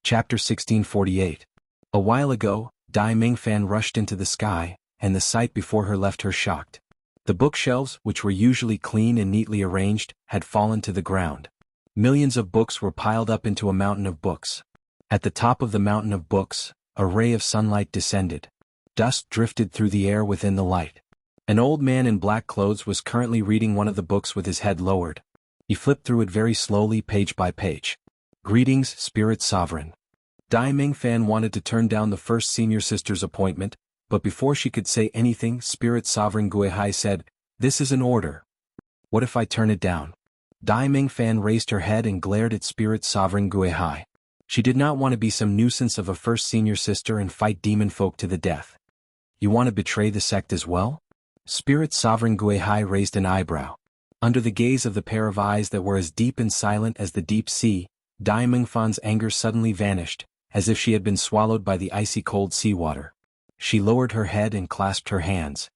Chapter 1648. A while ago, Dai Mingfan rushed into the sky, and the sight before her left her shocked. The bookshelves, which were usually clean and neatly arranged, had fallen to the ground. Millions of books were piled up into a mountain of books. At the top of the mountain of books, a ray of sunlight descended. Dust drifted through the air within the light. An old man in black clothes was currently reading one of the books with his head lowered. He flipped through it very slowly, page by page. Greetings, Spirit Sovereign. Dai Mingfan wanted to turn down the first senior sister's appointment, but before she could say anything, Spirit Sovereign Guihai said, "This is an order. What if I turn it down?" Dai Mingfan raised her head and glared at Spirit Sovereign Guihai. She did not want to be some nuisance of a first senior sister and fight demon folk to the death. "You want to betray the sect as well?" Spirit Sovereign Guihai raised an eyebrow. Under the gaze of the pair of eyes that were as deep and silent as the deep sea, Dai Mingfan's anger suddenly vanished, as if she had been swallowed by the icy cold seawater. She lowered her head and clasped her hands.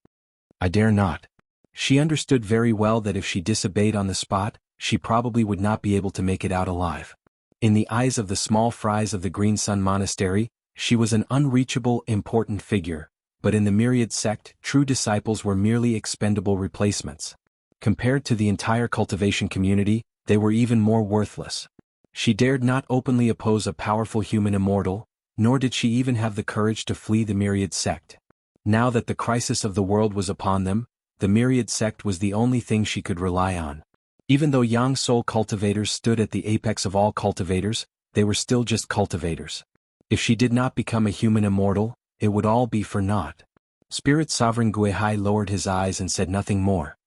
"I dare not." She understood very well that if she disobeyed on the spot, she probably would not be able to make it out alive. In the eyes of the small fries of the Green Sun Monastery, she was an unreachable, important figure, but in the myriad sect, true disciples were merely expendable replacements. Compared to the entire cultivation community, they were even more worthless. She dared not openly oppose a powerful human immortal, nor did she even have the courage to flee the myriad sect. Now that the crisis of the world was upon them, the myriad sect was the only thing she could rely on. Even though young soul cultivators stood at the apex of all cultivators, they were still just cultivators. If she did not become a human immortal, it would all be for naught. Spirit Sovereign Guihai lowered his eyes and said nothing more.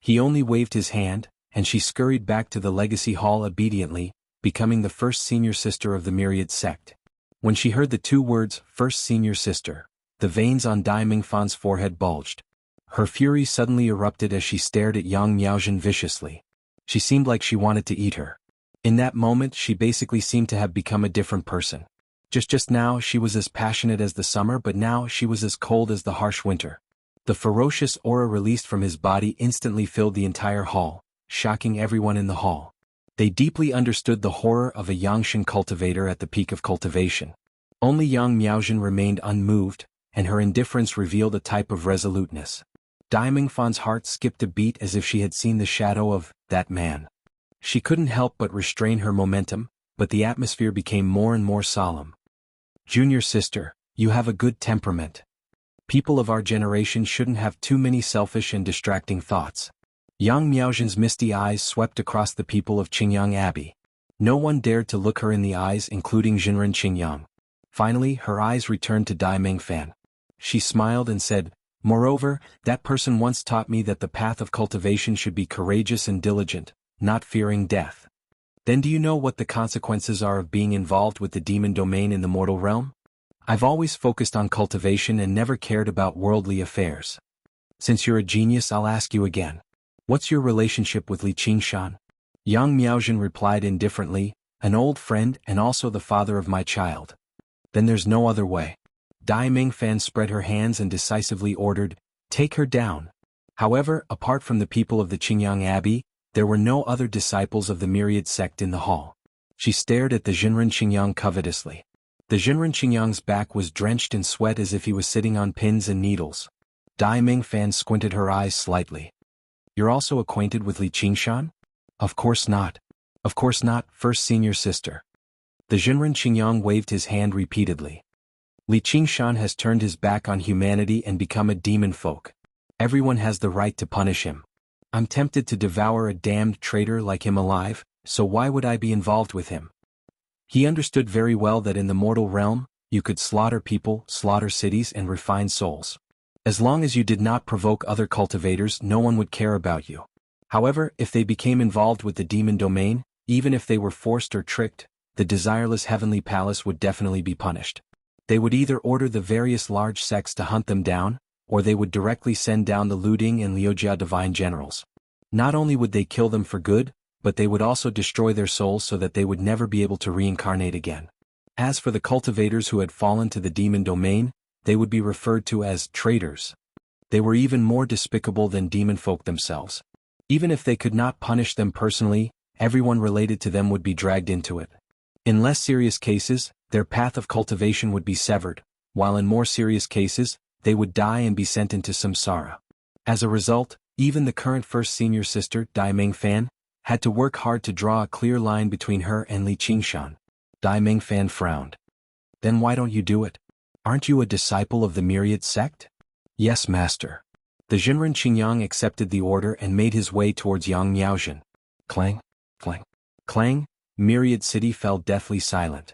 He only waved his hand, and she scurried back to the legacy hall obediently, becoming the first senior sister of the myriad sect. When she heard the two words, first senior sister, the veins on Dai Mingfan's forehead bulged. Her fury suddenly erupted as she stared at Yang Miaojin viciously. She seemed like she wanted to eat her. In that moment she basically seemed to have become a different person. Just now she was as passionate as the summer, but now she was as cold as the harsh winter. The ferocious aura released from his body instantly filled the entire hall, shocking everyone in the hall. They deeply understood the horror of a Yangshan cultivator at the peak of cultivation. Only Yang Miaojin remained unmoved, and her indifference revealed a type of resoluteness. Dai Mingfan's heart skipped a beat as if she had seen the shadow of that man. She couldn't help but restrain her momentum, but the atmosphere became more and more solemn. "Junior sister, you have a good temperament. People of our generation shouldn't have too many selfish and distracting thoughts." Yang Miaojin's misty eyes swept across the people of Qingyang Abbey. No one dared to look her in the eyes, including Jinren Qingyang. Finally, her eyes returned to Dai Mingfan. She smiled and said, "Moreover, that person once taught me that the path of cultivation should be courageous and diligent, not fearing death. Then do you know what the consequences are of being involved with the demon domain in the mortal realm? I've always focused on cultivation and never cared about worldly affairs. Since you're a genius, I'll ask you again. What's your relationship with Li Qingshan?" Yang Miaojin replied indifferently, "An old friend and also the father of my child." "Then there's no other way." Dai Mingfan spread her hands and decisively ordered, "Take her down." However, apart from the people of the Qingyang Abbey, there were no other disciples of the myriad sect in the hall. She stared at the Jinren Qingyang covetously. The Jinren Qingyang's back was drenched in sweat as if he was sitting on pins and needles. Dai Mingfan squinted her eyes slightly. "You're also acquainted with Li Qingshan?" "Of course not. Of course not, first senior sister." The Jinren Qingyang waved his hand repeatedly. "Li Qingshan has turned his back on humanity and become a demon folk. Everyone has the right to punish him. I'm tempted to devour a damned traitor like him alive, so why would I be involved with him?" He understood very well that in the mortal realm, you could slaughter people, slaughter cities, and refine souls. As long as you did not provoke other cultivators, no one would care about you. However, if they became involved with the demon domain, even if they were forced or tricked, the desireless heavenly palace would definitely be punished. They would either order the various large sects to hunt them down, or they would directly send down the Luding and Liujia divine generals. Not only would they kill them for good, but they would also destroy their souls so that they would never be able to reincarnate again. As for the cultivators who had fallen to the demon domain, they would be referred to as traitors. They were even more despicable than demon folk themselves. Even if they could not punish them personally, everyone related to them would be dragged into it. In less serious cases, Their path of cultivation would be severed, while in more serious cases, they would die and be sent into samsara. As a result, even the current first senior sister, Dai Mingfan, had to work hard to draw a clear line between her and Li Qingshan. Dai Mingfan frowned. Then why don't you do it? Aren't you a disciple of the Myriad sect? Yes, master. The Jinren Qingyang accepted the order and made his way towards Yang Miaozhen. Clang, clang, clang, Myriad City fell deathly silent.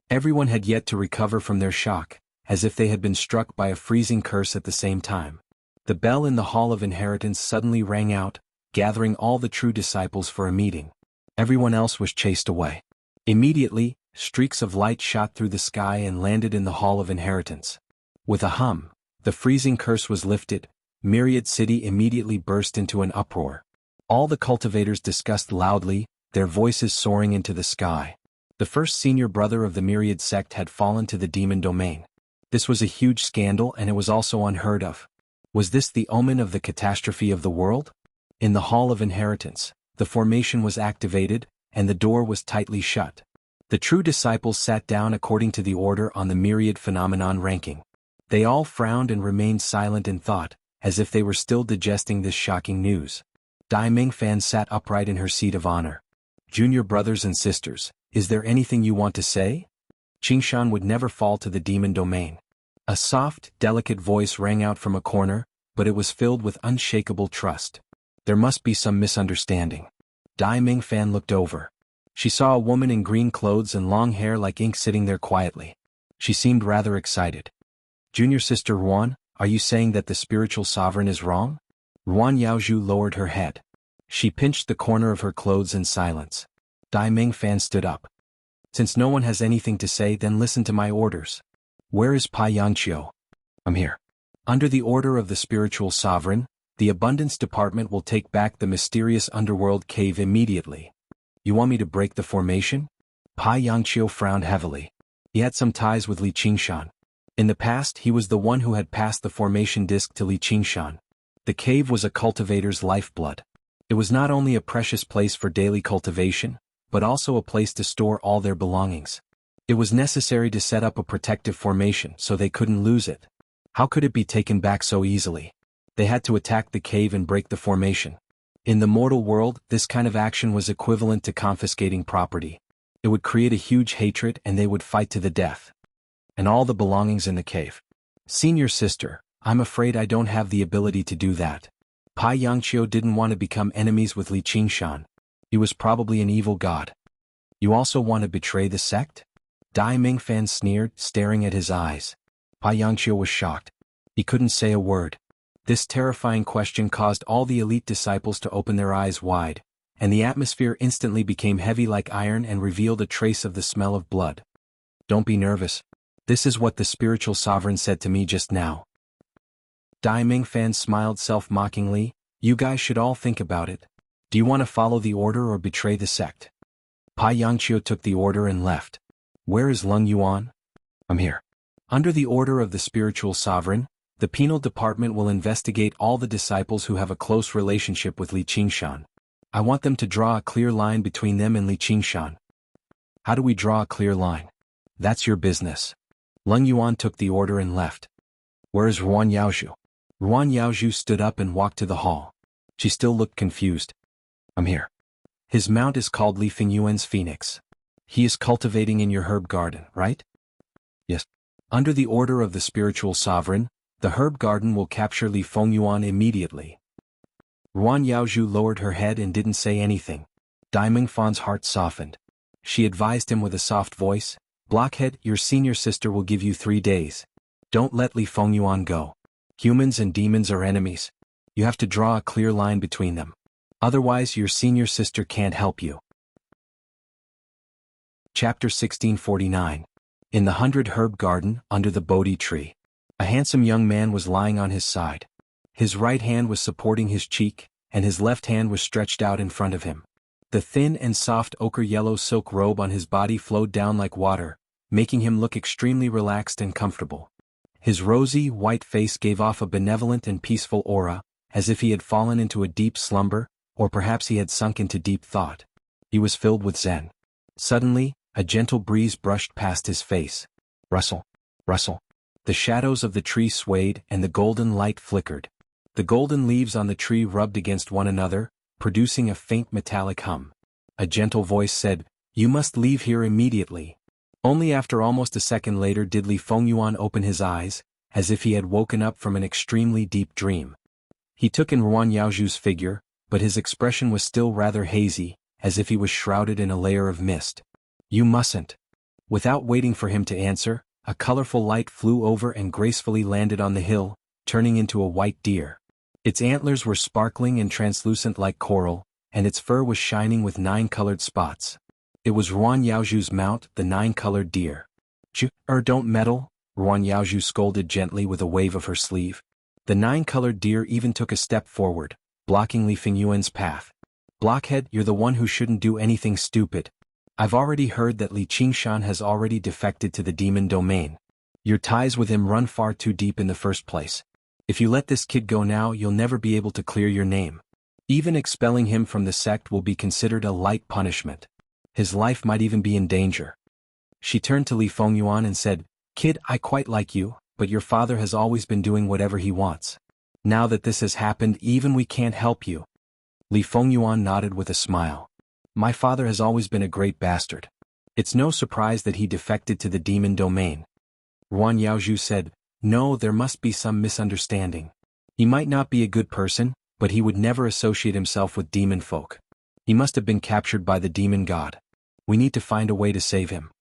Everyone had yet to recover from their shock, as if they had been struck by a freezing curse at the same time. The bell in the Hall of Inheritance suddenly rang out, gathering all the true disciples for a meeting. Everyone else was chased away. Immediately, streaks of light shot through the sky and landed in the Hall of Inheritance. With a hum, the freezing curse was lifted. Myriad City immediately burst into an uproar. All the cultivators discussed loudly, their voices soaring into the sky. The first senior brother of the Myriad sect had fallen to the demon domain. This was a huge scandal, and it was also unheard of. Was this the omen of the catastrophe of the world? In the Hall of Inheritance, the formation was activated, and the door was tightly shut. The true disciples sat down according to the order on the Myriad phenomenon ranking. They all frowned and remained silent in thought, as if they were still digesting this shocking news. Dai Mingfan sat upright in her seat of honor. Junior brothers and sisters, is there anything you want to say? Qingshan would never fall to the demon domain. A soft, delicate voice rang out from a corner, but it was filled with unshakable trust. There must be some misunderstanding. Dai Mingfan looked over. She saw a woman in green clothes and long hair like ink sitting there quietly. She seemed rather excited. Junior sister Ruan, are you saying that the spiritual sovereign is wrong? Ruan Yaozhu lowered her head. She pinched the corner of her clothes in silence. Dai Mingfan stood up. Since no one has anything to say, then listen to my orders. Where is Pai Yangqiu? I'm here. Under the order of the spiritual sovereign, the Abundance Department will take back the mysterious underworld cave immediately. You want me to break the formation? Pai Yangqiu frowned heavily. He had some ties with Li Qingshan. In the past, he was the one who had passed the formation disc to Li Qingshan. The cave was a cultivator's lifeblood. It was not only a precious place for daily cultivation, but also a place to store all their belongings. It was necessary to set up a protective formation so they couldn't lose it. How could it be taken back so easily? They had to attack the cave and break the formation. In the mortal world, this kind of action was equivalent to confiscating property. It would create a huge hatred, and they would fight to the death. And all the belongings in the cave. Senior sister, I'm afraid I don't have the ability to do that. Pai Yangqiu didn't want to become enemies with Li Qingshan. He was probably an evil god. You also want to betray the sect? Dai Mingfan sneered, staring at his eyes. Pai Yangqiu was shocked. He couldn't say a word. This terrifying question caused all the elite disciples to open their eyes wide, and the atmosphere instantly became heavy like iron and revealed a trace of the smell of blood. Don't be nervous. This is what the spiritual sovereign said to me just now. Dai Mingfan smiled self-mockingly. You guys should all think about it. Do you want to follow the order or betray the sect? Pai Yangqiu took the order and left. Where is Leng Yuan? I'm here. Under the order of the spiritual sovereign, the penal department will investigate all the disciples who have a close relationship with Li Qingshan. I want them to draw a clear line between them and Li Qingshan. How do we draw a clear line? That's your business. Leng Yuan took the order and left. Where is Ruan Yaozhu? Ruan Yaozhu stood up and walked to the hall. She still looked confused. I'm here. His mount is called Li Fingyuan's Phoenix. He is cultivating in your herb garden, right? Yes. Under the order of the spiritual sovereign, the herb garden will capture Li Fengyuan immediately. Ruan Yaozhu lowered her head and didn't say anything. Dai Mingfan's heart softened. She advised him with a soft voice, Blockhead, your senior sister will give you 3 days. Don't let Li Fengyuan go. Humans and demons are enemies. You have to draw a clear line between them. Otherwise your senior sister can't help you. Chapter 1649. In the 100 Herb Garden, under the Bodhi tree. A handsome young man was lying on his side. His right hand was supporting his cheek, and his left hand was stretched out in front of him. The thin and soft ochre-yellow silk robe on his body flowed down like water, making him look extremely relaxed and comfortable. His rosy, white face gave off a benevolent and peaceful aura, as if he had fallen into a deep slumber, or perhaps he had sunk into deep thought. He was filled with zen. Suddenly, A gentle breeze brushed past his face. Rustle, rustle. The shadows of the tree swayed and the golden light flickered. The golden leaves on the tree rubbed against one another, producing a faint metallic hum. A gentle voice said, "You must leave here immediately." Only after almost a second later did Li Fengyuan open his eyes, as if he had woken up from an extremely deep dream. He took in Ruan Yaoju's figure, but his expression was still rather hazy, as if he was shrouded in a layer of mist. "You mustn't." Without waiting for him to answer, a colorful light flew over and gracefully landed on the hill, turning into a white deer. Its antlers were sparkling and translucent like coral, and its fur was shining with 9 colored spots. It was Ruan Yaoju's mount, the 9-colored deer. Don't meddle," Ruan Yaoju scolded gently with a wave of her sleeve. The 9-colored deer even took a step forward, blocking Li Fengyuan's path. "Blockhead, you're the one who shouldn't do anything stupid. I've already heard that Li Qingshan has already defected to the demon domain. Your ties with him run far too deep in the first place. If you let this kid go now, you'll never be able to clear your name. Even expelling him from the sect will be considered a light punishment. His life might even be in danger." She turned to Li Fengyuan and said, "Kid, I quite like you, but your father has always been doing whatever he wants. Now that this has happened, even we can't help you." Li Fengyuan nodded with a smile. "My father has always been a great bastard. It's no surprise that he defected to the demon domain." Ruan Yaoju said, "No, there must be some misunderstanding. He might not be a good person, but he would never associate himself with demon folk. He must have been captured by the demon god. We need to find a way to save him."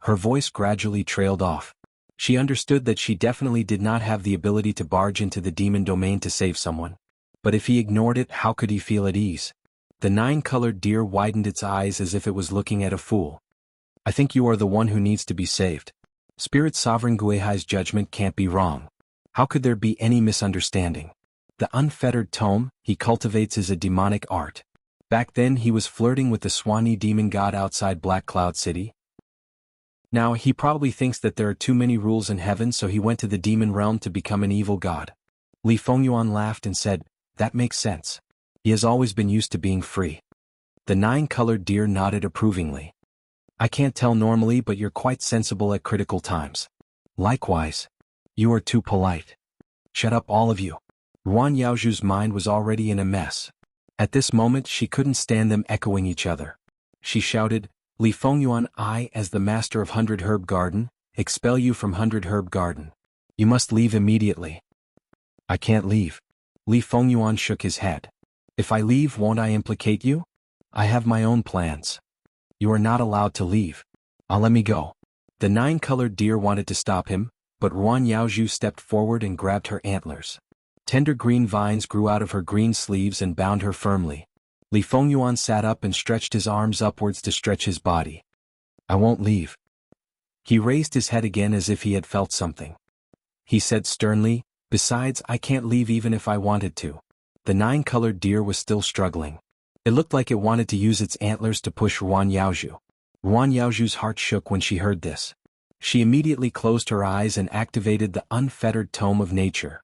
Her voice gradually trailed off. She understood that she definitely did not have the ability to barge into the demon domain to save someone. But if he ignored it, how could he feel at ease? The 9-colored deer widened its eyes as if it was looking at a fool. "I think you are the one who needs to be saved. Spirit Sovereign Guihai's judgment can't be wrong. How could there be any misunderstanding? The unfettered tome he cultivates is a demonic art. Back then he was flirting with the Swanee demon god outside Black Cloud City. Now he probably thinks that there are too many rules in heaven, so he went to the demon realm to become an evil god." Li Fengyuan laughed and said, "That makes sense. He has always been used to being free." The 9-colored deer nodded approvingly. "I can't tell normally, but you're quite sensible at critical times. Likewise. You are too polite. Shut up, all of you." Ruan Yaoju's mind was already in a mess. At this moment she couldn't stand them echoing each other. She shouted, "Li Fengyuan, I, as the master of 100 Herb Garden, expel you from 100 Herb Garden. You must leave immediately." "I can't leave." Li Fengyuan shook his head. "If I leave, won't I implicate you? I have my own plans. You are not allowed to leave. Let me go." The 9-colored deer wanted to stop him, but Ruan Yaoju stepped forward and grabbed her antlers. Tender green vines grew out of her green sleeves and bound her firmly. Li Fengyuan sat up and stretched his arms upwards to stretch his body. "I won't leave." He raised his head again as if he had felt something. He said sternly, "Besides, I can't leave even if I wanted to." The 9-colored deer was still struggling. It looked like it wanted to use its antlers to push Ruan Yaoju. Ruan Yaoju's heart shook when she heard this. She immediately closed her eyes and activated the unfettered tome of nature.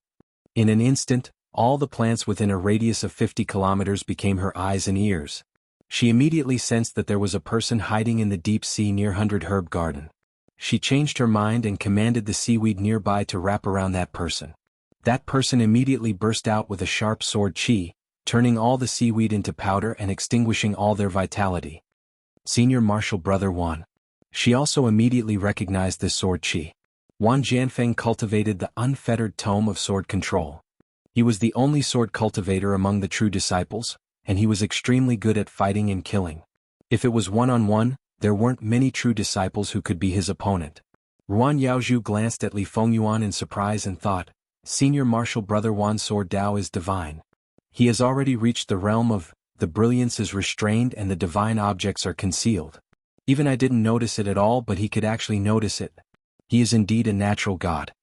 In an instant, all the plants within a radius of 50 kilometers became her eyes and ears. She immediately sensed that there was a person hiding in the deep sea near 100 Herb Garden. She changed her mind and commanded the seaweed nearby to wrap around that person. That person immediately burst out with a sharp sword chi, turning all the seaweed into powder and extinguishing all their vitality. Senior Marshal Brother Wan. She also immediately recognized this sword chi. Wan Jianfeng cultivated the unfettered tome of sword control. He was the only sword cultivator among the true disciples, and he was extremely good at fighting and killing. If it was one-on-one, there weren't many true disciples who could be his opponent. Ruan Yaoju glanced at Li Fengyuan in surprise and thought, Senior Marshal Brother Wan's sword Dao is divine. He has already reached the realm of, the brilliance is restrained and the divine objects are concealed. Even I didn't notice it at all, but he could actually notice it. He is indeed a natural god.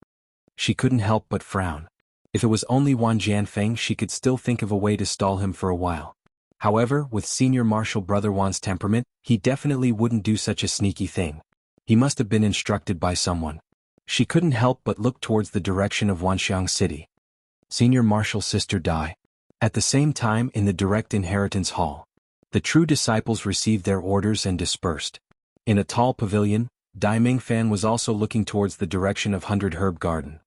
She couldn't help but frown. If it was only Wan Jianfeng, she could still think of a way to stall him for a while. However, with Senior Marshal Brother Wan's temperament, he definitely wouldn't do such a sneaky thing. He must have been instructed by someone. She couldn't help but look towards the direction of Wanxiang City. Senior Marshal's sister Dai. At the same time, in the direct inheritance hall, the true disciples received their orders and dispersed. In a tall pavilion, Dai Mingfan was also looking towards the direction of 100 Herb Garden.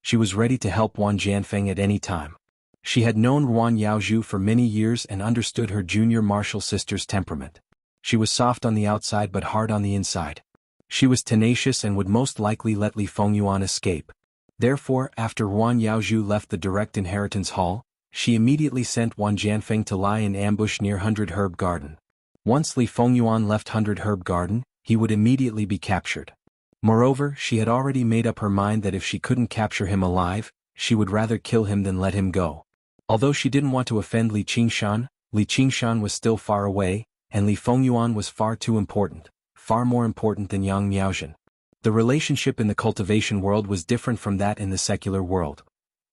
She was ready to help Wan Jianfeng at any time. She had known Wan Yaozhu for many years and understood her junior martial sister's temperament. She was soft on the outside but hard on the inside. She was tenacious and would most likely let Li Fengyuan escape. Therefore, after Wan Yaozhu left the direct inheritance hall, she immediately sent Wan Jianfeng to lie in ambush near 100 Herb Garden. Once Li Fengyuan left 100 Herb Garden, he would immediately be captured. Moreover, she had already made up her mind that if she couldn't capture him alive, she would rather kill him than let him go. Although she didn't want to offend Li Qingshan was still far away, and Li Fengyuan was far too important, far more important than Yang Miaozhen. The relationship in the cultivation world was different from that in the secular world.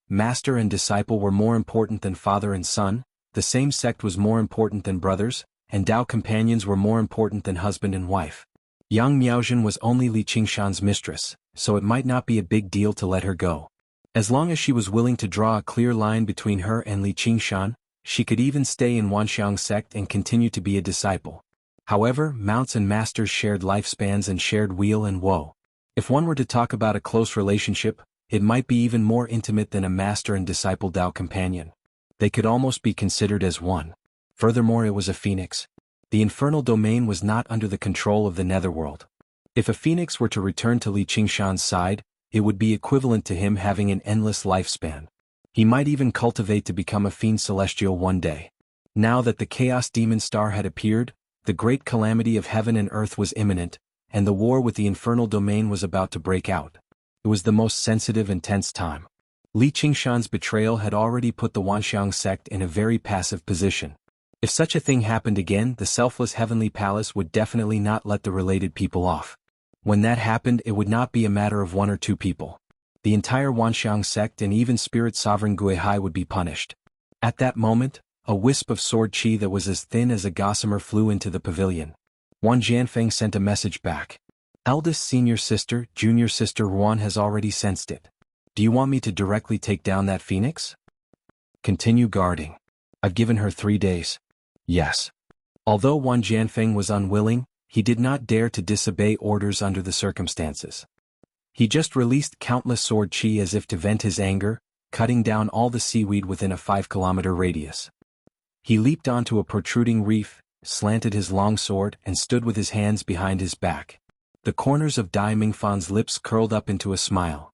Master and disciple were more important than father and son, the same sect was more important than brothers, and Dao companions were more important than husband and wife. Yang Miaozhen was only Li Qingshan's mistress, so it might not be a big deal to let her go. As long as she was willing to draw a clear line between her and Li Qingshan, she could even stay in Wanxiang sect and continue to be a disciple. However, mounts and masters shared lifespans and shared weal and woe. If one were to talk about a close relationship, it might be even more intimate than a master and disciple Dao companion. They could almost be considered as one. Furthermore, it was a phoenix. The infernal domain was not under the control of the netherworld. If a phoenix were to return to Li Qingshan's side, it would be equivalent to him having an endless lifespan. He might even cultivate to become a fiend celestial one day. Now that the Chaos Demon Star had appeared, the great calamity of heaven and earth was imminent, and the war with the infernal domain was about to break out. It was the most sensitive and tense time. Li Qingshan's betrayal had already put the Wanxiang sect in a very passive position. If such a thing happened again, the selfless heavenly palace would definitely not let the related people off. When that happened, it would not be a matter of one or two people. The entire Wanxiang sect and even Spirit Sovereign Guihai would be punished. At that moment, a wisp of sword chi that was as thin as a gossamer flew into the pavilion. Wan Jianfeng sent a message back. Eldest senior sister, junior sister Ruan has already sensed it. Do you want me to directly take down that phoenix? Continue guarding. I've given her 3 days. Yes. Although Wan Jianfeng was unwilling, he did not dare to disobey orders under the circumstances. He just released countless sword chi as if to vent his anger, cutting down all the seaweed within a 5-kilometer radius. He leaped onto a protruding reef, slanted his long sword and stood with his hands behind his back. The corners of Dai Mingfan's lips curled up into a smile.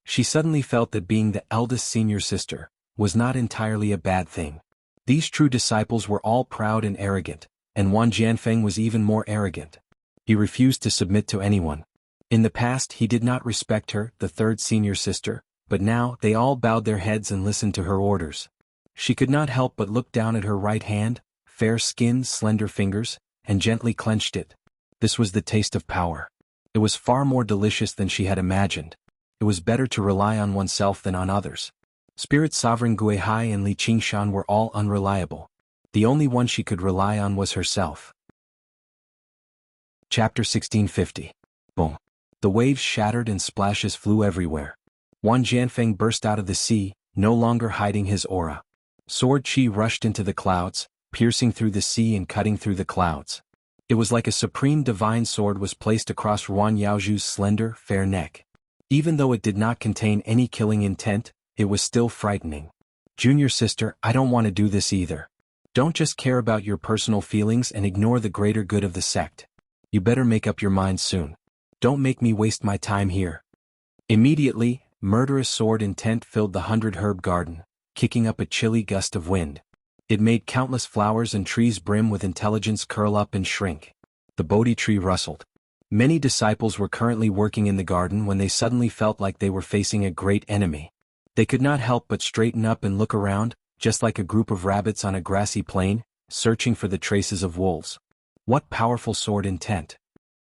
She suddenly felt that being the eldest senior sister was not entirely a bad thing. These true disciples were all proud and arrogant, and Wan Jianfeng was even more arrogant. He refused to submit to anyone. In the past he did not respect her, the third senior sister, but now they all bowed their heads and listened to her orders. She could not help but look down at her right hand, fair-skinned, slender fingers, and gently clenched it. This was the taste of power. It was far more delicious than she had imagined. It was better to rely on oneself than on others. Spirit Sovereign Guihai and Li Qingshan were all unreliable. The only one she could rely on was herself. Chapter 1650. Boom. The waves shattered and splashes flew everywhere. Wan Jianfeng burst out of the sea, no longer hiding his aura. Sword chi rushed into the clouds, piercing through the sea and cutting through the clouds. It was like a supreme divine sword was placed across Wan Yaozhu's slender, fair neck. Even though it did not contain any killing intent, it was still frightening. Junior sister, I don't want to do this either. Don't just care about your personal feelings and ignore the greater good of the sect. You better make up your mind soon. Don't make me waste my time here. Immediately, murderous sword intent filled the 100 Herb Garden, kicking up a chilly gust of wind. It made countless flowers and trees brim with intelligence curl up and shrink. The Bodhi tree rustled. Many disciples were currently working in the garden when they suddenly felt like they were facing a great enemy. They could not help but straighten up and look around, just like a group of rabbits on a grassy plain, searching for the traces of wolves. What powerful sword intent!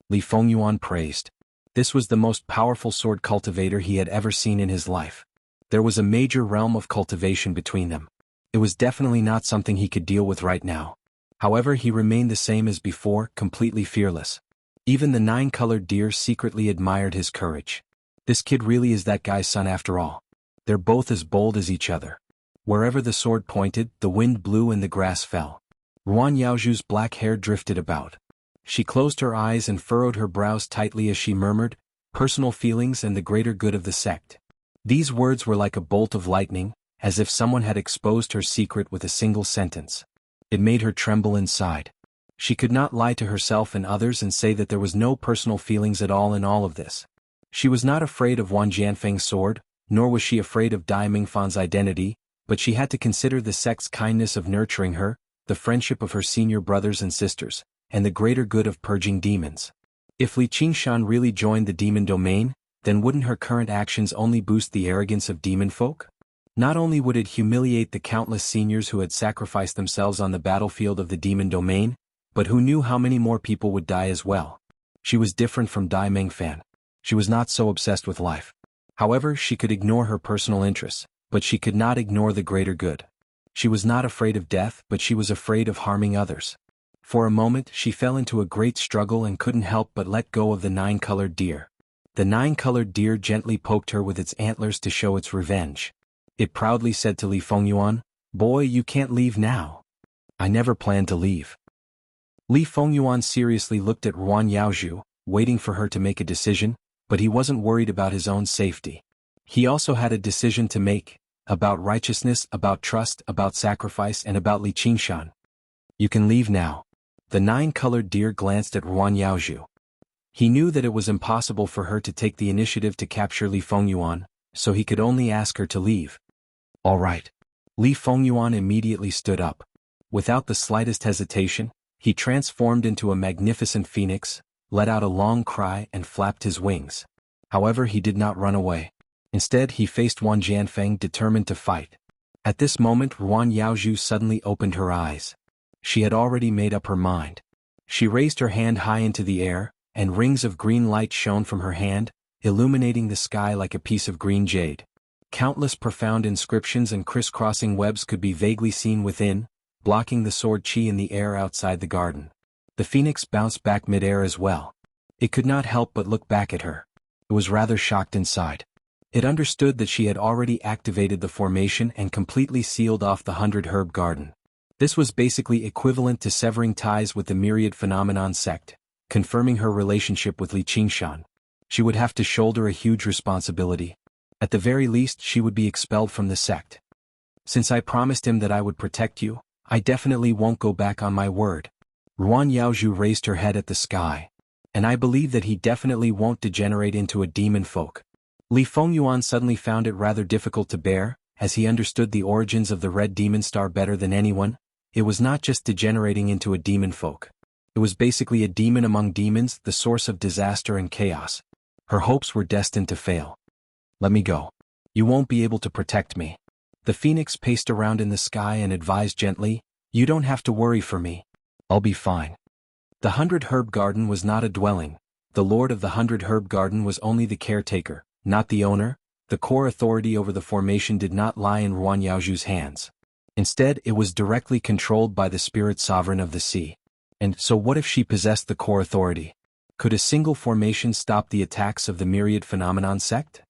Li Fengyuan praised. This was the most powerful sword cultivator he had ever seen in his life. There was a major realm of cultivation between them. It was definitely not something he could deal with right now. However, he remained the same as before, completely fearless. Even the 9-colored deer secretly admired his courage. This kid really is that guy's son after all. They're both as bold as each other. Wherever the sword pointed, the wind blew and the grass fell. Ruan Yaozhu's black hair drifted about. She closed her eyes and furrowed her brows tightly as she murmured, "Personal feelings and the greater good of the sect." These words were like a bolt of lightning, as if someone had exposed her secret with a single sentence. It made her tremble inside. She could not lie to herself and others and say that there was no personal feelings at all in all of this. She was not afraid of Wang Jianfeng's sword, nor was she afraid of Dai Mingfan's identity, but she had to consider the sect's kindness of nurturing her, the friendship of her senior brothers and sisters, and the greater good of purging demons. If Li Qingshan really joined the demon domain, then wouldn't her current actions only boost the arrogance of demon folk? Not only would it humiliate the countless seniors who had sacrificed themselves on the battlefield of the demon domain, but who knew how many more people would die as well. She was different from Dai Mingfan. She was not so obsessed with life. However, she could ignore her personal interests, but she could not ignore the greater good. She was not afraid of death, but she was afraid of harming others. For a moment she fell into a great struggle and couldn't help but let go of the nine-colored deer. The nine-colored deer gently poked her with its antlers to show its revenge. It proudly said to Li Fengyuan, "Boy, you can't leave now." "I never planned to leave." Li Fengyuan seriously looked at Ruan Yaozhu, waiting for her to make a decision, but he wasn't worried about his own safety. He also had a decision to make, about righteousness, about trust, about sacrifice, and about Li Qingshan. "You can leave now." The nine-colored deer glanced at Ruan Yaozhu. He knew that it was impossible for her to take the initiative to capture Li Fengyuan, so he could only ask her to leave. "All right." Li Fengyuan immediately stood up. Without the slightest hesitation, he transformed into a magnificent phoenix, let out a long cry and flapped his wings. However, he did not run away. Instead, he faced Wang Jianfeng determined to fight. At this moment, Ruan Yaozhu suddenly opened her eyes. She had already made up her mind. She raised her hand high into the air, and rings of green light shone from her hand, illuminating the sky like a piece of green jade. Countless profound inscriptions and crisscrossing webs could be vaguely seen within, blocking the sword chi in the air outside the garden. The phoenix bounced back mid-air as well. It could not help but look back at her. It was rather shocked inside. It understood that she had already activated the formation and completely sealed off the 100-herb garden. This was basically equivalent to severing ties with the myriad phenomenon sect, confirming her relationship with Li Qingshan. She would have to shoulder a huge responsibility. At the very least, she would be expelled from the sect. "Since I promised him that I would protect you, I definitely won't go back on my word." Ruan Yaozhu raised her head at the sky. "And I believe that he definitely won't degenerate into a demon folk." Li Fengyuan suddenly found it rather difficult to bear, as he understood the origins of the red demon star better than anyone. It was not just degenerating into a demon folk. It was basically a demon among demons, the source of disaster and chaos. Her hopes were destined to fail. "Let me go. You won't be able to protect me." The phoenix paced around in the sky and advised gently, "You don't have to worry for me. I'll be fine." The 100-herb garden was not a dwelling. The lord of the 100-herb garden was only the caretaker, not the owner. The core authority over the formation did not lie in Ruan Yaozhu's hands. Instead, it was directly controlled by the spirit sovereign of the sea. And so what if she possessed the core authority? Could a single formation stop the attacks of the myriad phenomenon sect?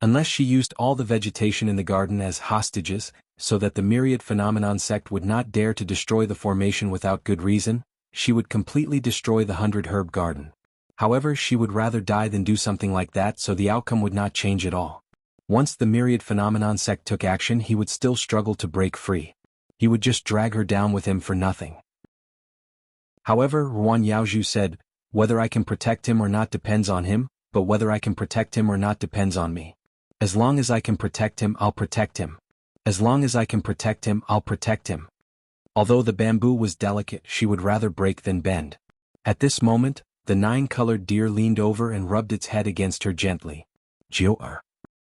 Unless she used all the vegetation in the garden as hostages, so that the myriad phenomenon sect would not dare to destroy the formation without good reason, she would completely destroy the 100-herb garden. However, she would rather die than do something like that, so the outcome would not change at all. Once the myriad phenomenon sect took action, he would still struggle to break free. He would just drag her down with him for nothing. However, Ruan Yaozhu said, "Whether I can protect him or not depends on him, but whether I can protect him or not depends on me. As long as I can protect him, I'll protect him. As long as I can protect him, I'll protect him." Although the bamboo was delicate, she would rather break than bend. At this moment, the 9-colored deer leaned over and rubbed its head against her gently. "Jiu-er,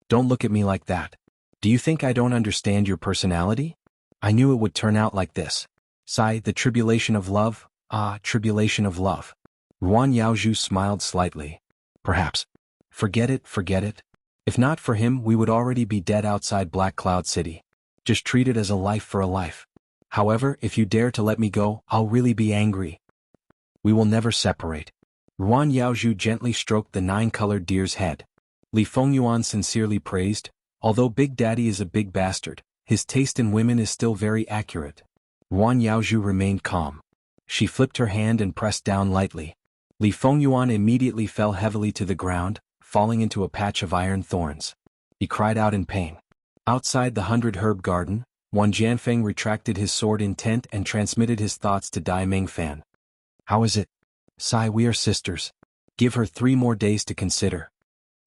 don't look at me like that. Do you think I don't understand your personality? I knew it would turn out like this. Sigh, the tribulation of love, tribulation of love." Ruan Yaozhu smiled slightly. "Perhaps. Forget it, forget it. If not for him, we would already be dead outside Black Cloud City. Just treat it as a life for a life. However, if you dare to let me go, I'll really be angry. We will never separate." Ruan Yaozhu gently stroked the 9-colored deer's head. Li Fengyuan sincerely praised, "Although Big Daddy is a big bastard, his taste in women is still very accurate." Ruan Yaozhu remained calm. She flipped her hand and pressed down lightly. Li Fengyuan immediately fell heavily to the ground, falling into a patch of iron thorns. He cried out in pain. Outside the 100-herb garden, Wan Jianfeng retracted his sword intent and transmitted his thoughts to Dai Mingfan. How is it? Sai, we are sisters. Give her 3 more days to consider.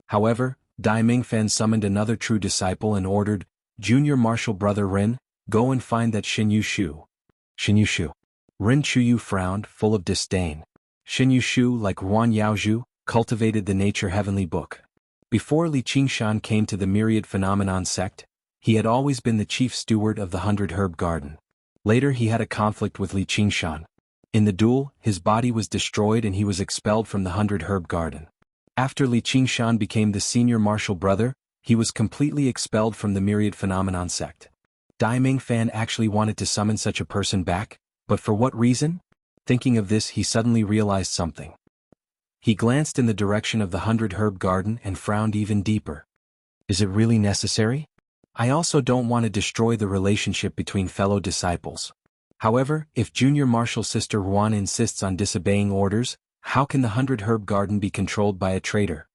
However, Dai Mingfan summoned another true disciple and ordered, Junior Marshal Brother Rin, go and find that Xin Yushu. Xin Yushu. Rin Chuyu frowned, full of disdain. Xin Yushu, like Ruan Yaozhu, cultivated the nature heavenly book. Before Li Qingshan came to the myriad phenomenon sect, he had always been the chief steward of the 100-herb garden. Later he had a conflict with Li Qingshan. In the duel, his body was destroyed and he was expelled from the 100-herb garden. After Li Qingshan became the senior martial brother, he was completely expelled from the myriad phenomenon sect. Dai Mingfan actually wanted to summon such a person back, but for what reason? Thinking of this, he suddenly realized something. He glanced in the direction of the 100-herb garden and frowned even deeper. Is it really necessary? I also don't want to destroy the relationship between fellow disciples. However, if Junior Marshal Sister Ruan insists on disobeying orders, how can the 100-herb garden be controlled by a traitor?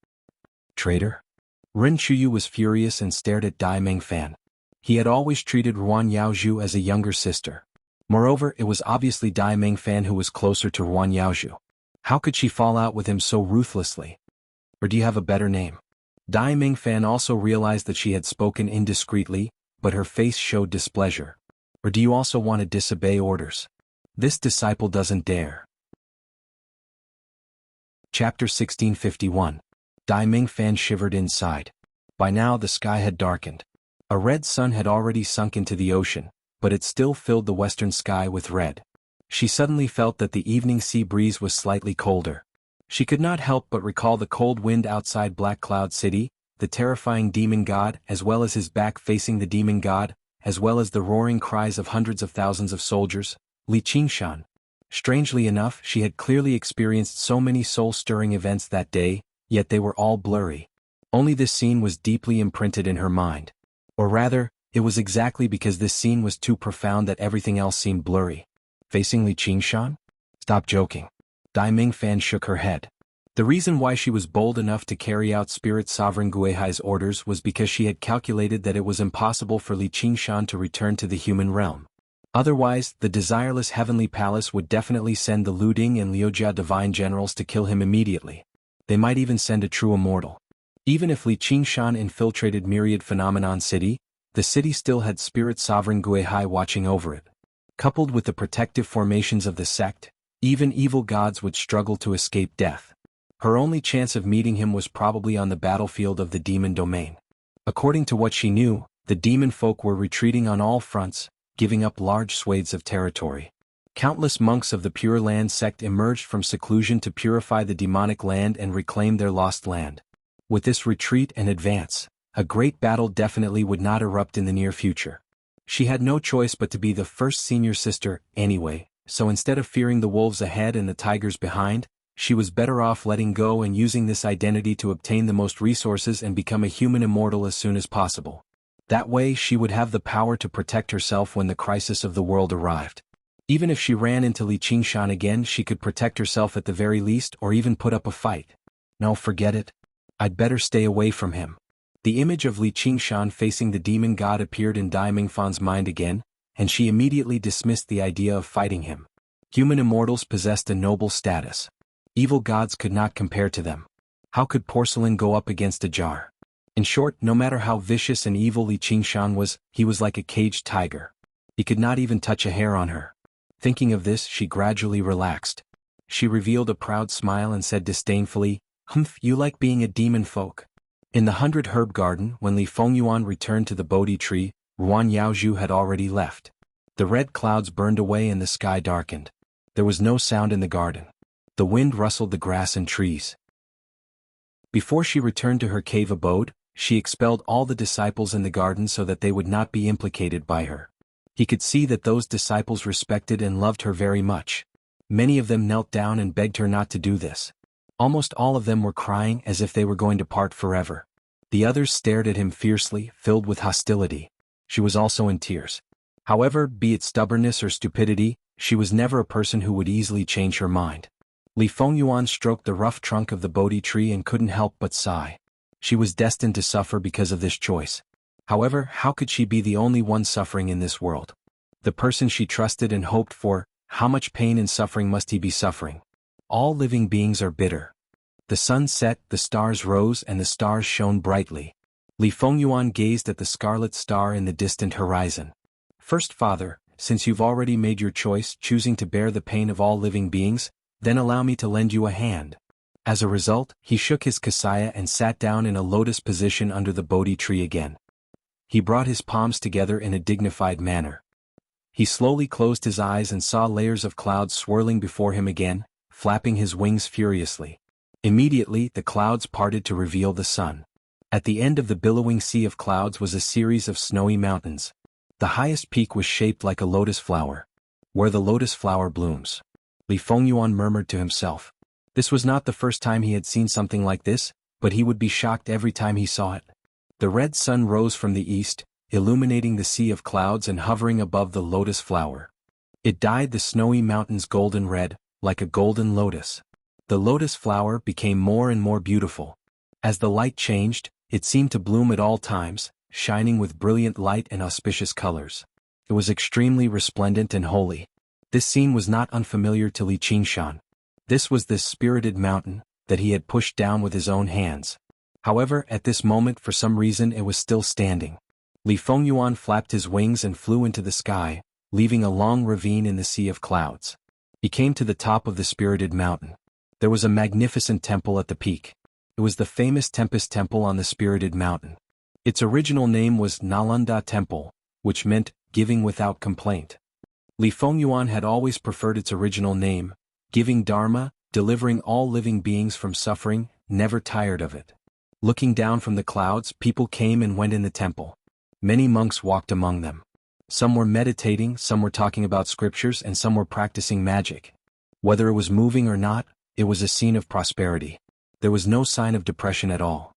Traitor? Rin Chuyu was furious and stared at Dai Mingfan. He had always treated Ruan Yaozhu as a younger sister. Moreover, it was obviously Dai Mingfan who was closer to Ruan Yaozhu. How could she fall out with him so ruthlessly? Or do you have a better name? Dai Mingfan also realized that she had spoken indiscreetly, but her face showed displeasure. Or do you also want to disobey orders? This disciple doesn't dare. Chapter 1651. Dai Mingfan shivered inside. By now the sky had darkened. A red sun had already sunk into the ocean, but it still filled the western sky with red. She suddenly felt that the evening sea breeze was slightly colder. She could not help but recall the cold wind outside Black Cloud City, the terrifying demon god, as well as his back facing the demon god, as well as the roaring cries of hundreds of thousands of soldiers. Li Qingshan. Strangely enough, she had clearly experienced so many soul-stirring events that day, yet they were all blurry. Only this scene was deeply imprinted in her mind. Or rather, it was exactly because this scene was too profound that everything else seemed blurry. Facing Li Qingshan? Stop joking. Dai Mingfan shook her head. The reason why she was bold enough to carry out Spirit Sovereign Guihai's orders was because she had calculated that it was impossible for Li Qingshan to return to the human realm. Otherwise, the desireless heavenly palace would definitely send the Luding and Liujia divine generals to kill him immediately. They might even send a true immortal. Even if Li Qingshan infiltrated Myriad Phenomenon City, the city still had Spirit Sovereign Guihai watching over it. Coupled with the protective formations of the sect, even evil gods would struggle to escape death. Her only chance of meeting him was probably on the battlefield of the demon domain. According to what she knew, the demon folk were retreating on all fronts, giving up large swathes of territory. Countless monks of the Pure Land sect emerged from seclusion to purify the demonic land and reclaim their lost land. With this retreat and advance, a great battle definitely would not erupt in the near future. She had no choice but to be the first senior sister, anyway, so instead of fearing the wolves ahead and the tigers behind, she was better off letting go and using this identity to obtain the most resources and become a human immortal as soon as possible. That way she would have the power to protect herself when the crisis of the world arrived. Even if she ran into Li Qingshan again, she could protect herself at the very least or even put up a fight. No, forget it. I'd better stay away from him. The image of Li Qingshan facing the demon god appeared in Dai Mingfan's mind again, and she immediately dismissed the idea of fighting him. Human immortals possessed a noble status. Evil gods could not compare to them. How could porcelain go up against a jar? In short, no matter how vicious and evil Li Qingshan was, he was like a caged tiger. He could not even touch a hair on her. Thinking of this, she gradually relaxed. She revealed a proud smile and said disdainfully, "Humph, you like being a demon folk." In the 100-herb garden, when Li Fengyuan returned to the Bodhi tree, Ruan Yaozhu had already left. The red clouds burned away and the sky darkened. There was no sound in the garden. The wind rustled the grass and trees. Before she returned to her cave abode, she expelled all the disciples in the garden so that they would not be implicated by her. He could see that those disciples respected and loved her very much. Many of them knelt down and begged her not to do this. Almost all of them were crying as if they were going to part forever. The others stared at him fiercely, filled with hostility. She was also in tears. However, be it stubbornness or stupidity, she was never a person who would easily change her mind. Li Fengyuan stroked the rough trunk of the Bodhi tree and couldn't help but sigh. She was destined to suffer because of this choice. However, how could she be the only one suffering in this world? The person she trusted and hoped for, how much pain and suffering must he be suffering? All living beings are bitter. The sun set, the stars rose, and the stars shone brightly. Li Fengyuan gazed at the scarlet star in the distant horizon. First, Father, since you've already made your choice, choosing to bear the pain of all living beings, then allow me to lend you a hand. As a result, he shook his kasaya and sat down in a lotus position under the Bodhi tree again. He brought his palms together in a dignified manner. He slowly closed his eyes and saw layers of clouds swirling before him again, flapping his wings furiously. Immediately, the clouds parted to reveal the sun. At the end of the billowing sea of clouds was a series of snowy mountains. The highest peak was shaped like a lotus flower. Where the lotus flower blooms. Li Fengyuan murmured to himself. This was not the first time he had seen something like this, but he would be shocked every time he saw it. The red sun rose from the east, illuminating the sea of clouds and hovering above the lotus flower. It dyed the snowy mountains golden red, like a golden lotus. The lotus flower became more and more beautiful. As the light changed, it seemed to bloom at all times, shining with brilliant light and auspicious colors. It was extremely resplendent and holy. This scene was not unfamiliar to Li Qingshan. This was this spirited mountain that he had pushed down with his own hands. However, at this moment for some reason it was still standing. Li Fengyuan flapped his wings and flew into the sky, leaving a long ravine in the sea of clouds. He came to the top of the spirited mountain. There was a magnificent temple at the peak. It was the famous Tempest Temple on the spirited mountain. Its original name was Nalanda Temple, which meant giving without complaint. Li Fengyuan had always preferred its original name, giving Dharma, delivering all living beings from suffering, never tired of it. Looking down from the clouds, people came and went in the temple. Many monks walked among them. Some were meditating, some were talking about scriptures, and some were practicing magic. Whether it was moving or not, it was a scene of prosperity. There was no sign of depression at all.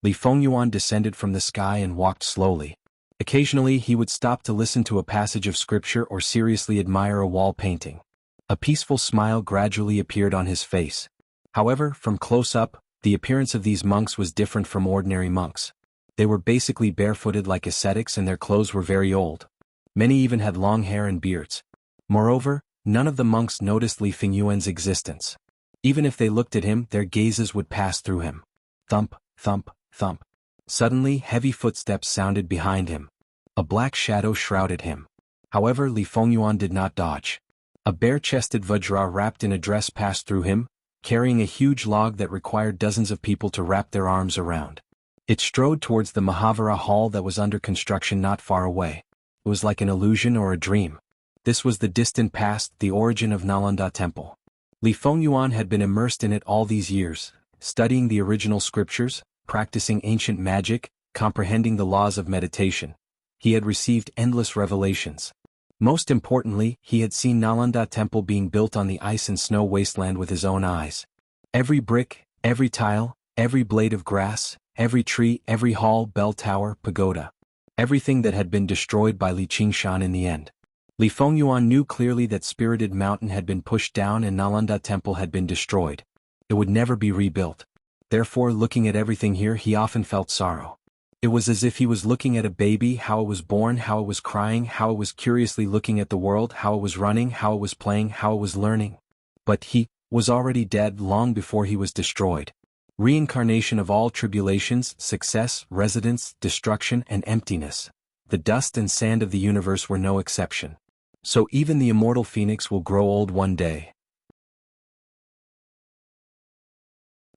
Li Fengyuan descended from the sky and walked slowly. Occasionally he would stop to listen to a passage of scripture or seriously admire a wall painting. A peaceful smile gradually appeared on his face. However, from close up, the appearance of these monks was different from ordinary monks. They were basically barefooted like ascetics and their clothes were very old. Many even had long hair and beards. Moreover, none of the monks noticed Li Fengyuan's existence. Even if they looked at him, their gazes would pass through him. Thump, thump, thump. Suddenly, heavy footsteps sounded behind him. A black shadow shrouded him. However, Li Fengyuan did not dodge. A bare-chested Vajra wrapped in a dress passed through him, carrying a huge log that required dozens of people to wrap their arms around. It strode towards the Mahavira hall that was under construction not far away. It was like an illusion or a dream. This was the distant past, the origin of Nalanda Temple. Li Fengyuan had been immersed in it all these years, studying the original scriptures, practicing ancient magic, comprehending the laws of meditation. He had received endless revelations. Most importantly, he had seen Nalanda Temple being built on the ice and snow wasteland with his own eyes. Every brick, every tile, every blade of grass, every tree, every hall, bell tower, pagoda. Everything that had been destroyed by Li Qingshan in the end. Li Fengyuan knew clearly that Spirited Mountain had been pushed down and Nalanda Temple had been destroyed. It would never be rebuilt. Therefore, looking at everything here, he often felt sorrow. It was as if he was looking at a baby, how it was born, how it was crying, how it was curiously looking at the world, how it was running, how it was playing, how it was learning. But he was already dead long before he was destroyed. Reincarnation of all tribulations, success, residence, destruction, and emptiness. The dust and sand of the universe were no exception. So even the immortal phoenix will grow old one day.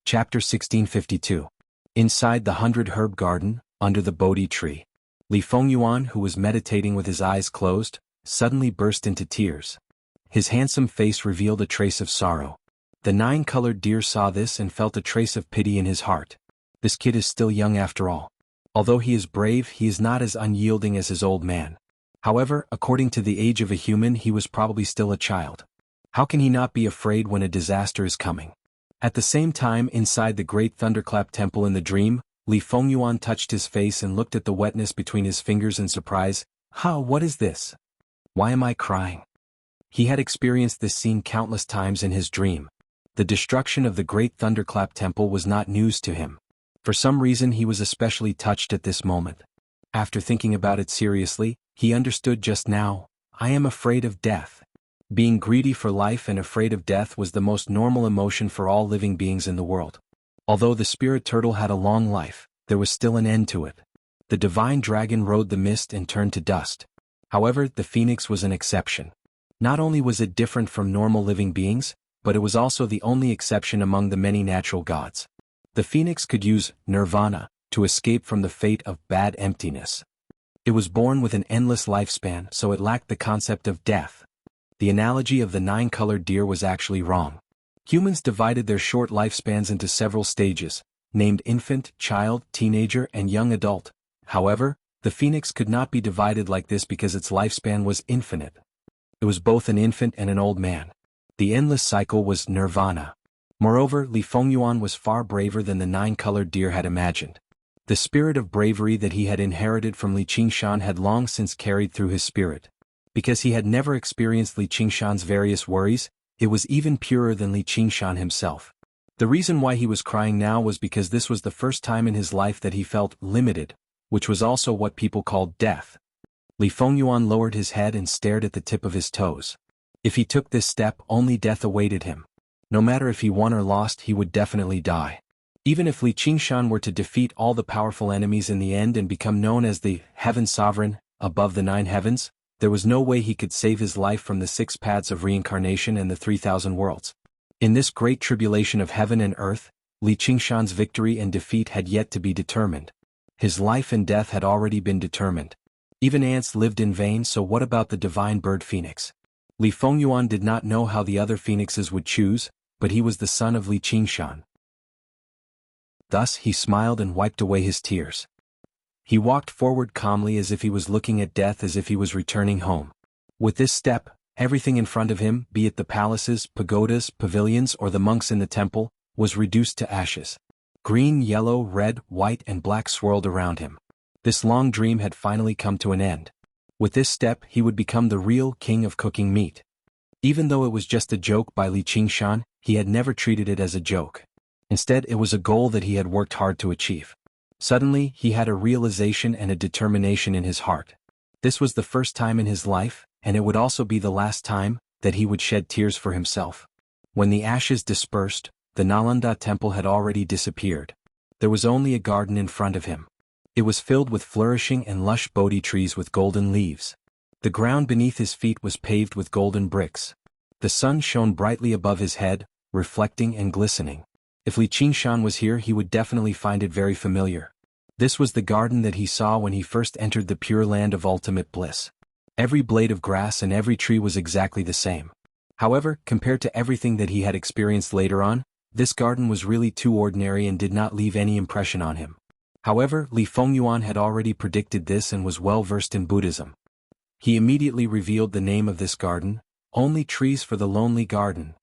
Chapter 1652. Inside the 100-herb garden, under the Bodhi tree. Li Fengyuan, who was meditating with his eyes closed, suddenly burst into tears. His handsome face revealed a trace of sorrow. The 9-colored deer saw this and felt a trace of pity in his heart. This kid is still young after all. Although he is brave, he is not as unyielding as his old man. However, according to the age of a human, he was probably still a child. How can he not be afraid when a disaster is coming? At the same time, inside the great thunderclap temple in the dream, Li Fengyuan touched his face and looked at the wetness between his fingers in surprise. What is this? Why am I crying? He had experienced this scene countless times in his dream. The destruction of the great Thunderclap Temple was not news to him. For some reason he was especially touched at this moment. After thinking about it seriously, he understood just now, I am afraid of death. Being greedy for life and afraid of death was the most normal emotion for all living beings in the world. Although the spirit turtle had a long life, there was still an end to it. The divine dragon rode the mist and turned to dust. However, the phoenix was an exception. Not only was it different from normal living beings, but it was also the only exception among the many natural gods. The phoenix could use nirvana to escape from the fate of bad emptiness. It was born with an endless lifespan, so it lacked the concept of death. The analogy of the 9-colored deer was actually wrong. Humans divided their short lifespans into several stages, named infant, child, teenager, and young adult. However, the phoenix could not be divided like this because its lifespan was infinite. It was both an infant and an old man. The endless cycle was nirvana. Moreover, Li Fengyuan was far braver than the 9-colored deer had imagined. The spirit of bravery that he had inherited from Li Qingshan had long since carried through his spirit. Because he had never experienced Li Qingshan's various worries, it was even purer than Li Qingshan himself. The reason why he was crying now was because this was the first time in his life that he felt limited, which was also what people called death. Li Fengyuan lowered his head and stared at the tip of his toes. If he took this step, only death awaited him. No matter if he won or lost, he would definitely die. Even if Li Qingshan were to defeat all the powerful enemies in the end and become known as the Heaven Sovereign, above the 9 heavens, there was no way he could save his life from the 6 paths of reincarnation and the 3,000 worlds. In this great tribulation of heaven and earth, Li Qingshan's victory and defeat had yet to be determined. His life and death had already been determined. Even ants lived in vain, so what about the divine bird phoenix? Li Fengyuan did not know how the other phoenixes would choose, but he was the son of Li Qingshan. Thus he smiled and wiped away his tears. He walked forward calmly as if he was looking at death as if he was returning home. With this step, everything in front of him, be it the palaces, pagodas, pavilions, or the monks in the temple, was reduced to ashes. Green, yellow, red, white, and black swirled around him. This long dream had finally come to an end. With this step, he would become the real king of cooking meat. Even though it was just a joke by Li Qingshan, he had never treated it as a joke. Instead, it was a goal that he had worked hard to achieve. Suddenly, he had a realization and a determination in his heart. This was the first time in his life, and it would also be the last time, that he would shed tears for himself. When the ashes dispersed, the Nalanda temple had already disappeared. There was only a garden in front of him. It was filled with flourishing and lush Bodhi trees with golden leaves. The ground beneath his feet was paved with golden bricks. The sun shone brightly above his head, reflecting and glistening. If Li Qingshan was here, he would definitely find it very familiar. This was the garden that he saw when he first entered the pure land of ultimate bliss. Every blade of grass and every tree was exactly the same. However, compared to everything that he had experienced later on, this garden was really too ordinary and did not leave any impression on him. However, Li Fengyuan had already predicted this and was well versed in Buddhism. He immediately revealed the name of this garden, Only Trees for the Lonely Garden.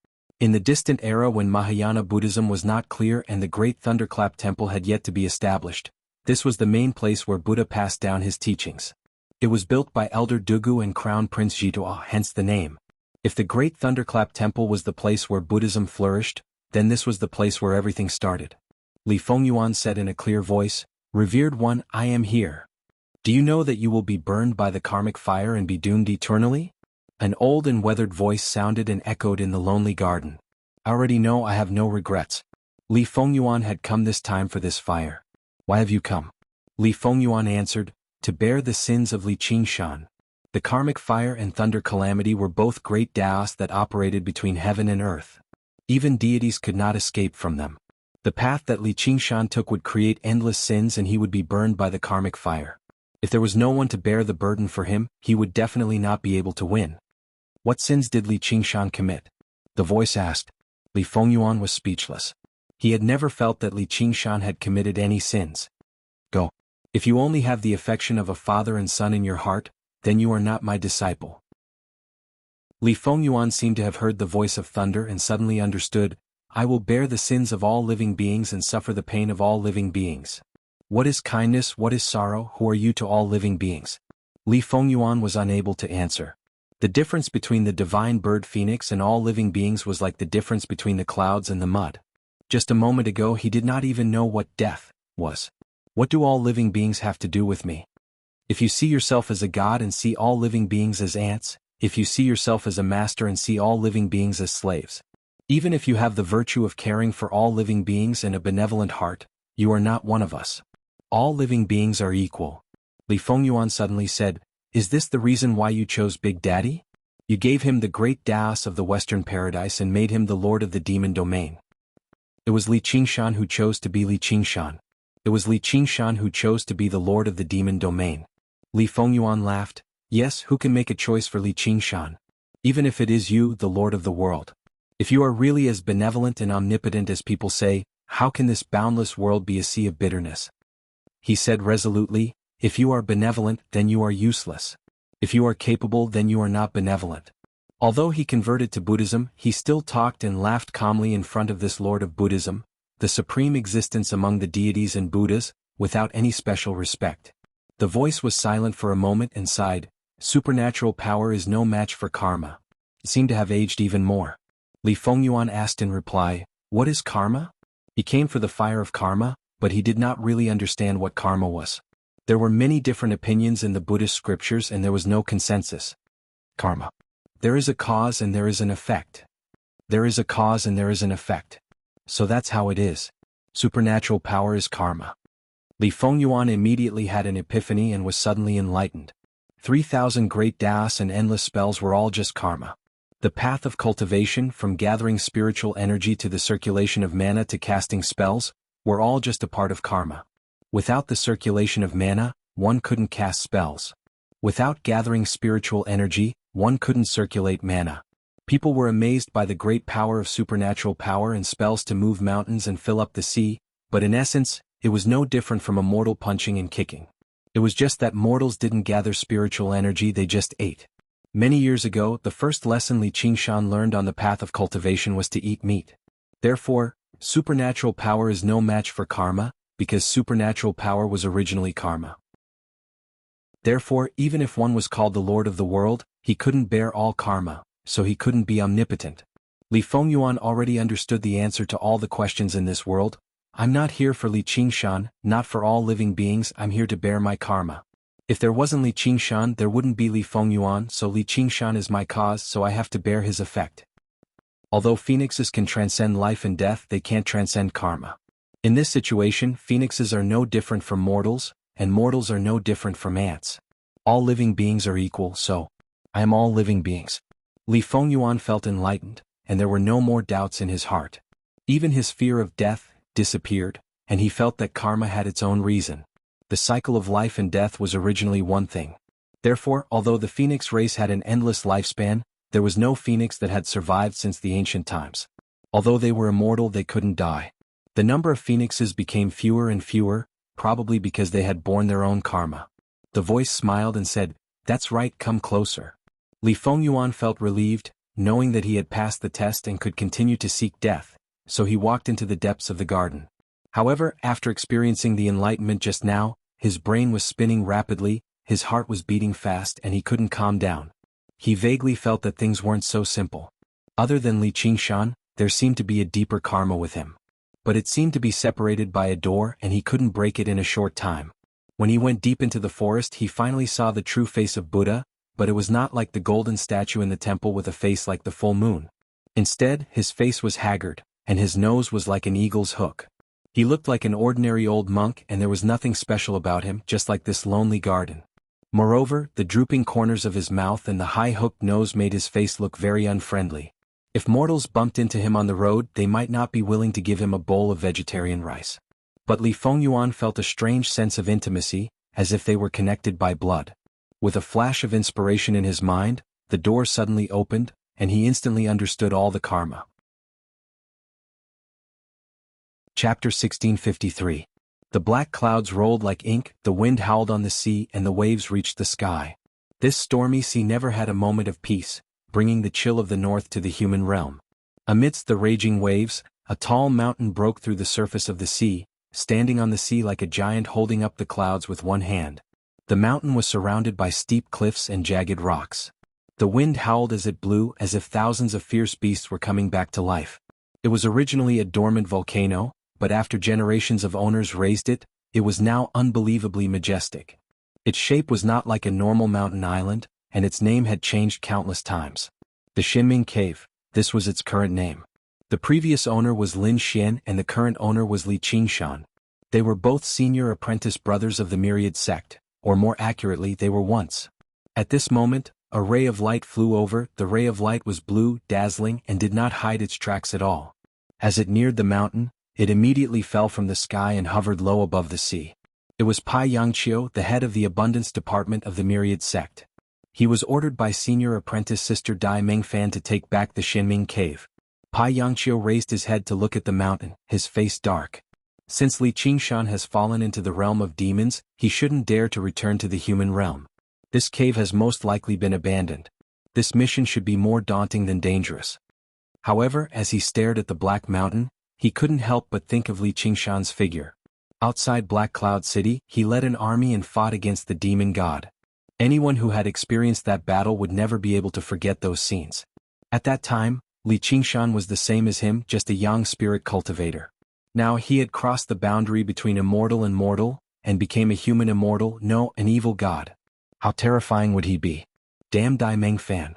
In the distant era when Mahayana Buddhism was not clear and the great Thunderclap Temple had yet to be established, this was the main place where Buddha passed down his teachings. It was built by Elder Dugu and Crown Prince Jitoa, hence the name. If the great Thunderclap Temple was the place where Buddhism flourished, then this was the place where everything started. Li Fengyuan said in a clear voice, "Revered one, I am here. Do you know that you will be burned by the karmic fire and be doomed eternally?" An old and weathered voice sounded and echoed in the lonely garden. "I already know, I have no regrets." Li Fengyuan had come this time for this fire. "Why have you come?" Li Fengyuan answered, "To bear the sins of Li Qingshan." The karmic fire and thunder calamity were both great Taoists that operated between heaven and earth. Even deities could not escape from them. The path that Li Qingshan took would create endless sins and he would be burned by the karmic fire. If there was no one to bear the burden for him, he would definitely not be able to win. What sins did Li Qingshan commit? The voice asked. Li Fengyuan was speechless. He had never felt that Li Qingshan had committed any sins. "Go. If you only have the affection of a father and son in your heart, then you are not my disciple." Li Fengyuan seemed to have heard the voice of thunder and suddenly understood, "I will bear the sins of all living beings and suffer the pain of all living beings. What is kindness, what is sorrow, who are you to all living beings?" Li Fengyuan was unable to answer. The difference between the divine bird phoenix and all living beings was like the difference between the clouds and the mud. Just a moment ago he did not even know what death was. What do all living beings have to do with me? If you see yourself as a god and see all living beings as ants, if you see yourself as a master and see all living beings as slaves, even if you have the virtue of caring for all living beings and a benevolent heart, you are not one of us. All living beings are equal. Li Fengyuan suddenly said, "Is this the reason why you chose Big Daddy? You gave him the great Daos of the Western Paradise and made him the lord of the demon domain." It was Li Qingshan who chose to be Li Qingshan. It was Li Qingshan who chose to be the lord of the demon domain. Li Fengyuan laughed. Yes, who can make a choice for Li Qingshan? Even if it is you, the lord of the world. If you are really as benevolent and omnipotent as people say, how can this boundless world be a sea of bitterness? He said resolutely, if you are benevolent, then you are useless. If you are capable, then you are not benevolent. Although he converted to Buddhism, he still talked and laughed calmly in front of this Lord of Buddhism, the supreme existence among the deities and Buddhas, without any special respect. The voice was silent for a moment and sighed, "Supernatural power is no match for karma." It seemed to have aged even more. Li Fengyuan asked in reply, "What is karma?" He came for the fire of karma, but he did not really understand what karma was. There were many different opinions in the Buddhist scriptures and there was no consensus. Karma. There is a cause and there is an effect. There is a cause and there is an effect. So that's how it is. Supernatural power is karma. Li Fengyuan immediately had an epiphany and was suddenly enlightened. 3,000 great Daos and endless spells were all just karma. The path of cultivation, from gathering spiritual energy to the circulation of mana to casting spells, were all just a part of karma. Without the circulation of mana, one couldn't cast spells. Without gathering spiritual energy, one couldn't circulate mana. People were amazed by the great power of supernatural power and spells to move mountains and fill up the sea, but in essence, it was no different from a mortal punching and kicking. It was just that mortals didn't gather spiritual energy, they just ate. Many years ago, the first lesson Li Qingshan learned on the path of cultivation was to eat meat. Therefore, supernatural power is no match for karma, because supernatural power was originally karma. Therefore, even if one was called the Lord of the world, he couldn't bear all karma, so he couldn't be omnipotent. Li Fengyuan already understood the answer to all the questions in this world. I'm not here for Li Qingshan, not for all living beings, I'm here to bear my karma. If there wasn't Li Qingshan, there wouldn't be Li Fengyuan, so Li Qingshan is my cause, so I have to bear his effect. Although phoenixes can transcend life and death, they can't transcend karma. In this situation, phoenixes are no different from mortals, and mortals are no different from ants. All living beings are equal, so I am all living beings. Li Fengyuan felt enlightened, and there were no more doubts in his heart. Even his fear of death disappeared, and he felt that karma had its own reason. The cycle of life and death was originally one thing. Therefore, although the phoenix race had an endless lifespan, there was no phoenix that had survived since the ancient times. Although they were immortal, they couldn't die. The number of phoenixes became fewer and fewer, probably because they had borne their own karma. The voice smiled and said, "That's right, come closer." Li Fengyuan felt relieved, knowing that he had passed the test and could continue to seek death, so he walked into the depths of the garden. However, after experiencing the enlightenment just now, his brain was spinning rapidly, his heart was beating fast and he couldn't calm down. He vaguely felt that things weren't so simple. Other than Li Qingshan, there seemed to be a deeper karma with him. But it seemed to be separated by a door and he couldn't break it in a short time. When he went deep into the forest, he finally saw the true face of Buddha, but it was not like the golden statue in the temple with a face like the full moon. Instead, his face was haggard, and his nose was like an eagle's hook. He looked like an ordinary old monk and there was nothing special about him, just like this lonely garden. Moreover, the drooping corners of his mouth and the high hooked nose made his face look very unfriendly. If mortals bumped into him on the road, they might not be willing to give him a bowl of vegetarian rice. But Li Fengyuan felt a strange sense of intimacy, as if they were connected by blood. With a flash of inspiration in his mind, the door suddenly opened, and he instantly understood all the karma. Chapter 1653. The black clouds rolled like ink, the wind howled on the sea and the waves reached the sky. This stormy sea never had a moment of peace, bringing the chill of the north to the human realm. Amidst the raging waves, a tall mountain broke through the surface of the sea, standing on the sea like a giant holding up the clouds with one hand. The mountain was surrounded by steep cliffs and jagged rocks. The wind howled as it blew, as if thousands of fierce beasts were coming back to life. It was originally a dormant volcano, but after generations of owners raised it, it was now unbelievably majestic. Its shape was not like a normal mountain island, and its name had changed countless times. The Xinming Cave, this was its current name. The previous owner was Lin Xian and the current owner was Li Qingshan. They were both senior apprentice brothers of the Myriad sect, or more accurately they were once. At this moment, a ray of light flew over. The ray of light was blue, dazzling, and did not hide its tracks at all. As it neared the mountain, it immediately fell from the sky and hovered low above the sea. It was Pai Yangqiu, the head of the abundance department of the Myriad sect. He was ordered by senior apprentice sister Dai Mengfan to take back the Xinming Cave. Pai Yangqiu raised his head to look at the mountain, his face dark. Since Li Qingshan has fallen into the realm of demons, he shouldn't dare to return to the human realm. This cave has most likely been abandoned. This mission should be more daunting than dangerous. However, as he stared at the Black Mountain, he couldn't help but think of Li Qingshan's figure. Outside Black Cloud City, he led an army and fought against the demon god. Anyone who had experienced that battle would never be able to forget those scenes. At that time, Li Qingshan was the same as him, just a young spirit cultivator. Now he had crossed the boundary between immortal and mortal, and became a human immortal, no, an evil god. How terrifying would he be? Damn Dai Mengfan.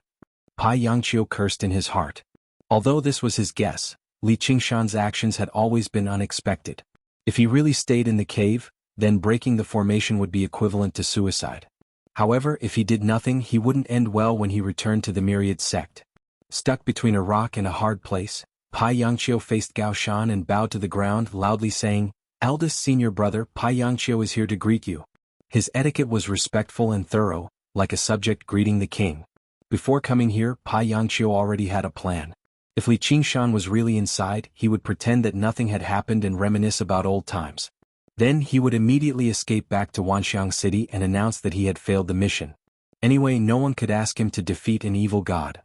Pai Yangqiu cursed in his heart. Although this was his guess, Li Qingshan's actions had always been unexpected. If he really stayed in the cave, then breaking the formation would be equivalent to suicide. However, if he did nothing, he wouldn't end well when he returned to the Myriad sect. Stuck between a rock and a hard place, Pai Yangqiu faced Gao Shan and bowed to the ground, loudly saying, "Eldest senior brother, Pai Yangqiu is here to greet you." His etiquette was respectful and thorough, like a subject greeting the king. Before coming here, Pai Yangqiu already had a plan. If Li Qingshan was really inside, he would pretend that nothing had happened and reminisce about old times. Then he would immediately escape back to Wanxiang City and announce that he had failed the mission. Anyway, no one could ask him to defeat an evil god.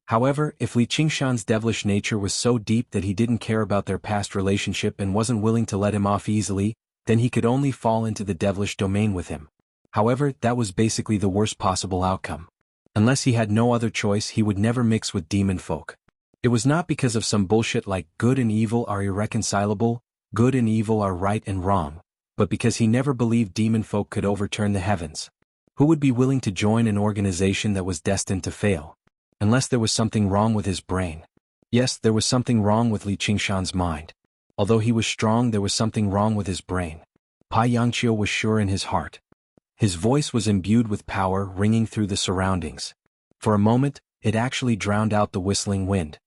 However, if Li Qingshan's devilish nature was so deep that he didn't care about their past relationship and wasn't willing to let him off easily, then he could only fall into the devilish domain with him. However, that was basically the worst possible outcome. Unless he had no other choice, he would never mix with demon folk. It was not because of some bullshit like good and evil are irreconcilable, good and evil are right and wrong, but because he never believed demon folk could overturn the heavens. Who would be willing to join an organization that was destined to fail? Unless there was something wrong with his brain. Yes, there was something wrong with Li Qingshan's mind. Although he was strong, there was something wrong with his brain. Pai Yangqiu was sure in his heart. His voice was imbued with power, ringing through the surroundings. For a moment, it actually drowned out the whistling wind.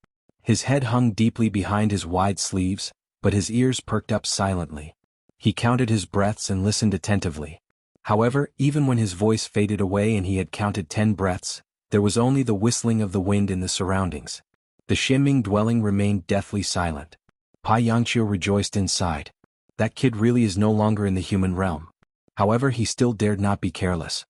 His head hung deeply behind his wide sleeves, but his ears perked up silently. He counted his breaths and listened attentively. However, even when his voice faded away and he had counted 10 breaths, there was only the whistling of the wind in the surroundings. The Xinming dwelling remained deathly silent. Pai Yangqiu rejoiced inside. That kid really is no longer in the human realm. However, he still dared not be careless.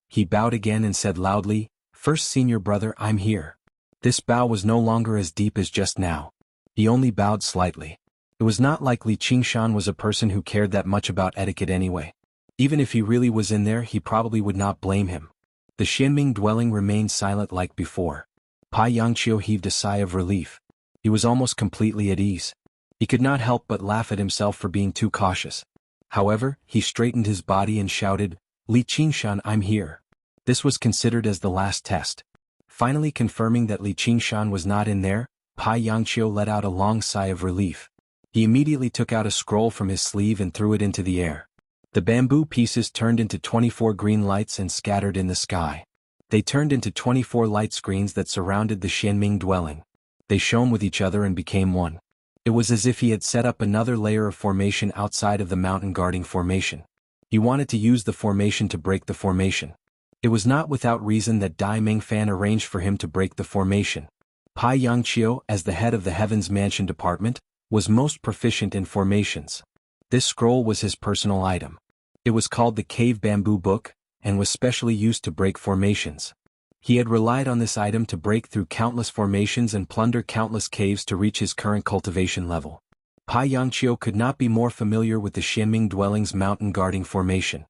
He bowed again and said loudly, "First senior brother, I'm here." This bow was no longer as deep as just now. He only bowed slightly. It was not like Li Qingshan was a person who cared that much about etiquette anyway. Even if he really was in there, he probably would not blame him. The Xinming dwelling remained silent like before. Pai Yangqiu heaved a sigh of relief. He was almost completely at ease. He could not help but laugh at himself for being too cautious. However, he straightened his body and shouted, "Li Qingshan, I'm here." This was considered as the last test. Finally confirming that Li Qingshan was not in there, Pai Yangqiu let out a long sigh of relief. He immediately took out a scroll from his sleeve and threw it into the air. The bamboo pieces turned into 24 green lights and scattered in the sky. They turned into 24 light screens that surrounded the Xinming dwelling. They shone with each other and became one. It was as if he had set up another layer of formation outside of the mountain guarding formation. He wanted to use the formation to break the formation. It was not without reason that Dai Mengfan arranged for him to break the formation. Pai Yangqiu, as the head of the Heavens Mansion Department, was most proficient in formations. This scroll was his personal item. It was called the Cave Bamboo Book, and was specially used to break formations. He had relied on this item to break through countless formations and plunder countless caves to reach his current cultivation level. Pai Yangqiu could not be more familiar with the Xinming dwelling's mountain guarding formation.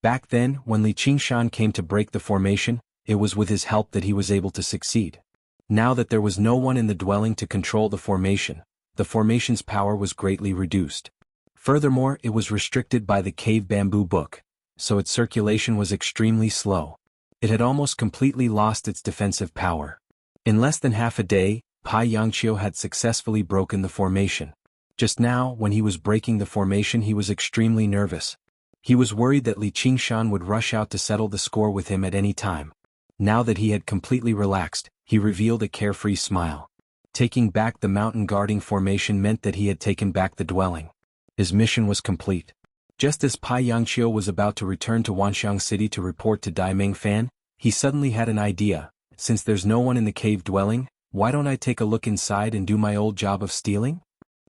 Back then, when Li Qingshan came to break the formation, it was with his help that he was able to succeed. Now that there was no one in the dwelling to control the formation's power was greatly reduced. Furthermore, it was restricted by the cave bamboo book, so its circulation was extremely slow. It had almost completely lost its defensive power. In less than half a day, Pai Yangqiu had successfully broken the formation. Just now, when he was breaking the formation, he was extremely nervous. He was worried that Li Qingshan would rush out to settle the score with him at any time. Now that he had completely relaxed, he revealed a carefree smile. Taking back the mountain guarding formation meant that he had taken back the dwelling. His mission was complete. Just as Pai Yangqiu was about to return to Wanxiang City to report to Dai Mingfan, he suddenly had an idea. Since there's no one in the cave dwelling, why don't I take a look inside and do my old job of stealing?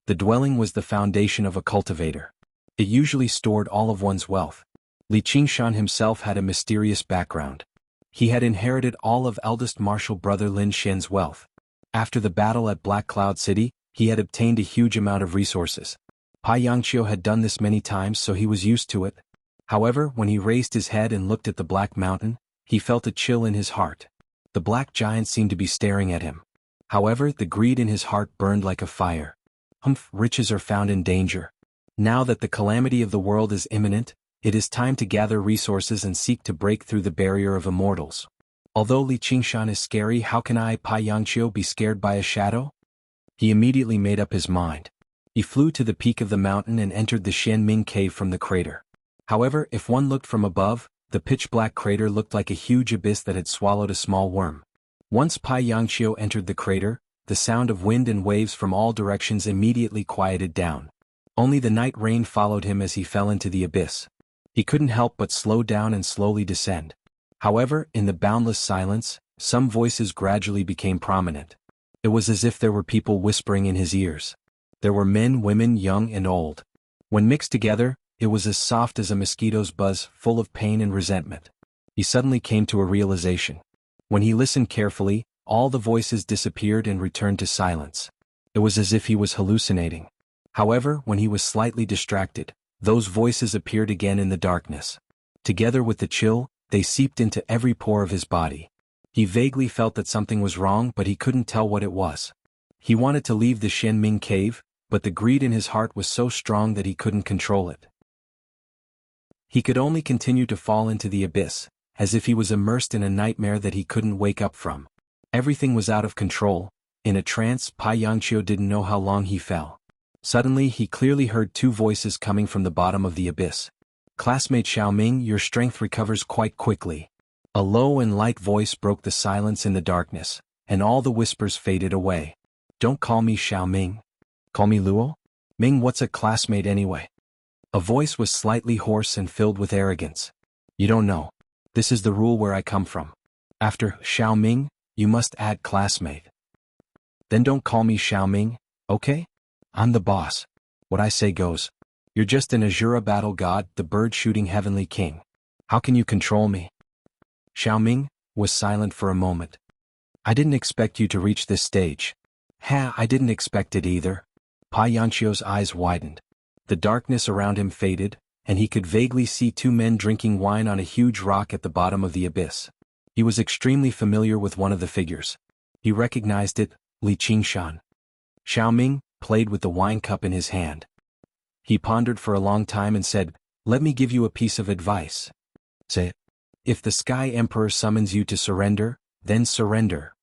The dwelling was the foundation of a cultivator. It usually stored all of one's wealth. Li Qingshan himself had a mysterious background. He had inherited all of eldest martial brother Lin Shen's wealth. After the battle at Black Cloud City, he had obtained a huge amount of resources. Pai Yangqiu had done this many times, so he was used to it. However, when he raised his head and looked at the Black Mountain, he felt a chill in his heart. The black giant seemed to be staring at him. However, the greed in his heart burned like a fire. Riches are found in danger. Now that the calamity of the world is imminent, it is time to gather resources and seek to break through the barrier of immortals. Although Li Qingshan is scary, how can I, Pai Yangqiu, be scared by a shadow? He immediately made up his mind. He flew to the peak of the mountain and entered the Xianming cave from the crater. However, if one looked from above, the pitch-black crater looked like a huge abyss that had swallowed a small worm. Once Pai Yangqiu entered the crater, the sound of wind and waves from all directions immediately quieted down. Only the night rain followed him as he fell into the abyss. He couldn't help but slow down and slowly descend. However, in the boundless silence, some voices gradually became prominent. It was as if there were people whispering in his ears. There were men, women, young and old. When mixed together, it was as soft as a mosquito's buzz, full of pain and resentment. He suddenly came to a realization. When he listened carefully, all the voices disappeared and returned to silence. It was as if he was hallucinating. However, when he was slightly distracted, those voices appeared again in the darkness. Together with the chill, they seeped into every pore of his body. He vaguely felt that something was wrong, but he couldn't tell what it was. He wanted to leave the Xianming cave, but the greed in his heart was so strong that he couldn't control it. He could only continue to fall into the abyss, as if he was immersed in a nightmare that he couldn't wake up from. Everything was out of control. In a trance, Pai Yangqiu didn't know how long he fell. Suddenly, he clearly heard two voices coming from the bottom of the abyss. "Classmate Xiaoming, your strength recovers quite quickly." A low and light voice broke the silence in the darkness, and all the whispers faded away. "Don't call me Xiaoming. Call me Luo? Ming, what's a classmate anyway?" A voice was slightly hoarse and filled with arrogance. "You don't know. This is the rule where I come from. After Xiaoming, you must add classmate." "Then don't call me Xiaoming, okay? I'm the boss. What I say goes. You're just an Azura battle god, the bird-shooting heavenly king. How can you control me?" Xiaoming was silent for a moment. "I didn't expect you to reach this stage." I didn't expect it either." Pai Yangqiu's eyes widened. The darkness around him faded, and he could vaguely see two men drinking wine on a huge rock at the bottom of the abyss. He was extremely familiar with one of the figures. He recognized it, Li Qingshan. Xiaoming played with the wine cup in his hand. He pondered for a long time and said, "Let me give you a piece of advice. Say it. If the Sky Emperor summons you to surrender, then surrender."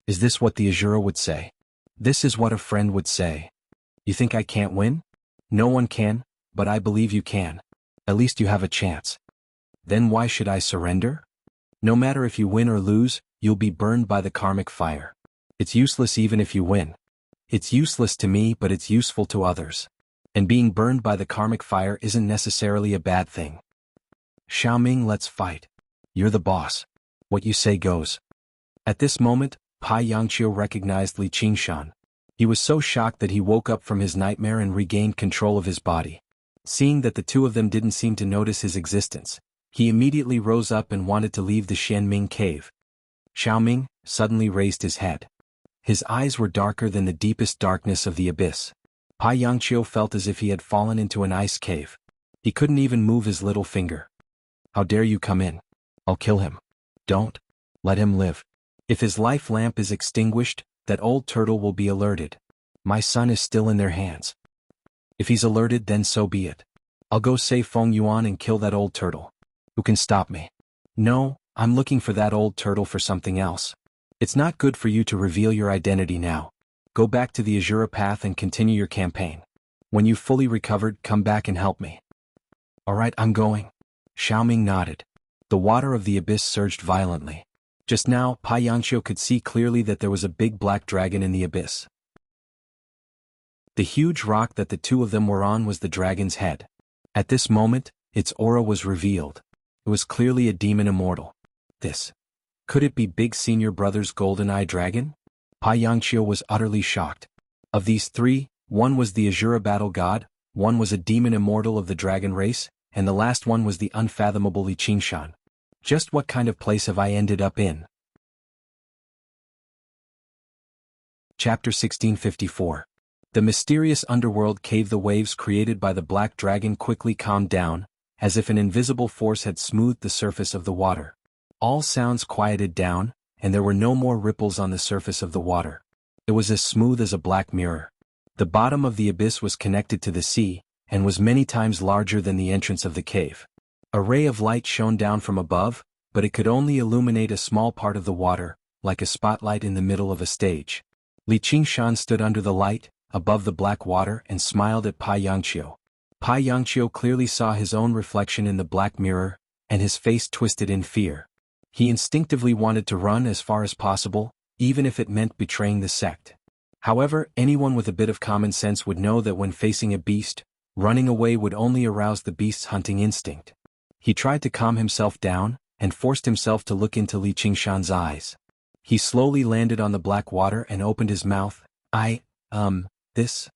Is this what the Azura would say? This is what a friend would say. You think I can't win? No one can, but I believe you can. At least you have a chance. Then why should I surrender? No matter if you win or lose, you'll be burned by the karmic fire. It's useless even if you win. It's useless to me, but it's useful to others. And being burned by the karmic fire isn't necessarily a bad thing. Xiaoming, let's fight. You're the boss. What you say goes. At this moment, Pai Yangqiu recognized Li Qingshan. He was so shocked that he woke up from his nightmare and regained control of his body. Seeing that the two of them didn't seem to notice his existence, he immediately rose up and wanted to leave the Xianming cave. Xiaoming suddenly raised his head. His eyes were darker than the deepest darkness of the abyss. Pai Yangqiu felt as if he had fallen into an ice cave. He couldn't even move his little finger. How dare you come in? I'll kill him. Don't. Let him live. If his life lamp is extinguished, that old turtle will be alerted. My son is still in their hands. If he's alerted, then so be it. I'll go save Feng Yuan and kill that old turtle. Who can stop me? No, I'm looking for that old turtle for something else. It's not good for you to reveal your identity now. Go back to the Azura path and continue your campaign. When you've fully recovered, come back and help me. All right, I'm going. Xiaoming nodded. The water of the abyss surged violently. Just now, Pai Yangqiu could see clearly that there was a big black dragon in the abyss. The huge rock that the two of them were on was the dragon's head. At this moment, its aura was revealed. It was clearly a demon immortal. Could it be Big Senior Brother's golden eye dragon? Pai Yangqiu was utterly shocked. Of these three, one was the Azura battle god, one was a demon immortal of the dragon race, and the last one was the unfathomable Li Qingshan. Just what kind of place have I ended up in? Chapter 1654. The mysterious underworld cave. The waves created by the black dragon quickly calmed down, as if an invisible force had smoothed the surface of the water. All sounds quieted down, and there were no more ripples on the surface of the water. It was as smooth as a black mirror. The bottom of the abyss was connected to the sea, and was many times larger than the entrance of the cave. A ray of light shone down from above, but it could only illuminate a small part of the water, like a spotlight in the middle of a stage. Li Qingshan stood under the light, above the black water, and smiled at Pai Yangqiu. Pai Yangqiu clearly saw his own reflection in the black mirror, and his face twisted in fear. He instinctively wanted to run as far as possible, even if it meant betraying the sect. However, anyone with a bit of common sense would know that when facing a beast, running away would only arouse the beast's hunting instinct. He tried to calm himself down, and forced himself to look into Li Qingshan's eyes. He slowly landed on the black water and opened his mouth. This?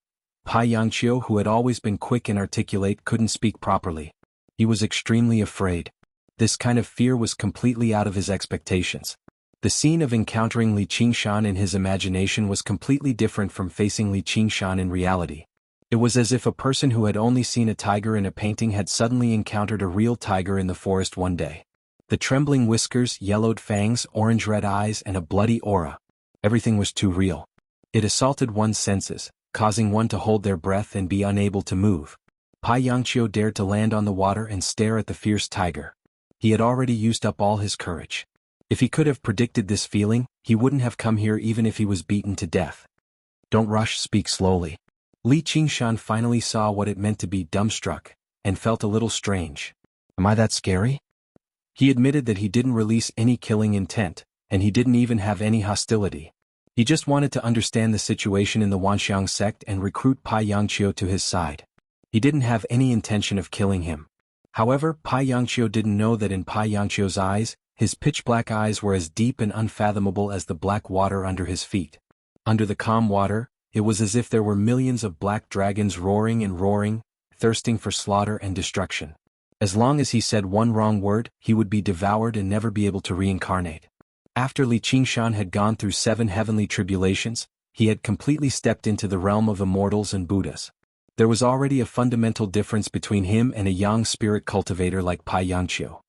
Pai Yangqiu, who had always been quick and articulate, couldn't speak properly. He was extremely afraid. This kind of fear was completely out of his expectations. The scene of encountering Li Qingshan in his imagination was completely different from facing Li Qingshan in reality. It was as if a person who had only seen a tiger in a painting had suddenly encountered a real tiger in the forest one day. The trembling whiskers, yellowed fangs, orange-red eyes, and a bloody aura. Everything was too real. It assaulted one's senses, causing one to hold their breath and be unable to move. Pai Yangqiu dared to land on the water and stare at the fierce tiger. He had already used up all his courage. If he could have predicted this feeling, he wouldn't have come here even if he was beaten to death. Don't rush, speak slowly. Li Qingshan finally saw what it meant to be dumbstruck, and felt a little strange. Am I that scary? He admitted that he didn't release any killing intent, and he didn't even have any hostility. He just wanted to understand the situation in the Wanxiang sect and recruit Pai Yangqiu to his side. He didn't have any intention of killing him. However, Pai Yangqiu didn't know that in Pai Yangqiu's eyes, his pitch-black eyes were as deep and unfathomable as the black water under his feet. Under the calm water, it was as if there were millions of black dragons roaring and roaring, thirsting for slaughter and destruction. As long as he said one wrong word, he would be devoured and never be able to reincarnate. After Li Qingshan had gone through 7 heavenly tribulations, he had completely stepped into the realm of immortals and Buddhas. There was already a fundamental difference between him and a young spirit cultivator like Pai Yangqiu.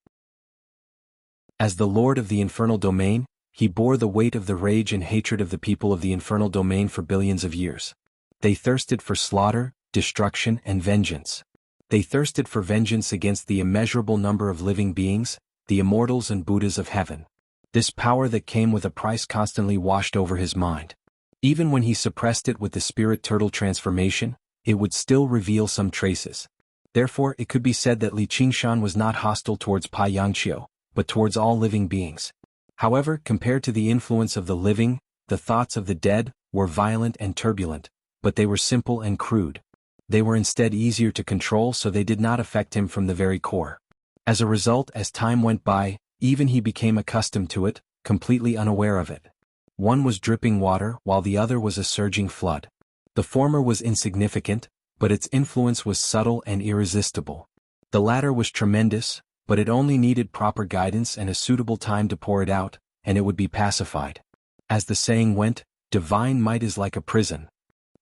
As the lord of the infernal domain, he bore the weight of the rage and hatred of the people of the infernal domain for billions of years. They thirsted for slaughter, destruction, and vengeance. They thirsted for vengeance against the immeasurable number of living beings, the immortals and Buddhas of heaven. This power that came with a price constantly washed over his mind. Even when he suppressed it with the spirit turtle transformation, it would still reveal some traces. Therefore, it could be said that Li Qingshan was not hostile towards Pai Yangqiu, but towards all living beings. However, compared to the influence of the living, the thoughts of the dead were violent and turbulent, but they were simple and crude. They were instead easier to control, so they did not affect him from the very core. As a result, as time went by, even he became accustomed to it, completely unaware of it. One was dripping water, while the other was a surging flood. The former was insignificant, but its influence was subtle and irresistible. The latter was tremendous, but it only needed proper guidance and a suitable time to pour it out, and it would be pacified. As the saying went, divine might is like a prison.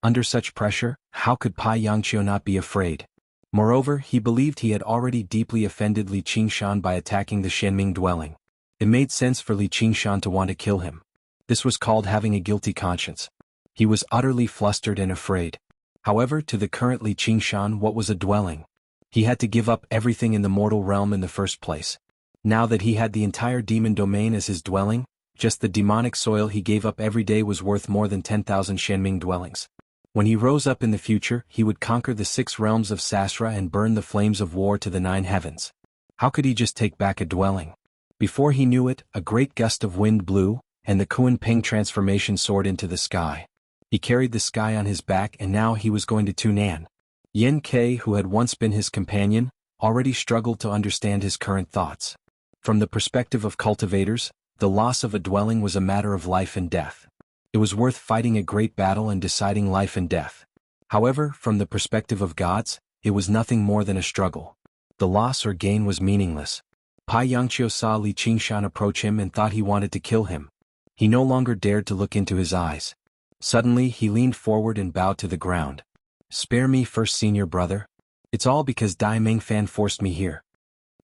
Under such pressure, how could Pai Yangqiu not be afraid? Moreover, he believed he had already deeply offended Li Qingshan by attacking the Shenming dwelling. It made sense for Li Qingshan to want to kill him. This was called having a guilty conscience. He was utterly flustered and afraid. However, to the current Li Qingshan, what was a dwelling? He had to give up everything in the mortal realm in the first place. Now that he had the entire demon domain as his dwelling, just the demonic soil he gave up every day was worth more than 10,000 Shenming dwellings. When he rose up in the future, he would conquer the 6 realms of Sasra and burn the flames of war to the 9 heavens. How could he just take back a dwelling? Before he knew it, a great gust of wind blew, and the Kuan Ping transformation soared into the sky. He carried the sky on his back, and now he was going to Tunan. Yen Ke, who had once been his companion, already struggled to understand his current thoughts. From the perspective of cultivators, the loss of a dwelling was a matter of life and death. It was worth fighting a great battle and deciding life and death. However, from the perspective of gods, it was nothing more than a struggle. The loss or gain was meaningless. Pai Yangqiu saw Li Qingshan approach him and thought he wanted to kill him. He no longer dared to look into his eyes. Suddenly, he leaned forward and bowed to the ground. "Spare me, first senior brother. It's all because Dai Mingfan forced me here."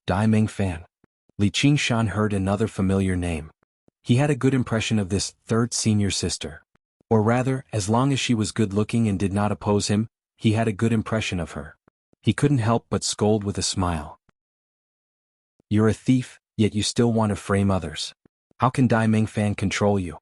Dai Mingfan. Li Qingshan heard another familiar name. He had a good impression of this third senior sister. Or rather, as long as she was good-looking and did not oppose him, he had a good impression of her. He couldn't help but scold with a smile. "You're a thief, yet you still want to frame others. How can Dai Mingfan control you?"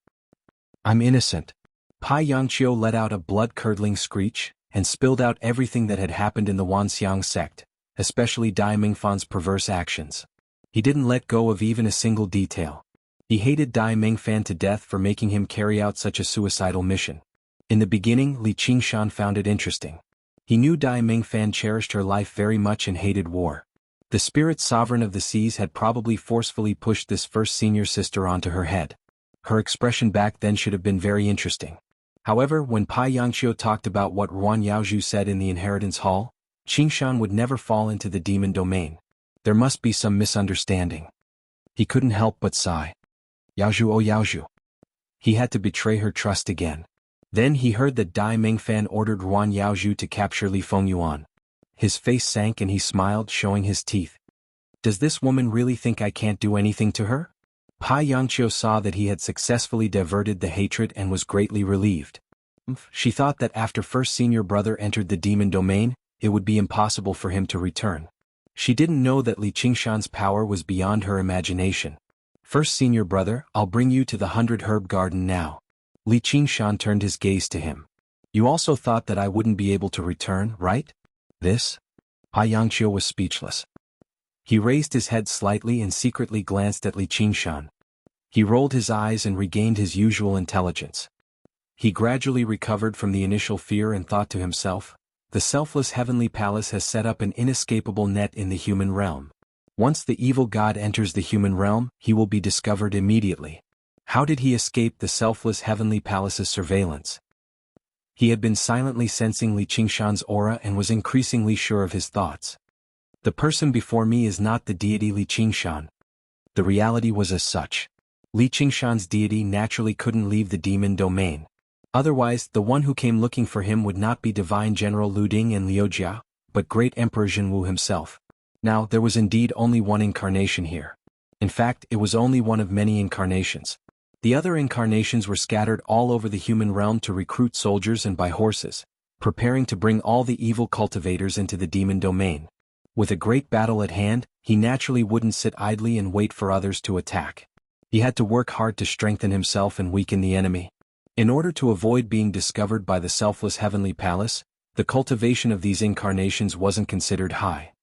"I'm innocent." Pai Yangqiu let out a blood-curdling screech, and spilled out everything that had happened in the Wanxiang sect, especially Dai Mingfan's perverse actions. He didn't let go of even a single detail. He hated Dai Mingfan to death for making him carry out such a suicidal mission. In the beginning, Li Qingshan found it interesting. He knew Dai Mingfan cherished her life very much and hated war. The spirit sovereign of the seas had probably forcefully pushed this first senior sister onto her head. Her expression back then should have been very interesting. However, when Pai Yangqiu talked about what Ruan Yaozhu said in the inheritance hall, Qingshan would never fall into the demon domain. There must be some misunderstanding. He couldn't help but sigh. Yaozhu, oh Yaozhu. He had to betray her trust again. Then he heard that Dai Mingfan ordered Ruan Yaozhu to capture Li Fengyuan. His face sank and he smiled, showing his teeth. "Does this woman really think I can't do anything to her?" Pai Yangqiu saw that he had successfully diverted the hatred and was greatly relieved. She thought that after first senior brother entered the demon domain, it would be impossible for him to return. She didn't know that Li Qingshan's power was beyond her imagination. "First senior brother, I'll bring you to the 100 Herb Garden now." Li Qingshan turned his gaze to him. "You also thought that I wouldn't be able to return, right?" "This?" Pai Yangqiu was speechless. He raised his head slightly and secretly glanced at Li Qingshan. He rolled his eyes and regained his usual intelligence. He gradually recovered from the initial fear and thought to himself, "The selfless heavenly palace has set up an inescapable net in the human realm. Once the evil god enters the human realm, he will be discovered immediately." How did he escape the selfless heavenly palace's surveillance? He had been silently sensing Li Qingshan's aura and was increasingly sure of his thoughts. The person before me is not the deity Li Qingshan. The reality was as such. Li Qingshan's deity naturally couldn't leave the demon domain. Otherwise, the one who came looking for him would not be Divine General Lu Ding and Liu Jia, but Great Emperor Zhenwu himself. Now, there was indeed only one incarnation here. In fact, it was only one of many incarnations. The other incarnations were scattered all over the human realm to recruit soldiers and buy horses, preparing to bring all the evil cultivators into the demon domain. With a great battle at hand, he naturally wouldn't sit idly and wait for others to attack. He had to work hard to strengthen himself and weaken the enemy. In order to avoid being discovered by the selfless heavenly palace, the cultivation of these incarnations wasn't considered high.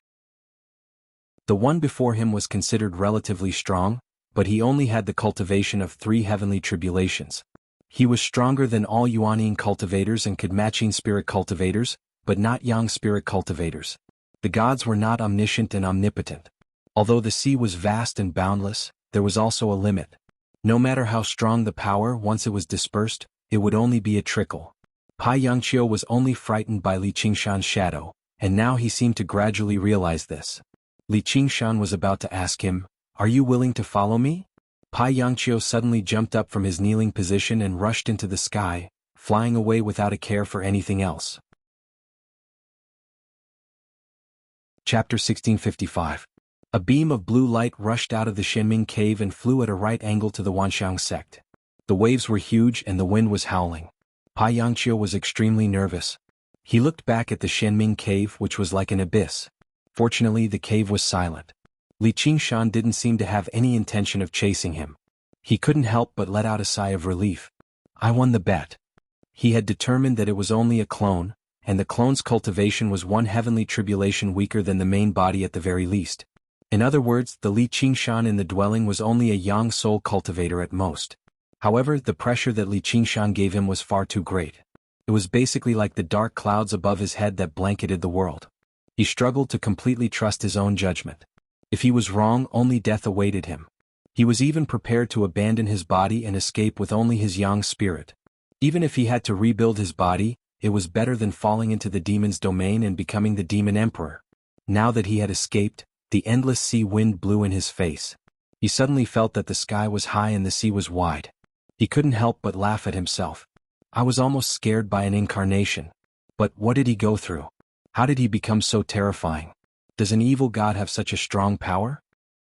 The one before him was considered relatively strong, but he only had the cultivation of 3 heavenly tribulations. He was stronger than all Yuanine cultivators and could match Yin spirit cultivators, but not Yang spirit cultivators. The gods were not omniscient and omnipotent. Although the sea was vast and boundless, there was also a limit. No matter how strong the power, once it was dispersed, it would only be a trickle. Pai Yangqiu was only frightened by Li Qingshan's shadow, and now he seemed to gradually realize this. Li Qingshan was about to ask him, "Are you willing to follow me?" Pai Yangqiu suddenly jumped up from his kneeling position and rushed into the sky, flying away without a care for anything else. Chapter 1655. A beam of blue light rushed out of the Shenming cave and flew at a right angle to the Wanxiang sect. The waves were huge and the wind was howling. Pai Yangqiu was extremely nervous. He looked back at the Shenming cave, which was like an abyss. Fortunately, the cave was silent. Li Qingshan didn't seem to have any intention of chasing him. He couldn't help but let out a sigh of relief. I won the bet. He had determined that it was only a clone, and the clone's cultivation was one heavenly tribulation weaker than the main body at the very least. In other words, the Li Qingshan in the dwelling was only a yang soul cultivator at most. However, the pressure that Li Qingshan gave him was far too great. It was basically like the dark clouds above his head that blanketed the world. He struggled to completely trust his own judgment. If he was wrong, only death awaited him. He was even prepared to abandon his body and escape with only his yang spirit. Even if he had to rebuild his body, it was better than falling into the demon's domain and becoming the demon emperor. Now that he had escaped, the endless sea wind blew in his face. He suddenly felt that the sky was high and the sea was wide. He couldn't help but laugh at himself. I was almost scared by an incarnation. But what did he go through? How did he become so terrifying? Does an evil god have such a strong power?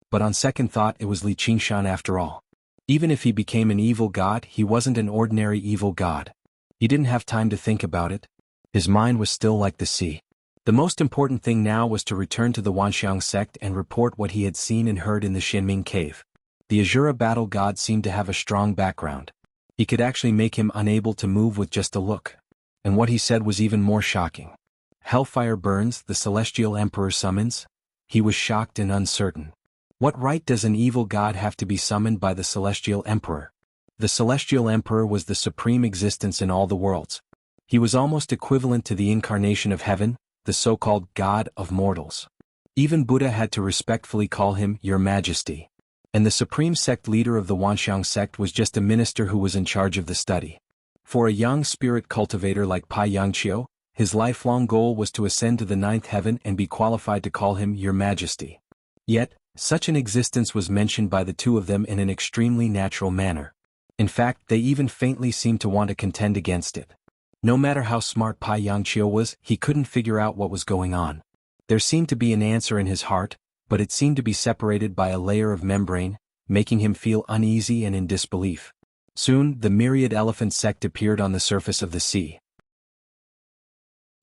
But on second thought, it was Li Qingshan after all. Even if he became an evil god, he wasn't an ordinary evil god. He didn't have time to think about it. His mind was still like the sea. The most important thing now was to return to the Wanxiang sect and report what he had seen and heard in the Shenming cave. The Azura battle god seemed to have a strong background. He could actually make him unable to move with just a look. And what he said was even more shocking. Hellfire burns, the celestial emperor summons? He was shocked and uncertain. What right does an evil god have to be summoned by the celestial emperor? The celestial emperor was the supreme existence in all the worlds. He was almost equivalent to the incarnation of heaven, the so-called god of mortals. Even Buddha had to respectfully call him Your Majesty. And the supreme sect leader of the Wanxiang sect was just a minister who was in charge of the study. For a young spirit cultivator like Pai Yangqiu, his lifelong goal was to ascend to the ninth heaven and be qualified to call him Your Majesty. Yet, such an existence was mentioned by the two of them in an extremely natural manner. In fact, they even faintly seemed to want to contend against it. No matter how smart Pai Yangqiu was, he couldn't figure out what was going on. There seemed to be an answer in his heart, but it seemed to be separated by a layer of membrane, making him feel uneasy and in disbelief. Soon, the myriad elephant sect appeared on the surface of the sea.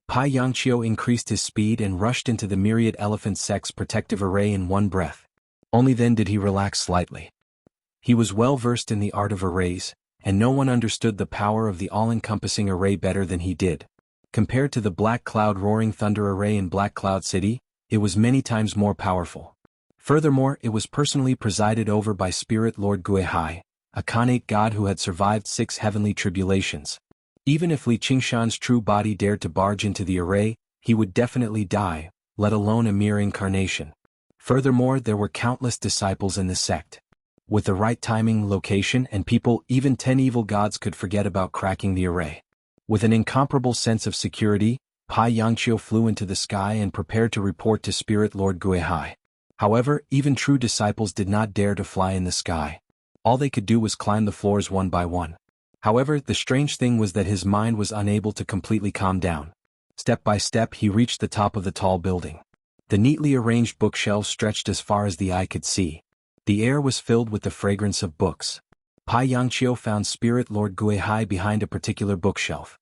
Pai Yangqiu increased his speed and rushed into the myriad elephant sect's protective array in one breath. Only then did he relax slightly. He was well versed in the art of arrays, and no one understood the power of the all-encompassing array better than he did. Compared to the Black Cloud Roaring Thunder array in Black Cloud City, it was many times more powerful. Furthermore, it was personally presided over by Spirit Lord Guihai, a Khanate god who had survived 6 heavenly tribulations. Even if Li Qingshan's true body dared to barge into the array, he would definitely die, let alone a mere incarnation. Furthermore, there were countless disciples in the sect. With the right timing, location, and people, even 10 evil gods could forget about cracking the array. With an incomparable sense of security, Pai Yangqiu flew into the sky and prepared to report to Spirit Lord Guihai. However, even true disciples did not dare to fly in the sky. All they could do was climb the floors one by one. However, the strange thing was that his mind was unable to completely calm down. Step by step, he reached the top of the tall building. The neatly arranged bookshelves stretched as far as the eye could see. The air was filled with the fragrance of books. Pai Yangqiu found Spirit Lord Guihai behind a particular bookshelf.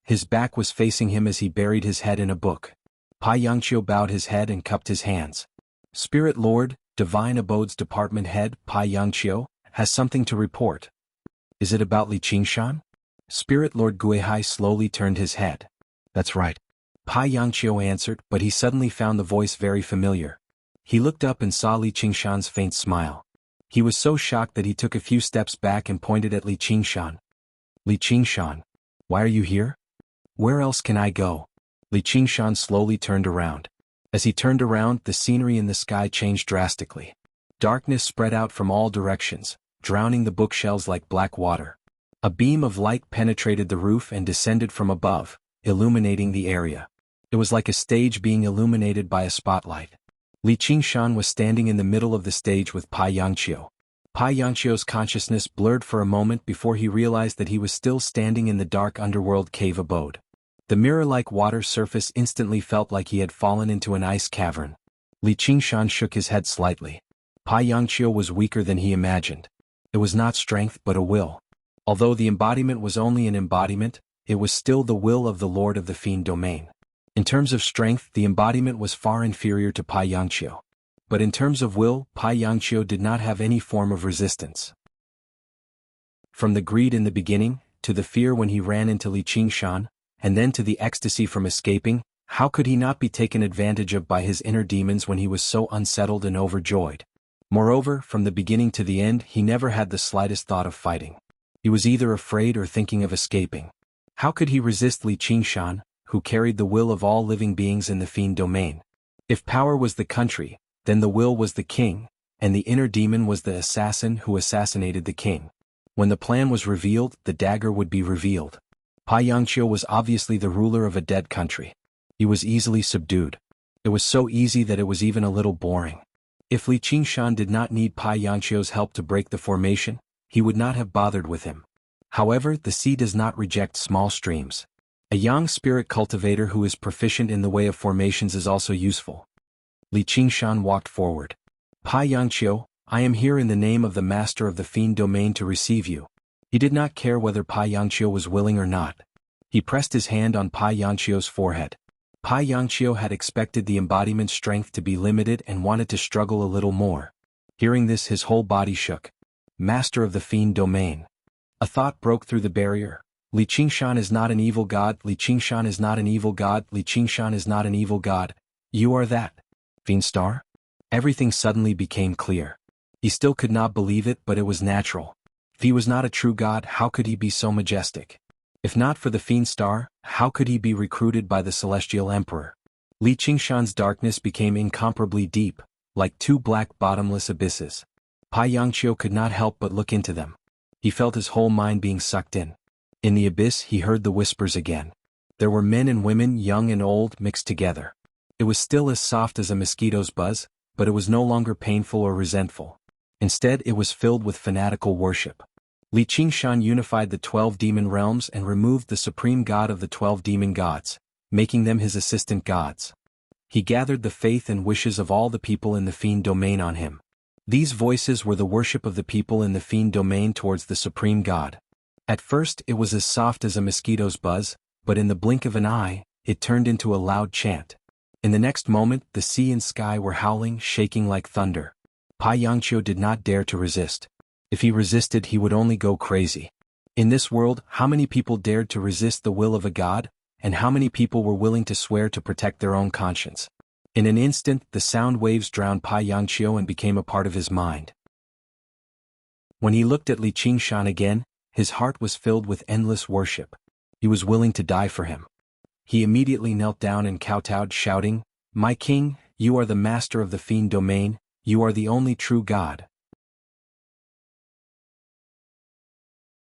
His back was facing him as he buried his head in a book. Pai Yangqiu bowed his head and cupped his hands. Spirit Lord, Divine Abodes Department Head Pai Yangqiu, has something to report. Is it about Li Qingshan? Spirit Lord Guihai slowly turned his head. That's right. Pai Yangqiu answered, but he suddenly found the voice very familiar. He looked up and saw Li Qingshan's faint smile. He was so shocked that he took a few steps back and pointed at Li Qingshan. Li Qingshan, why are you here? Where else can I go? Li Qingshan slowly turned around. As he turned around, the scenery in the sky changed drastically. Darkness spread out from all directions, drowning the bookshelves like black water. A beam of light penetrated the roof and descended from above, illuminating the area. It was like a stage being illuminated by a spotlight. Li Qingshan was standing in the middle of the stage with Pai Yangqiu. Pai Yangqiu's consciousness blurred for a moment before he realized that he was still standing in the dark underworld cave abode. The mirror-like water surface instantly felt like he had fallen into an ice cavern. Li Qingshan shook his head slightly. Pai Yangqiu was weaker than he imagined. It was not strength but a will. Although the embodiment was only an embodiment, it was still the will of the Lord of the Fiend Domain. In terms of strength, the embodiment was far inferior to Pai Yangqiu. But in terms of will, Pai Yangqiu did not have any form of resistance. From the greed in the beginning, to the fear when he ran into Li Qingshan, and then to the ecstasy from escaping, how could he not be taken advantage of by his inner demons when he was so unsettled and overjoyed? Moreover, from the beginning to the end, he never had the slightest thought of fighting. He was either afraid or thinking of escaping. How could he resist Li Qingshan, who carried the will of all living beings in the Fiend Domain? If power was the country, then the will was the king, and the inner demon was the assassin who assassinated the king. When the plan was revealed, the dagger would be revealed. Pai Yangqiu was obviously the ruler of a dead country. He was easily subdued. It was so easy that it was even a little boring. If Li Qingshan did not need Pai Yangqiu's help to break the formation, he would not have bothered with him. However, the sea does not reject small streams. A young spirit cultivator who is proficient in the way of formations is also useful. Li Qingshan walked forward. Pai Yangqiu, I am here in the name of the master of the Fiend Domain to receive you. He did not care whether Pai Yangqiu was willing or not. He pressed his hand on Pai Yangqiu's forehead. Pai Yangqiu had expected the embodiment's strength to be limited and wanted to struggle a little more. Hearing this, his whole body shook. Master of the Fiend Domain. A thought broke through the barrier. Li Qingshan is not an evil god. Li Qingshan is not an evil god. Li Qingshan is not an evil god. You are that Fiend Star? Everything suddenly became clear. He still could not believe it, but it was natural. If he was not a true god, how could he be so majestic? If not for the Fiend Star, how could he be recruited by the Celestial Emperor? Li Qingshan's darkness became incomparably deep, like two black bottomless abysses. Pai Yangqiu could not help but look into them. He felt his whole mind being sucked in. In the abyss he heard the whispers again. There were men and women, young and old, mixed together. It was still as soft as a mosquito's buzz, but it was no longer painful or resentful. Instead, it was filled with fanatical worship. Li Qingshan unified the 12 demon realms and removed the supreme god of the 12 demon gods, making them his assistant gods. He gathered the faith and wishes of all the people in the Fiend Domain on him. These voices were the worship of the people in the Fiend Domain towards the supreme god. At first it was as soft as a mosquito's buzz, but in the blink of an eye, it turned into a loud chant. In the next moment, the sea and sky were howling, shaking like thunder. Pai Yangqiu did not dare to resist. If he resisted, he would only go crazy. In this world, how many people dared to resist the will of a god, and how many people were willing to swear to protect their own conscience? In an instant, the sound waves drowned Pai Yangqiu and became a part of his mind. When he looked at Li Qingshan again, his heart was filled with endless worship. He was willing to die for him. He immediately knelt down and kowtowed, shouting, "My king, you are the master of the Fiend Domain, you are the only true god."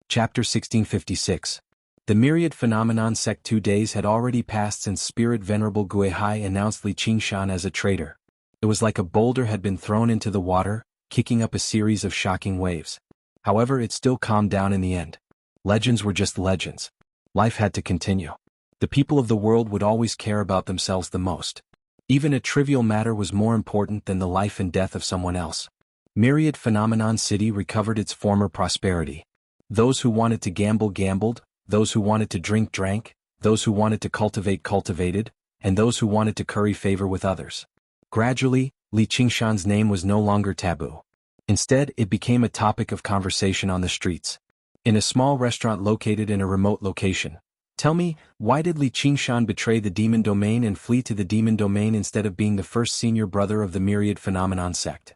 Chapter 1656. The myriad phenomenon sect 2 days had already passed since Spirit Venerable Guihai announced Li Qingshan as a traitor. It was like a boulder had been thrown into the water, kicking up a series of shocking waves. However, it still calmed down in the end. Legends were just legends. Life had to continue. The people of the world would always care about themselves the most. Even a trivial matter was more important than the life and death of someone else. Myriad Phenomenon City recovered its former prosperity. Those who wanted to gamble gambled, those who wanted to drink drank, those who wanted to cultivate cultivated, and those who wanted to curry favor with others. Gradually, Li Qingshan's name was no longer taboo. Instead, it became a topic of conversation on the streets. In a small restaurant located in a remote location. Tell me, why did Li Qingshan betray the Demon Domain and flee to the Demon Domain instead of being the first senior brother of the Myriad Phenomenon sect?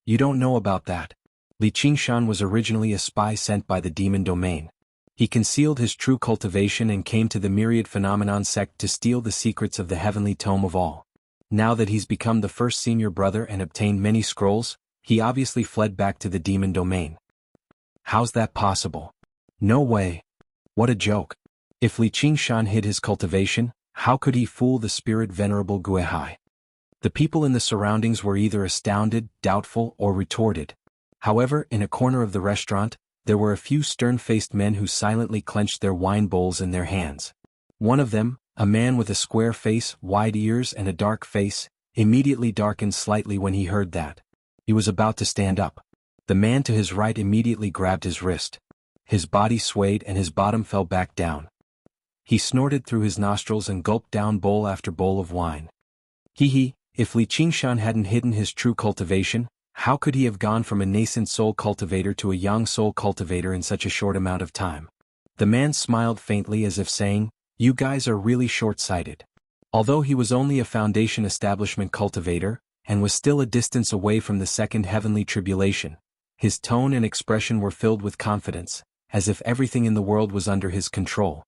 You don't know about that. Li Qingshan was originally a spy sent by the Demon Domain. He concealed his true cultivation and came to the Myriad Phenomenon sect to steal the secrets of the Heavenly Tome of All. Now that he's become the first senior brother and obtained many scrolls, he obviously fled back to the Demon Domain. How's that possible? No way. What a joke. If Li Qingshan hid his cultivation, how could he fool the Spirit Venerable Guihai? The people in the surroundings were either astounded, doubtful, or retorted. However, in a corner of the restaurant, there were a few stern-faced men who silently clenched their wine bowls in their hands. One of them, A man with a square face, wide ears and a dark face, immediately darkened slightly when he heard that. He was about to stand up. The man to his right immediately grabbed his wrist. His body swayed and his bottom fell back down. He snorted through his nostrils and gulped down bowl after bowl of wine. If Li Qingshan hadn't hidden his true cultivation, how could he have gone from a nascent soul cultivator to a young soul cultivator in such a short amount of time? The man smiled faintly as if saying, "You guys are really short-sighted." Although he was only a foundation establishment cultivator, and was still a distance away from the second heavenly tribulation, his tone and expression were filled with confidence, as if everything in the world was under his control.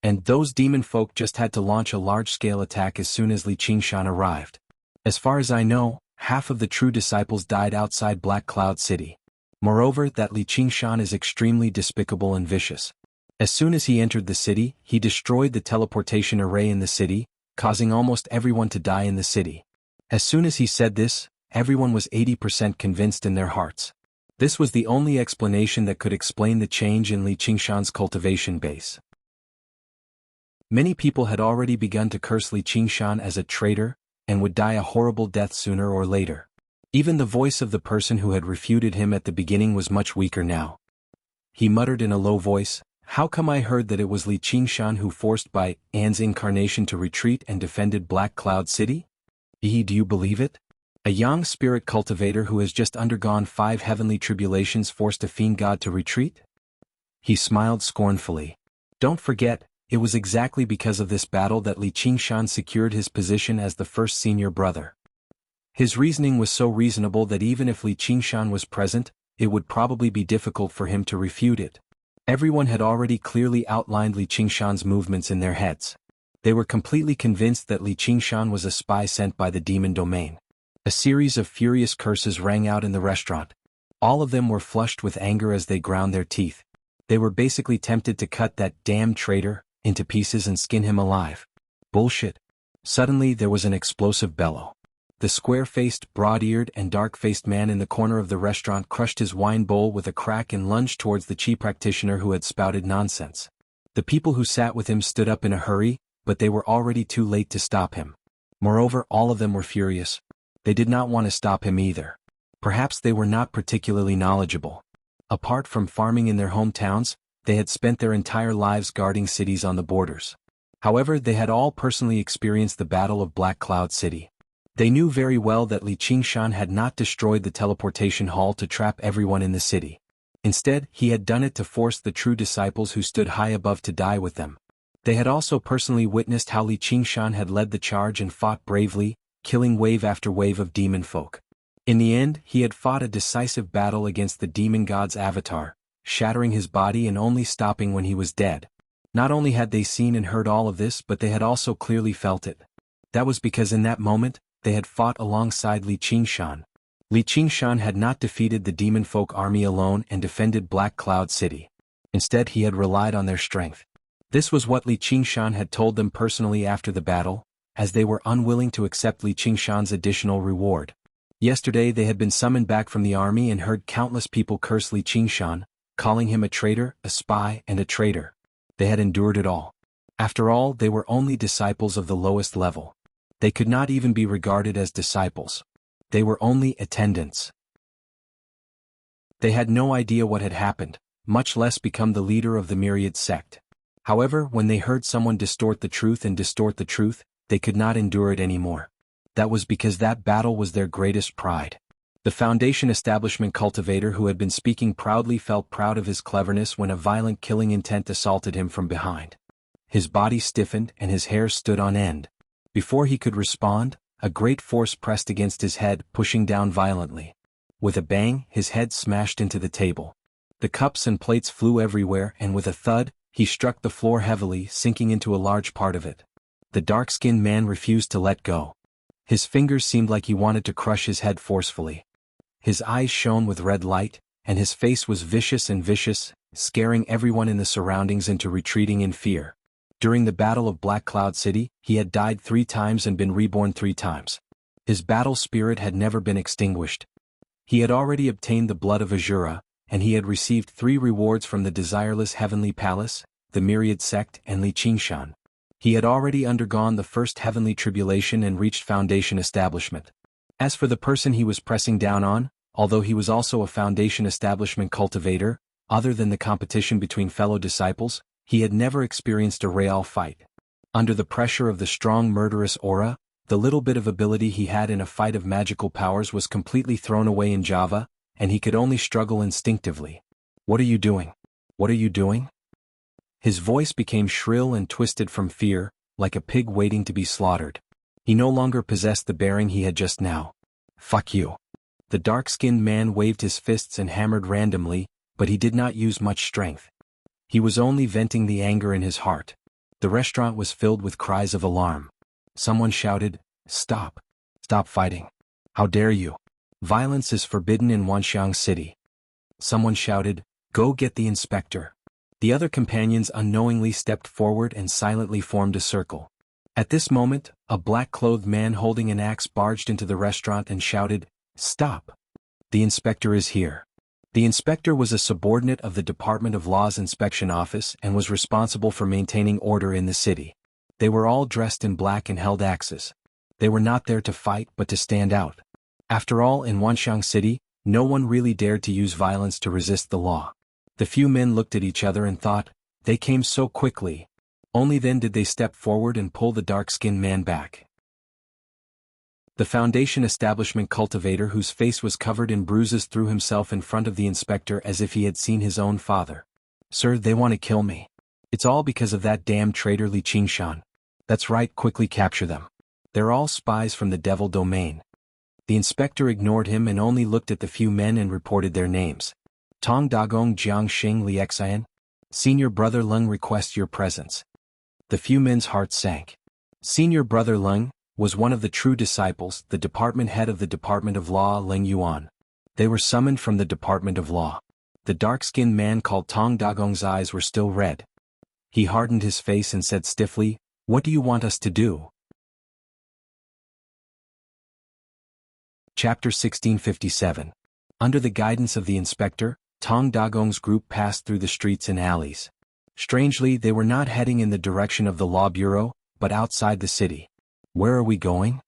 And those demon folk just had to launch a large-scale attack as soon as Li Qingshan arrived. As far as I know, half of the true disciples died outside Black Cloud City. Moreover, that Li Qingshan is extremely despicable and vicious. As soon as he entered the city, he destroyed the teleportation array in the city, causing almost everyone to die in the city. As soon as he said this, everyone was 80% convinced in their hearts. This was the only explanation that could explain the change in Li Qingshan's cultivation base. Many people had already begun to curse Li Qingshan as a traitor, and would die a horrible death sooner or later. Even the voice of the person who had refuted him at the beginning was much weaker now. He muttered in a low voice, "How come I heard that it was Li Qingshan who forced Bai An's incarnation to retreat and defended Black Cloud City? Do you believe it? A young spirit cultivator who has just undergone 5 heavenly tribulations forced a fiend god to retreat?" He smiled scornfully. "Don't forget, it was exactly because of this battle that Li Qingshan secured his position as the first senior brother." His reasoning was so reasonable that even if Li Qingshan was present, it would probably be difficult for him to refute it. Everyone had already clearly outlined Li Qingshan's movements in their heads. They were completely convinced that Li Qingshan was a spy sent by the demon domain. A series of furious curses rang out in the restaurant. All of them were flushed with anger as they ground their teeth. They were basically tempted to cut that damn traitor into pieces and skin him alive. Bullshit. Suddenly there was an explosive bellow. The square-faced, broad-eared and dark-faced man in the corner of the restaurant crushed his wine bowl with a crack and lunged towards the chi practitioner who had spouted nonsense. The people who sat with him stood up in a hurry, but they were already too late to stop him. Moreover, all of them were furious. They did not want to stop him either. Perhaps they were not particularly knowledgeable. Apart from farming in their hometowns, they had spent their entire lives guarding cities on the borders. However, they had all personally experienced the Battle of Black Cloud City. They knew very well that Li Qingshan had not destroyed the teleportation hall to trap everyone in the city. Instead, he had done it to force the true disciples who stood high above to die with them. They had also personally witnessed how Li Qingshan had led the charge and fought bravely, killing wave after wave of demon folk. In the end, he had fought a decisive battle against the demon god's avatar, shattering his body and only stopping when he was dead. Not only had they seen and heard all of this, but they had also clearly felt it. That was because in that moment, they had fought alongside Li Qingshan. Li Qingshan had not defeated the demon folk army alone and defended Black Cloud City. Instead, he had relied on their strength. This was what Li Qingshan had told them personally after the battle, as they were unwilling to accept Li Qingshan's additional reward. Yesterday they had been summoned back from the army and heard countless people curse Li Qingshan, calling him a traitor, a spy, and a traitor. They had endured it all. After all, they were only disciples of the lowest level. They could not even be regarded as disciples. They were only attendants. They had no idea what had happened, much less become the leader of the myriad sect. However, when they heard someone distort the truth, they could not endure it anymore. That was because that battle was their greatest pride. The Foundation establishment cultivator who had been speaking proudly felt proud of his cleverness when a violent killing intent assaulted him from behind. His body stiffened and his hair stood on end. Before he could respond, a great force pressed against his head, pushing down violently. With a bang, his head smashed into the table. The cups and plates flew everywhere, and with a thud, he struck the floor heavily, sinking into a large part of it. The dark-skinned man refused to let go. His fingers seemed like he wanted to crush his head forcefully. His eyes shone with red light, and his face was vicious, scaring everyone in the surroundings into retreating in fear. During the Battle of Black Cloud City, he had died 3 times and been reborn 3 times. His battle spirit had never been extinguished. He had already obtained the blood of Azura, and he had received 3 rewards from the Desireless Heavenly Palace, the Myriad Sect and Li Qingshan. He had already undergone the first heavenly tribulation and reached foundation establishment. As for the person he was pressing down on, although he was also a foundation establishment cultivator, other than the competition between fellow disciples, he had never experienced a real fight. Under the pressure of the strong murderous aura, the little bit of ability he had in a fight of magical powers was completely thrown away in Java, and he could only struggle instinctively. "What are you doing? What are you doing?" His voice became shrill and twisted from fear, like a pig waiting to be slaughtered. He no longer possessed the bearing he had just now. "Fuck you." The dark-skinned man waved his fists and hammered randomly, but he did not use much strength. He was only venting the anger in his heart. The restaurant was filled with cries of alarm. Someone shouted, "Stop! Stop fighting! How dare you! Violence is forbidden in Wanxiang City." Someone shouted, "Go get the inspector." The other companions unknowingly stepped forward and silently formed a circle. At this moment, a black-clothed man holding an axe barged into the restaurant and shouted, "Stop! The inspector is here." The inspector was a subordinate of the Department of Law's inspection office and was responsible for maintaining order in the city. They were all dressed in black and held axes. They were not there to fight but to stand out. After all, in Wanxiang City, no one really dared to use violence to resist the law. The few men looked at each other and thought, they came so quickly. Only then did they step forward and pull the dark-skinned man back. The foundation establishment cultivator, whose face was covered in bruises, threw himself in front of the inspector as if he had seen his own father. "Sir, they want to kill me. It's all because of that damn traitor Li Qingshan." "That's right, quickly capture them. They're all spies from the devil domain." The inspector ignored him and only looked at the few men and reported their names. "Tong Dagong Jiang Xing Li Xian. Senior Brother Leng requests your presence." The few men's hearts sank. Senior Brother Leng was one of the true disciples, the department head of the Department of Law, Leng Yuan. They were summoned from the Department of Law. The dark-skinned man called Tong Dagong's eyes were still red. He hardened his face and said stiffly, "What do you want us to do?" Chapter 1657. Under the guidance of the inspector, Tong Dagong's group passed through the streets and alleys. Strangely, they were not heading in the direction of the law bureau, but outside the city. "Where are we going?"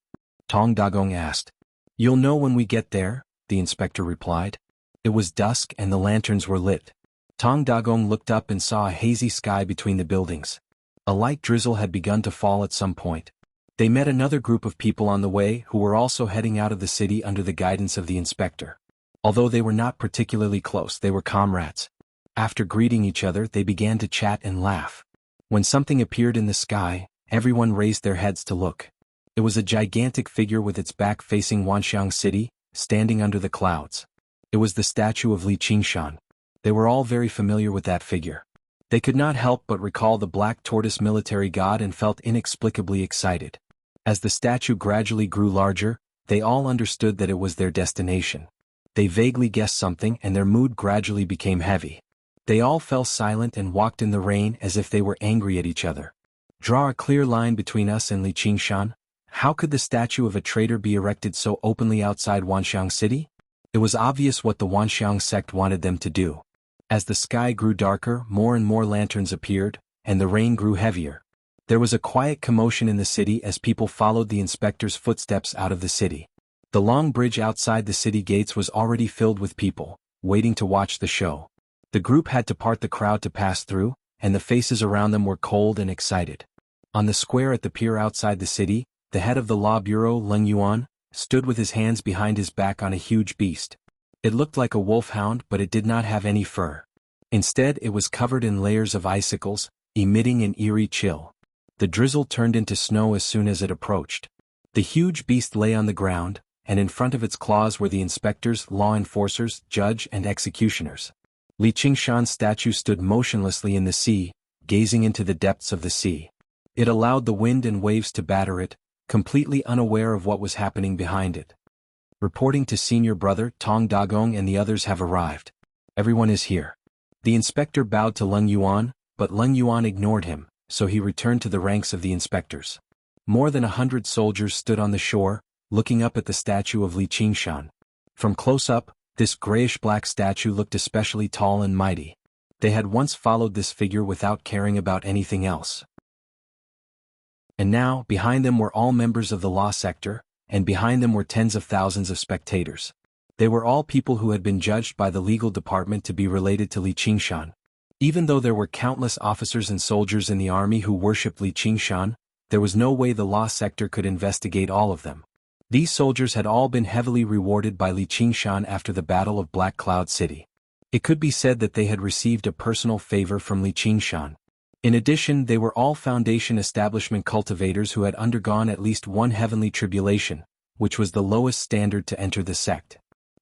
Tong Dagong asked. "You'll know when we get there," the inspector replied. It was dusk and the lanterns were lit. Tong Dagong looked up and saw a hazy sky between the buildings. A light drizzle had begun to fall at some point. They met another group of people on the way who were also heading out of the city under the guidance of the inspector. Although they were not particularly close, they were comrades. After greeting each other, they began to chat and laugh. When something appeared in the sky, everyone raised their heads to look. It was a gigantic figure with its back facing Wanxiang City, standing under the clouds. It was the statue of Li Qingshan. They were all very familiar with that figure. They could not help but recall the black tortoise military god and felt inexplicably excited. As the statue gradually grew larger, they all understood that it was their destination. They vaguely guessed something and their mood gradually became heavy. They all fell silent and walked in the rain as if they were angry at each other. "Draw a clear line between us and Li Qingshan. How could the statue of a traitor be erected so openly outside Wanxiang City?" It was obvious what the Wanxiang sect wanted them to do. As the sky grew darker, more and more lanterns appeared, and the rain grew heavier. There was a quiet commotion in the city as people followed the inspector's footsteps out of the city. The long bridge outside the city gates was already filled with people, waiting to watch the show. The group had to part the crowd to pass through, and the faces around them were cold and excited. On the square at the pier outside the city, the head of the law bureau, Leng Yuan, stood with his hands behind his back on a huge beast. It looked like a wolfhound, but it did not have any fur. Instead, it was covered in layers of icicles, emitting an eerie chill. The drizzle turned into snow as soon as it approached. The huge beast lay on the ground, and in front of its claws were the inspectors, law enforcers, judge, and executioners. Li Qingshan's statue stood motionlessly in the sea, gazing into the depths of the sea. It allowed the wind and waves to batter it, completely unaware of what was happening behind it. "Reporting to Senior Brother, Tong Dagong and the others have arrived. Everyone is here." The inspector bowed to Leng Yuan, but Leng Yuan ignored him, so he returned to the ranks of the inspectors. More than 100 soldiers stood on the shore, looking up at the statue of Li Qingshan. From close up, this grayish-black statue looked especially tall and mighty. They had once followed this figure without caring about anything else. And now, behind them were all members of the law sector, and behind them were tens of thousands of spectators. They were all people who had been judged by the legal department to be related to Li Qingshan. Even though there were countless officers and soldiers in the army who worshipped Li Qingshan, there was no way the law sector could investigate all of them. These soldiers had all been heavily rewarded by Li Qingshan after the Battle of Black Cloud City. It could be said that they had received a personal favor from Li Qingshan. In addition, they were all Foundation establishment cultivators who had undergone at least one heavenly tribulation, which was the lowest standard to enter the sect.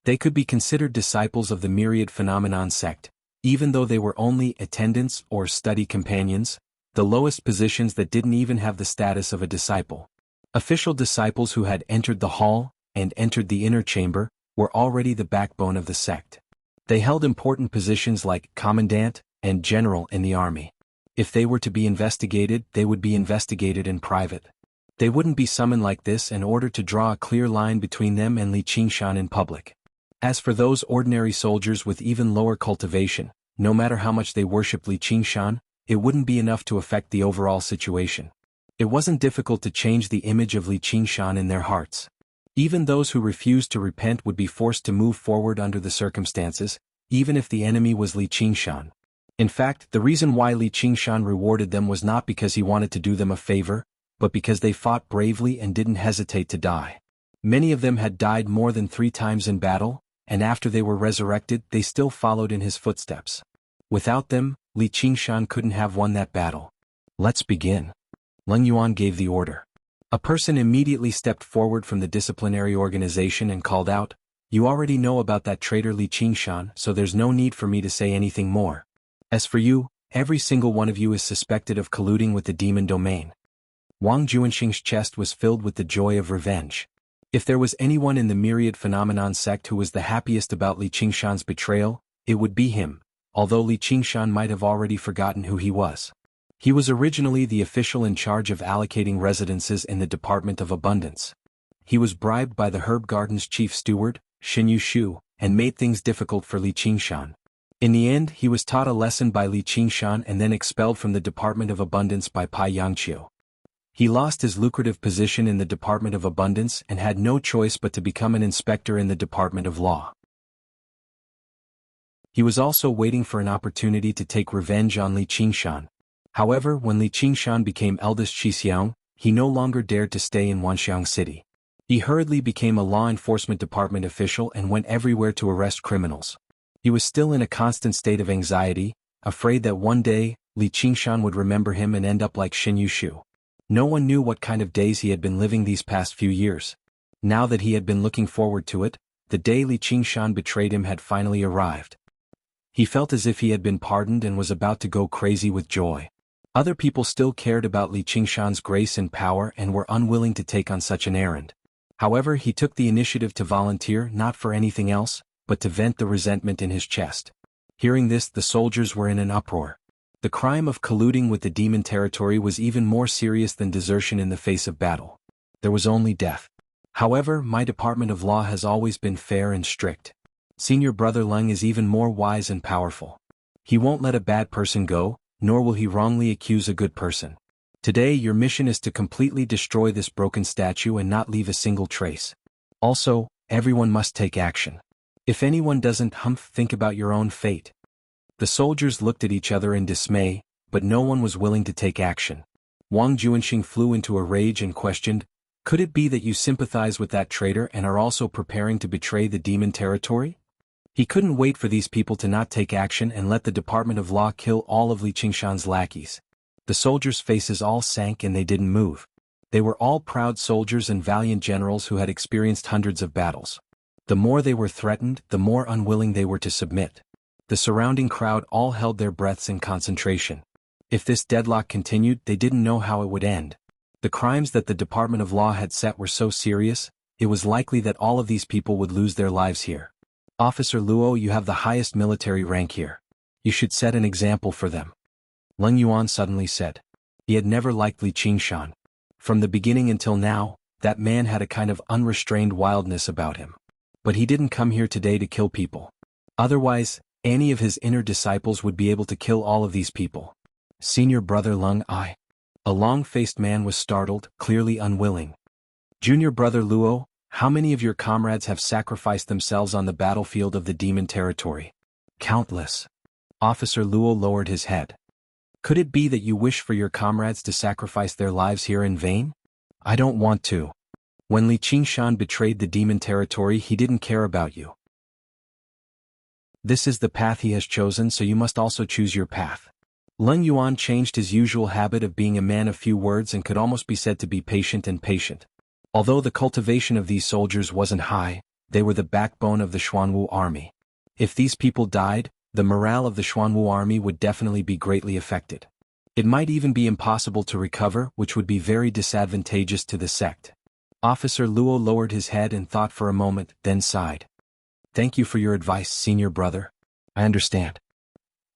They could be considered disciples of the Myriad Phenomenon sect, even though they were only attendants or study companions, the lowest positions that didn't even have the status of a disciple. Official disciples who had entered the hall and entered the inner chamber were already the backbone of the sect. They held important positions like commandant and general in the army. If they were to be investigated, they would be investigated in private. They wouldn't be summoned like this in order to draw a clear line between them and Li Qingshan in public. As for those ordinary soldiers with even lower cultivation, no matter how much they worshipped Li Qingshan, it wouldn't be enough to affect the overall situation. It wasn't difficult to change the image of Li Qingshan in their hearts. Even those who refused to repent would be forced to move forward under the circumstances, even if the enemy was Li Qingshan. In fact, the reason why Li Qingshan rewarded them was not because he wanted to do them a favor, but because they fought bravely and didn't hesitate to die. Many of them had died more than 3 times in battle, and after they were resurrected, they still followed in his footsteps. Without them, Li Qingshan couldn't have won that battle. Let's begin. Leng Yuan gave the order. A person immediately stepped forward from the disciplinary organization and called out, "You already know about that traitor Li Qingshan, so there's no need for me to say anything more. As for you, every single one of you is suspected of colluding with the demon domain." Wang Juanxing's chest was filled with the joy of revenge. If there was anyone in the Myriad Phenomenon sect who was the happiest about Li Qingshan's betrayal, it would be him, although Li Qingshan might have already forgotten who he was. He was originally the official in charge of allocating residences in the Department of Abundance. He was bribed by the Herb Garden's chief steward, Xin Yushu, and made things difficult for Li Qingshan. In the end, he was taught a lesson by Li Qingshan and then expelled from the Department of Abundance by Pai Yangqiu. He lost his lucrative position in the Department of Abundance and had no choice but to become an inspector in the Department of Law. He was also waiting for an opportunity to take revenge on Li Qingshan. However, when Li Qingshan became eldest Shixiang, he no longer dared to stay in Wanxiang City. He hurriedly became a law enforcement department official and went everywhere to arrest criminals. He was still in a constant state of anxiety, afraid that one day, Li Qingshan would remember him and end up like Xin Yushu. No one knew what kind of days he had been living these past few years. Now that he had been looking forward to it, the day Li Qingshan betrayed him had finally arrived. He felt as if he had been pardoned and was about to go crazy with joy. Other people still cared about Li Qingshan's grace and power and were unwilling to take on such an errand. However, he took the initiative to volunteer not for anything else, but to vent the resentment in his chest. Hearing this, the soldiers were in an uproar. The crime of colluding with the demon territory was even more serious than desertion in the face of battle. There was only death. However, my Department of Law has always been fair and strict. Senior Brother Leng is even more wise and powerful. He won't let a bad person go, nor will he wrongly accuse a good person. Today your mission is to completely destroy this broken statue and not leave a single trace. Also, everyone must take action. If anyone doesn't, think about your own fate. The soldiers looked at each other in dismay, but no one was willing to take action. Wang Juanxing flew into a rage and questioned, "Could it be that you sympathize with that traitor and are also preparing to betray the demon territory?" He couldn't wait for these people to not take action and let the Department of Law kill all of Li Qingshan's lackeys. The soldiers' faces all sank and they didn't move. They were all proud soldiers and valiant generals who had experienced hundreds of battles. The more they were threatened, the more unwilling they were to submit. The surrounding crowd all held their breaths in concentration. If this deadlock continued, they didn't know how it would end. The crimes that the Department of Law had set were so serious, it was likely that all of these people would lose their lives here. "Officer Luo, you have the highest military rank here. You should set an example for them," Leng Yuan suddenly said. He had never liked Li Qingshan. From the beginning until now, that man had a kind of unrestrained wildness about him. But he didn't come here today to kill people. Otherwise, any of his inner disciples would be able to kill all of these people. "Senior Brother Leng, A long-faced man was startled, clearly unwilling. Junior brother Luo, how many of your comrades have sacrificed themselves on the battlefield of the demon territory? Countless. Officer Luo lowered his head. Could it be that you wish for your comrades to sacrifice their lives here in vain? I don't want to. When Li Qingshan betrayed the demon territory, he didn't care about you. This is the path he has chosen, so you must also choose your path. Leng Yuan changed his usual habit of being a man of few words and could almost be said to be patient and patient. Although the cultivation of these soldiers wasn't high, they were the backbone of the Xuanwu army. If these people died, the morale of the Xuanwu army would definitely be greatly affected. It might even be impossible to recover, which would be very disadvantageous to the sect. Officer Luo lowered his head and thought for a moment, then sighed. Thank you for your advice, senior brother. I understand.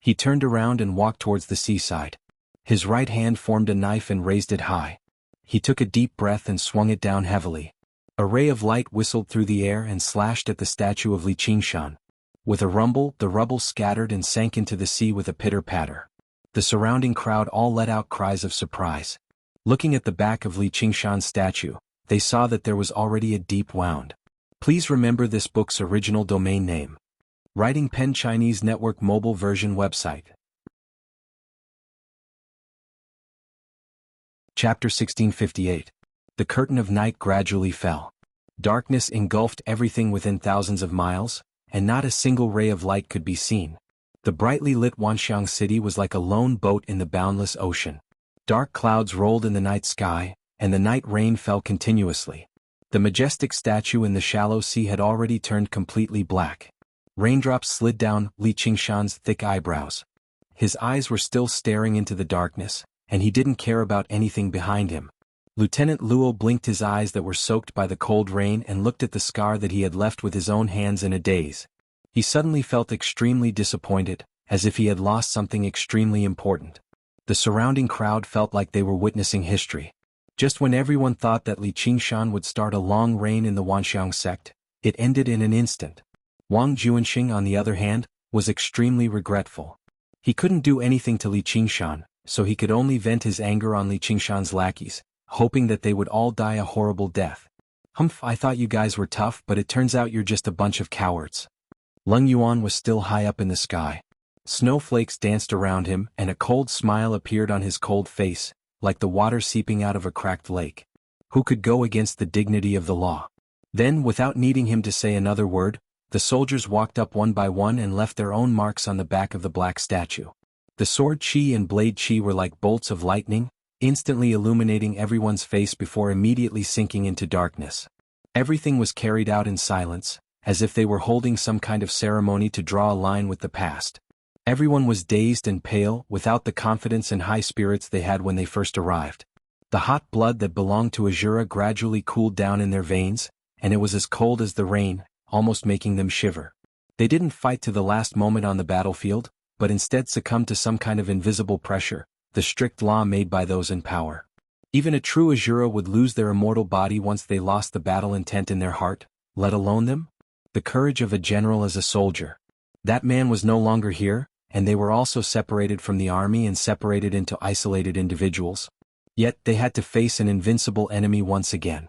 He turned around and walked towards the seaside. His right hand formed a knife and raised it high. He took a deep breath and swung it down heavily. A ray of light whistled through the air and slashed at the statue of Li Qingshan. With a rumble, the rubble scattered and sank into the sea with a pitter-patter. The surrounding crowd all let out cries of surprise. Looking at the back of Li Qingshan's statue, they saw that there was already a deep wound. Please remember this book's original domain name. Writing Pen Chinese Network Mobile Version Website. Chapter 1658. The curtain of night gradually fell. Darkness engulfed everything within thousands of miles, and not a single ray of light could be seen. The brightly lit Wanxiang city was like a lone boat in the boundless ocean. Dark clouds rolled in the night sky, and the night rain fell continuously. The majestic statue in the shallow sea had already turned completely black. Raindrops slid down Li Qingshan's thick eyebrows. His eyes were still staring into the darkness, and he didn't care about anything behind him. Lieutenant Luo blinked his eyes that were soaked by the cold rain and looked at the scar that he had left with his own hands in a daze. He suddenly felt extremely disappointed, as if he had lost something extremely important. The surrounding crowd felt like they were witnessing history. Just when everyone thought that Li Qingshan would start a long reign in the Wanxiang sect, it ended in an instant. Wang Juanxing, on the other hand, was extremely regretful. He couldn't do anything to Li Qingshan, so he could only vent his anger on Li Qingshan's lackeys, hoping that they would all die a horrible death. Humph, I thought you guys were tough, but it turns out you're just a bunch of cowards. Leng Yuan was still high up in the sky. Snowflakes danced around him, and a cold smile appeared on his cold face, like the water seeping out of a cracked lake. Who could go against the dignity of the law? Then, without needing him to say another word, the soldiers walked up one by one and left their own marks on the back of the black statue. The sword chi and blade chi were like bolts of lightning, instantly illuminating everyone's face before immediately sinking into darkness. Everything was carried out in silence, as if they were holding some kind of ceremony to draw a line with the past. Everyone was dazed and pale, without the confidence and high spirits they had when they first arrived. The hot blood that belonged to Azura gradually cooled down in their veins, and it was as cold as the rain, almost making them shiver. They didn't fight to the last moment on the battlefield, but instead succumbed to some kind of invisible pressure, the strict law made by those in power. Even a true Azura would lose their immortal body once they lost the battle intent in their heart, let alone them? The courage of a general as a soldier. That man was no longer here, and they were also separated from the army and separated into isolated individuals. Yet they had to face an invincible enemy once again.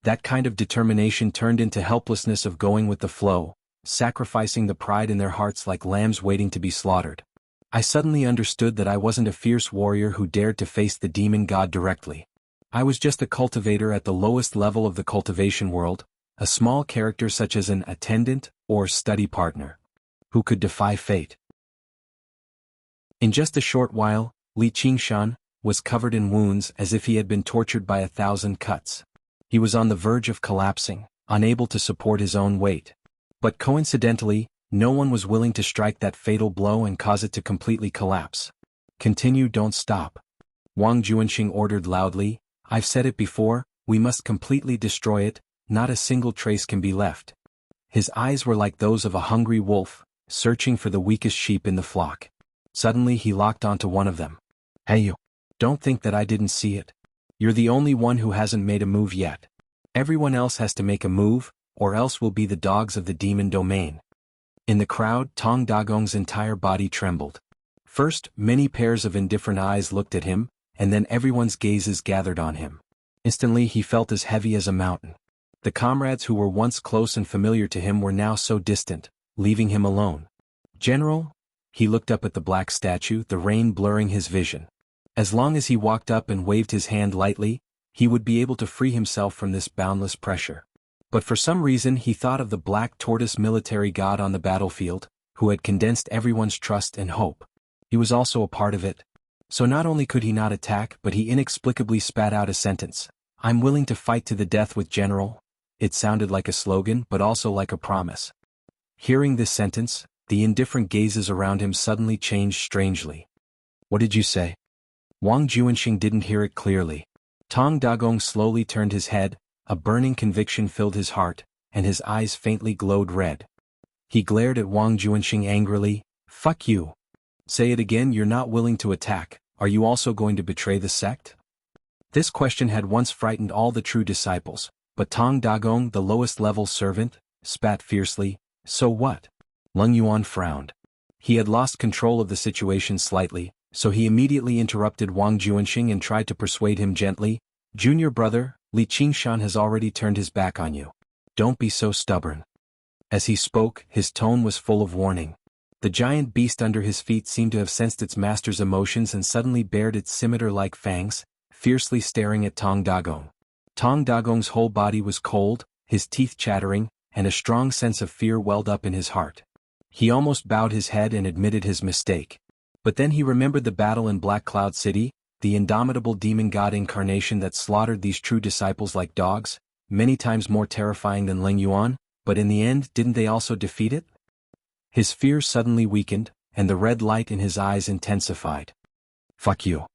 That kind of determination turned into helplessness of going with the flow, sacrificing the pride in their hearts like lambs waiting to be slaughtered. I suddenly understood that I wasn't a fierce warrior who dared to face the demon god directly. I was just a cultivator at the lowest level of the cultivation world, a small character such as an attendant or study partner, who could defy fate. In just a short while, Li Qingshan was covered in wounds as if he had been tortured by 1,000 cuts. He was on the verge of collapsing, unable to support his own weight. But coincidentally, no one was willing to strike that fatal blow and cause it to completely collapse. Continue, don't stop. Wang Juanxing ordered loudly. I've said it before, we must completely destroy it, not a single trace can be left. His eyes were like those of a hungry wolf, searching for the weakest sheep in the flock. Suddenly he locked onto one of them. Hey you! Don't think that I didn't see it. You're the only one who hasn't made a move yet. Everyone else has to make a move, or else we'll be the dogs of the demon domain. In the crowd, Tong Dagong's entire body trembled. First, many pairs of indifferent eyes looked at him, and then everyone's gazes gathered on him. Instantly he felt as heavy as a mountain. The comrades who were once close and familiar to him were now so distant, leaving him alone. "General?" He looked up at the black statue, the rain blurring his vision. As long as he walked up and waved his hand lightly, he would be able to free himself from this boundless pressure. But for some reason he thought of the black tortoise military god on the battlefield, who had condensed everyone's trust and hope. He was also a part of it. So not only could he not attack, but he inexplicably spat out a sentence. "I'm willing to fight to the death with General." It sounded like a slogan, but also like a promise. Hearing this sentence, the indifferent gazes around him suddenly changed strangely. "What did you say?" Wang Juanxing didn't hear it clearly. Tong Dagong slowly turned his head, a burning conviction filled his heart, and his eyes faintly glowed red. He glared at Wang Juanxing angrily. "Fuck you. Say it again, you're not willing to attack, are you also going to betray the sect?" This question had once frightened all the true disciples, but Tong Dagong, the lowest level servant, spat fiercely. "So what?" Leng Yuan frowned. He had lost control of the situation slightly, so he immediately interrupted Wang Juanxing and tried to persuade him gently. "Junior brother, Li Qingshan has already turned his back on you. Don't be so stubborn." As he spoke, his tone was full of warning. The giant beast under his feet seemed to have sensed its master's emotions and suddenly bared its scimitar-like fangs, fiercely staring at Tong Dagong. Tong Dagong's whole body was cold, his teeth chattering, and a strong sense of fear welled up in his heart. He almost bowed his head and admitted his mistake. But then he remembered the battle in Black Cloud City, the indomitable demon god incarnation that slaughtered these true disciples like dogs, many times more terrifying than Leng Yuan, but in the end didn't they also defeat it? His fear suddenly weakened, and the red light in his eyes intensified. "Fuck you.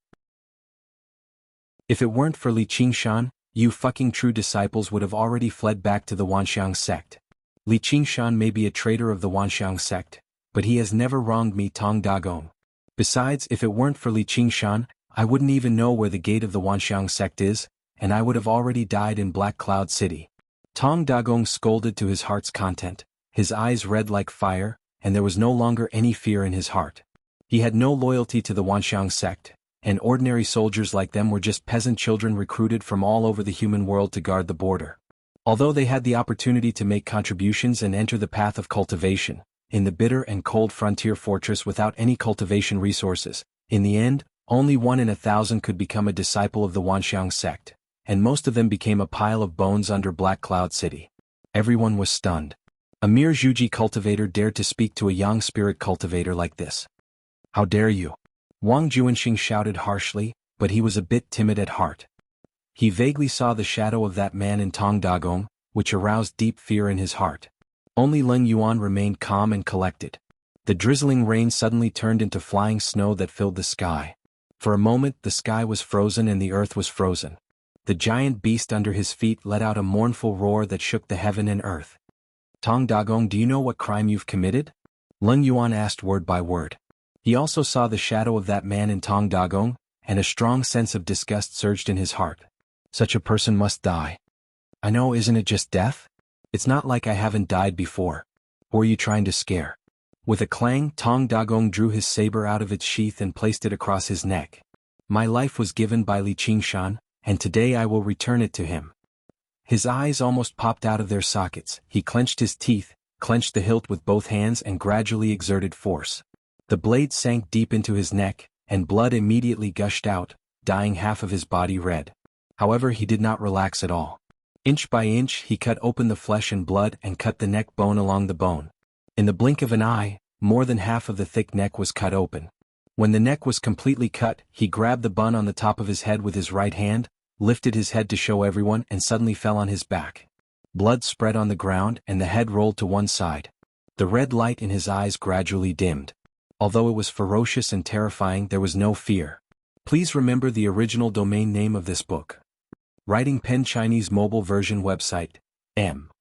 If it weren't for Li Qingshan, you fucking true disciples would have already fled back to the Wanxiang sect. Li Qingshan may be a traitor of the Wanxiang sect, but he has never wronged me, Tong Dagong. Besides, if it weren't for Li Qingshan, I wouldn't even know where the gate of the Wanxiang sect is, and I would have already died in Black Cloud City." Tong Dagong scolded to his heart's content, his eyes red like fire, and there was no longer any fear in his heart. He had no loyalty to the Wanxiang sect, and ordinary soldiers like them were just peasant children recruited from all over the human world to guard the border. Although they had the opportunity to make contributions and enter the path of cultivation, in the bitter and cold frontier fortress without any cultivation resources, in the end, only 1 in 1,000 could become a disciple of the Wanxiang sect, and most of them became a pile of bones under Black Cloud City. Everyone was stunned. A mere Zhuji cultivator dared to speak to a young spirit cultivator like this. "How dare you?" Wang Juanxing shouted harshly, but he was a bit timid at heart. He vaguely saw the shadow of that man in Tong Dagong, which aroused deep fear in his heart. Only Leng Yuan remained calm and collected. The drizzling rain suddenly turned into flying snow that filled the sky. For a moment the sky was frozen and the earth was frozen. The giant beast under his feet let out a mournful roar that shook the heaven and earth. "Tong Dagong, do you know what crime you've committed?" Leng Yuan asked word by word. He also saw the shadow of that man in Tong Dagong, and a strong sense of disgust surged in his heart. "Such a person must die." "I know, isn't it just death? It's not like I haven't died before. Who are you trying to scare?" With a clang, Tong Dagong drew his saber out of its sheath and placed it across his neck. "My life was given by Li Qingshan, and today I will return it to him." His eyes almost popped out of their sockets. He clenched his teeth, clenched the hilt with both hands and gradually exerted force. The blade sank deep into his neck, and blood immediately gushed out, dyeing half of his body red. However, he did not relax at all. Inch by inch he cut open the flesh and blood and cut the neck bone along the bone. In the blink of an eye, more than half of the thick neck was cut open. When the neck was completely cut, he grabbed the bun on the top of his head with his right hand, lifted his head to show everyone and suddenly fell on his back. Blood spread on the ground and the head rolled to one side. The red light in his eyes gradually dimmed. Although it was ferocious and terrifying, there was no fear. Please remember the original domain name of this book. Writing Pen Chinese mobile version website, M.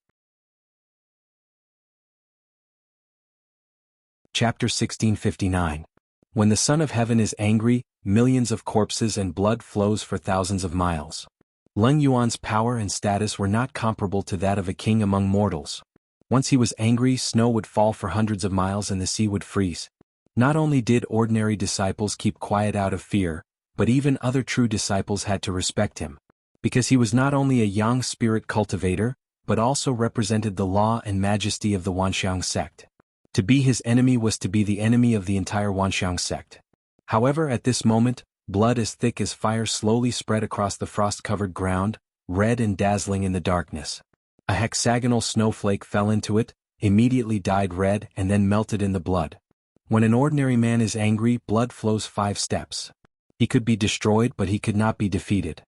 Chapter 1659. When the Son of Heaven is angry, millions of corpses and blood flows for thousands of miles. Leng Yuan's power and status were not comparable to that of a king among mortals. Once he was angry, snow would fall for hundreds of miles and the sea would freeze. Not only did ordinary disciples keep quiet out of fear, but even other true disciples had to respect him. Because he was not only a yang spirit cultivator, but also represented the law and majesty of the Wanxiang sect. To be his enemy was to be the enemy of the entire Wanxiang sect. However, at this moment, blood as thick as fire slowly spread across the frost-covered ground, red and dazzling in the darkness. A hexagonal snowflake fell into it, immediately dyed red and then melted in the blood. When an ordinary man is angry, blood flows 5 steps. He could be destroyed, but he could not be defeated.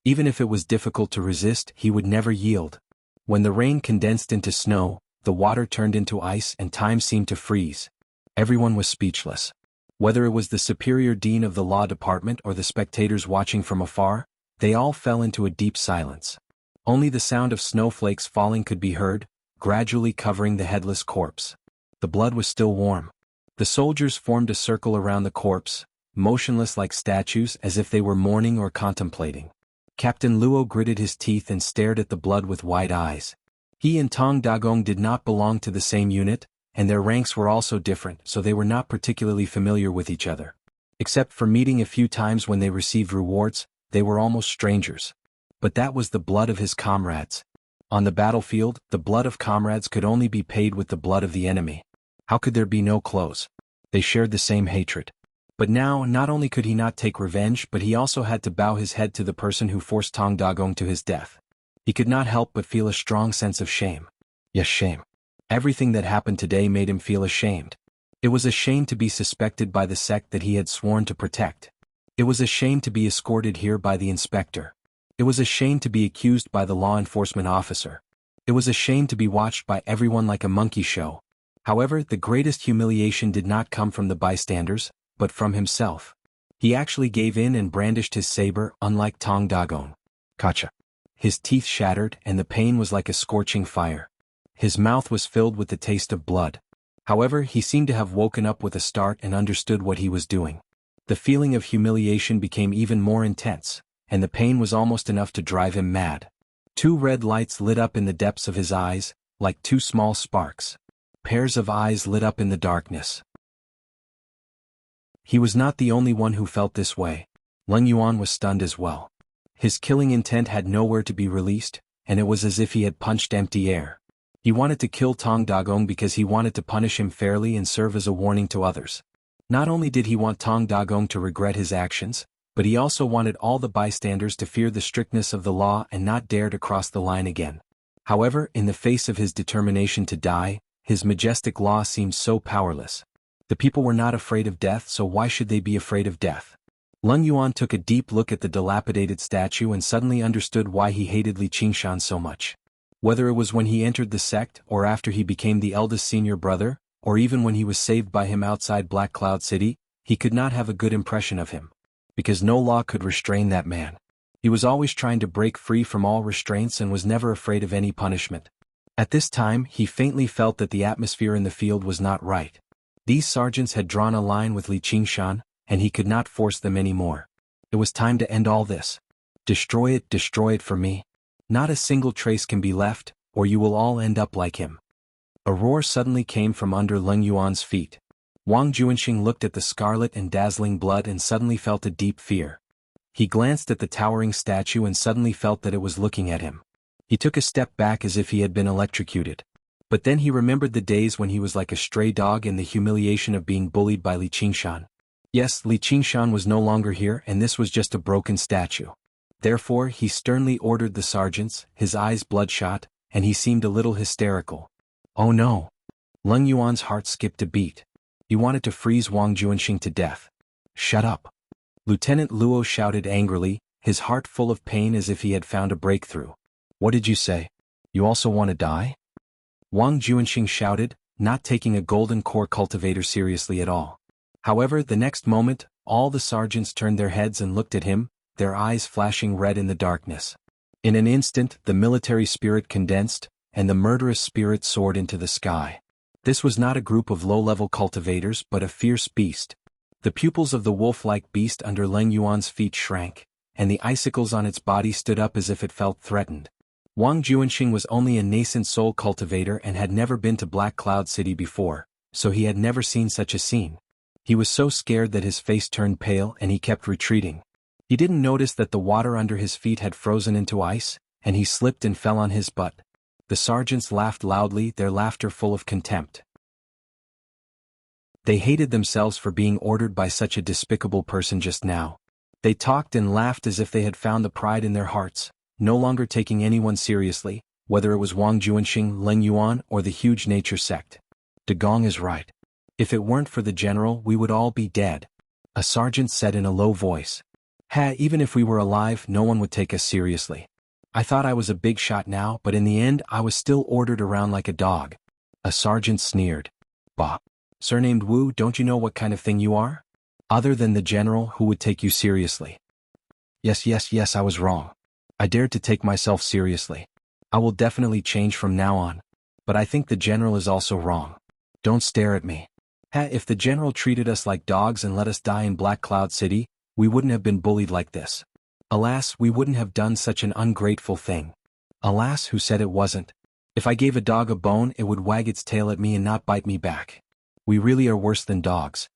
Even if it was difficult to resist, he would never yield. When the rain condensed into snow, the water turned into ice and time seemed to freeze. Everyone was speechless. Whether it was the superior dean of the law department or the spectators watching from afar, they all fell into a deep silence. Only the sound of snowflakes falling could be heard, gradually covering the headless corpse. The blood was still warm. The soldiers formed a circle around the corpse, motionless like statues as if they were mourning or contemplating. Captain Luo gritted his teeth and stared at the blood with wide eyes. He and Tong Dagong did not belong to the same unit, and their ranks were also different, so they were not particularly familiar with each other. Except for meeting a few times when they received rewards, they were almost strangers. But that was the blood of his comrades. On the battlefield, the blood of comrades could only be paid with the blood of the enemy. How could there be no close? They shared the same hatred. But now, not only could he not take revenge, but he also had to bow his head to the person who forced Tong Dagong to his death. He could not help but feel a strong sense of shame. Yes, shame. Everything that happened today made him feel ashamed. It was a shame to be suspected by the sect that he had sworn to protect. It was a shame to be escorted here by the inspector. It was a shame to be accused by the law enforcement officer. It was a shame to be watched by everyone like a monkey show. However, the greatest humiliation did not come from the bystanders, but from himself. He actually gave in and brandished his saber, unlike Tong Dagong. Kacha. His teeth shattered and the pain was like a scorching fire. His mouth was filled with the taste of blood. However, he seemed to have woken up with a start and understood what he was doing. The feeling of humiliation became even more intense, and the pain was almost enough to drive him mad. 2 red lights lit up in the depths of his eyes, like 2 small sparks. Pairs of eyes lit up in the darkness. He was not the only one who felt this way. Leng Yuan was stunned as well. His killing intent had nowhere to be released, and it was as if he had punched empty air. He wanted to kill Tong Dagong because he wanted to punish him fairly and serve as a warning to others. Not only did he want Tong Dagong to regret his actions, but he also wanted all the bystanders to fear the strictness of the law and not dare to cross the line again. However, in the face of his determination to die, his majestic law seemed so powerless. The people were not afraid of death, so why should they be afraid of death? Leng Yuan took a deep look at the dilapidated statue and suddenly understood why he hated Li Qingshan so much. Whether it was when he entered the sect or after he became the eldest senior brother, or even when he was saved by him outside Black Cloud City, he could not have a good impression of him. Because no law could restrain that man. He was always trying to break free from all restraints and was never afraid of any punishment. At this time, he faintly felt that the atmosphere in the field was not right. These sergeants had drawn a line with Li Qingshan, and he could not force them anymore. It was time to end all this. Destroy it for me. Not a single trace can be left, or you will all end up like him. A roar suddenly came from under Leng Yuan's feet. Wang Juanxing looked at the scarlet and dazzling blood and suddenly felt a deep fear. He glanced at the towering statue and suddenly felt that it was looking at him. He took a step back as if he had been electrocuted. But then he remembered the days when he was like a stray dog and the humiliation of being bullied by Li Qingshan. Yes, Li Qingshan was no longer here and this was just a broken statue. Therefore, he sternly ordered the sergeants, his eyes bloodshot, and he seemed a little hysterical. Oh no! Leng Yuan's heart skipped a beat. He wanted to freeze Wang Juanxing to death. Shut up! Lieutenant Luo shouted angrily, his heart full of pain as if he had found a breakthrough. What did you say? You also want to die? Wang Juanxing shouted, not taking a golden core cultivator seriously at all. However, the next moment, all the sergeants turned their heads and looked at him, their eyes flashing red in the darkness. In an instant, the military spirit condensed, and the murderous spirit soared into the sky. This was not a group of low-level cultivators but a fierce beast. The pupils of the wolf-like beast under Leng Yuan's feet shrank, and the icicles on its body stood up as if it felt threatened. Wang Juanxing was only a nascent soul cultivator and had never been to Black Cloud City before, so he had never seen such a scene. He was so scared that his face turned pale and he kept retreating. He didn't notice that the water under his feet had frozen into ice, and he slipped and fell on his butt. The sergeants laughed loudly, their laughter full of contempt. They hated themselves for being ordered by such a despicable person just now. They talked and laughed as if they had found the pride in their hearts, no longer taking anyone seriously, whether it was Wang Juanxing, Leng Yuan, or the huge nature sect. De Gong is right. If it weren't for the general, we would all be dead, a sergeant said in a low voice. Even if we were alive, no one would take us seriously. I thought I was a big shot now, but in the end I was still ordered around like a dog. A sergeant sneered. Bah. Surnamed Wu, don't you know what kind of thing you are? Other than the general, who would take you seriously? Yes, I was wrong. I dared to take myself seriously. I will definitely change from now on. But I think the general is also wrong. Don't stare at me. If the general treated us like dogs and let us die in Black Cloud City, we wouldn't have been bullied like this. Alas, we wouldn't have done such an ungrateful thing. Alas, who said it wasn't? If I gave a dog a bone, it would wag its tail at me and not bite me back. We really are worse than dogs.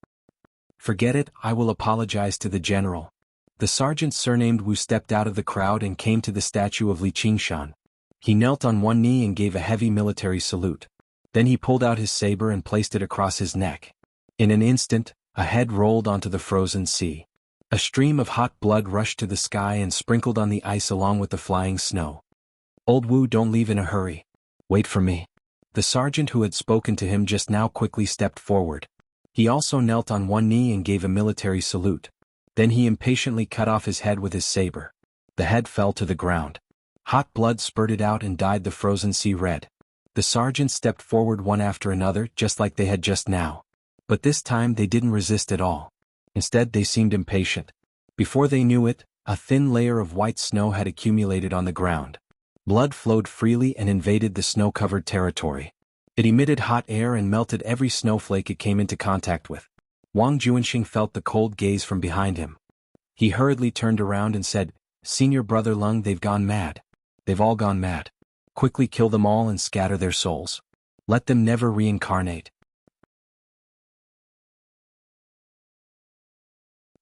Forget it, I will apologize to the general. The sergeant surnamed Wu stepped out of the crowd and came to the statue of Li Qingshan. He knelt on one knee and gave a heavy military salute. Then he pulled out his saber and placed it across his neck. In an instant, a head rolled onto the frozen sea. A stream of hot blood rushed to the sky and sprinkled on the ice along with the flying snow. Old Wu, don't leave in a hurry. Wait for me. The sergeant who had spoken to him just now quickly stepped forward. He also knelt on one knee and gave a military salute. Then he impatiently cut off his head with his saber. The head fell to the ground. Hot blood spurted out and dyed the frozen sea red. The sergeants stepped forward one after another, just like they had just now. But this time they didn't resist at all. Instead, they seemed impatient. Before they knew it, a thin layer of white snow had accumulated on the ground. Blood flowed freely and invaded the snow-covered territory. It emitted hot air and melted every snowflake it came into contact with. Wang Juanxing felt the cold gaze from behind him. He hurriedly turned around and said, "Senior brother Leng, they've gone mad. They've all gone mad. Quickly kill them all and scatter their souls. Let them never reincarnate."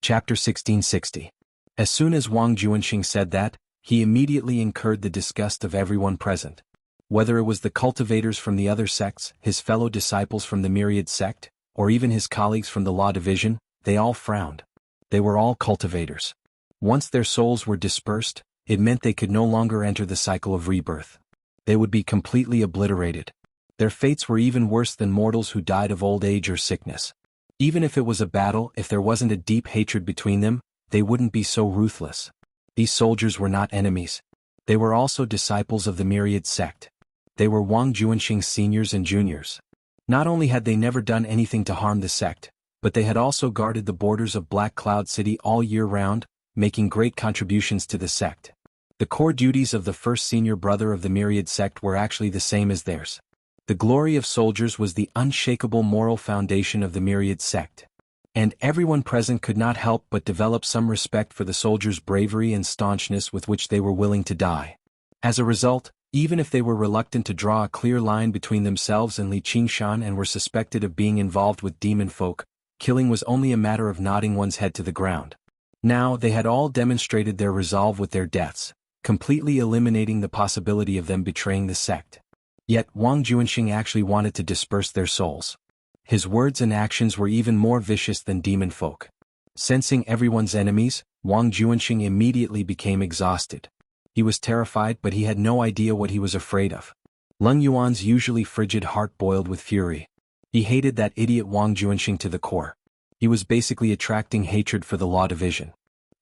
Chapter 1660. As soon as Wang Juanxing said that, he immediately incurred the disgust of everyone present. Whether it was the cultivators from the other sects, his fellow disciples from the Myriad sect, or even his colleagues from the Law Division, they all frowned. They were all cultivators. Once their souls were dispersed, it meant they could no longer enter the cycle of rebirth. They would be completely obliterated. Their fates were even worse than mortals who died of old age or sickness. Even if it was a battle, if there wasn't a deep hatred between them, they wouldn't be so ruthless. These soldiers were not enemies. They were also disciples of the Myriad sect. They were Wang Juanxing's seniors and juniors. Not only had they never done anything to harm the sect, but they had also guarded the borders of Black Cloud City all year round, making great contributions to the sect. The core duties of the first senior brother of the Myriad sect were actually the same as theirs. The glory of soldiers was the unshakable moral foundation of the Myriad sect. And everyone present could not help but develop some respect for the soldiers' bravery and staunchness with which they were willing to die. As a result, even if they were reluctant to draw a clear line between themselves and Li Qingshan and were suspected of being involved with demon folk, killing was only a matter of nodding one's head to the ground. Now they had all demonstrated their resolve with their deaths, completely eliminating the possibility of them betraying the sect. Yet Wang Juanxing actually wanted to disperse their souls. His words and actions were even more vicious than demon folk. Sensing everyone's enemies, Wang Juanxing immediately became exhausted. He was terrified, but he had no idea what he was afraid of. Leng Yuan's usually frigid heart boiled with fury. He hated that idiot Wang Juanxing to the core. He was basically attracting hatred for the Law Division.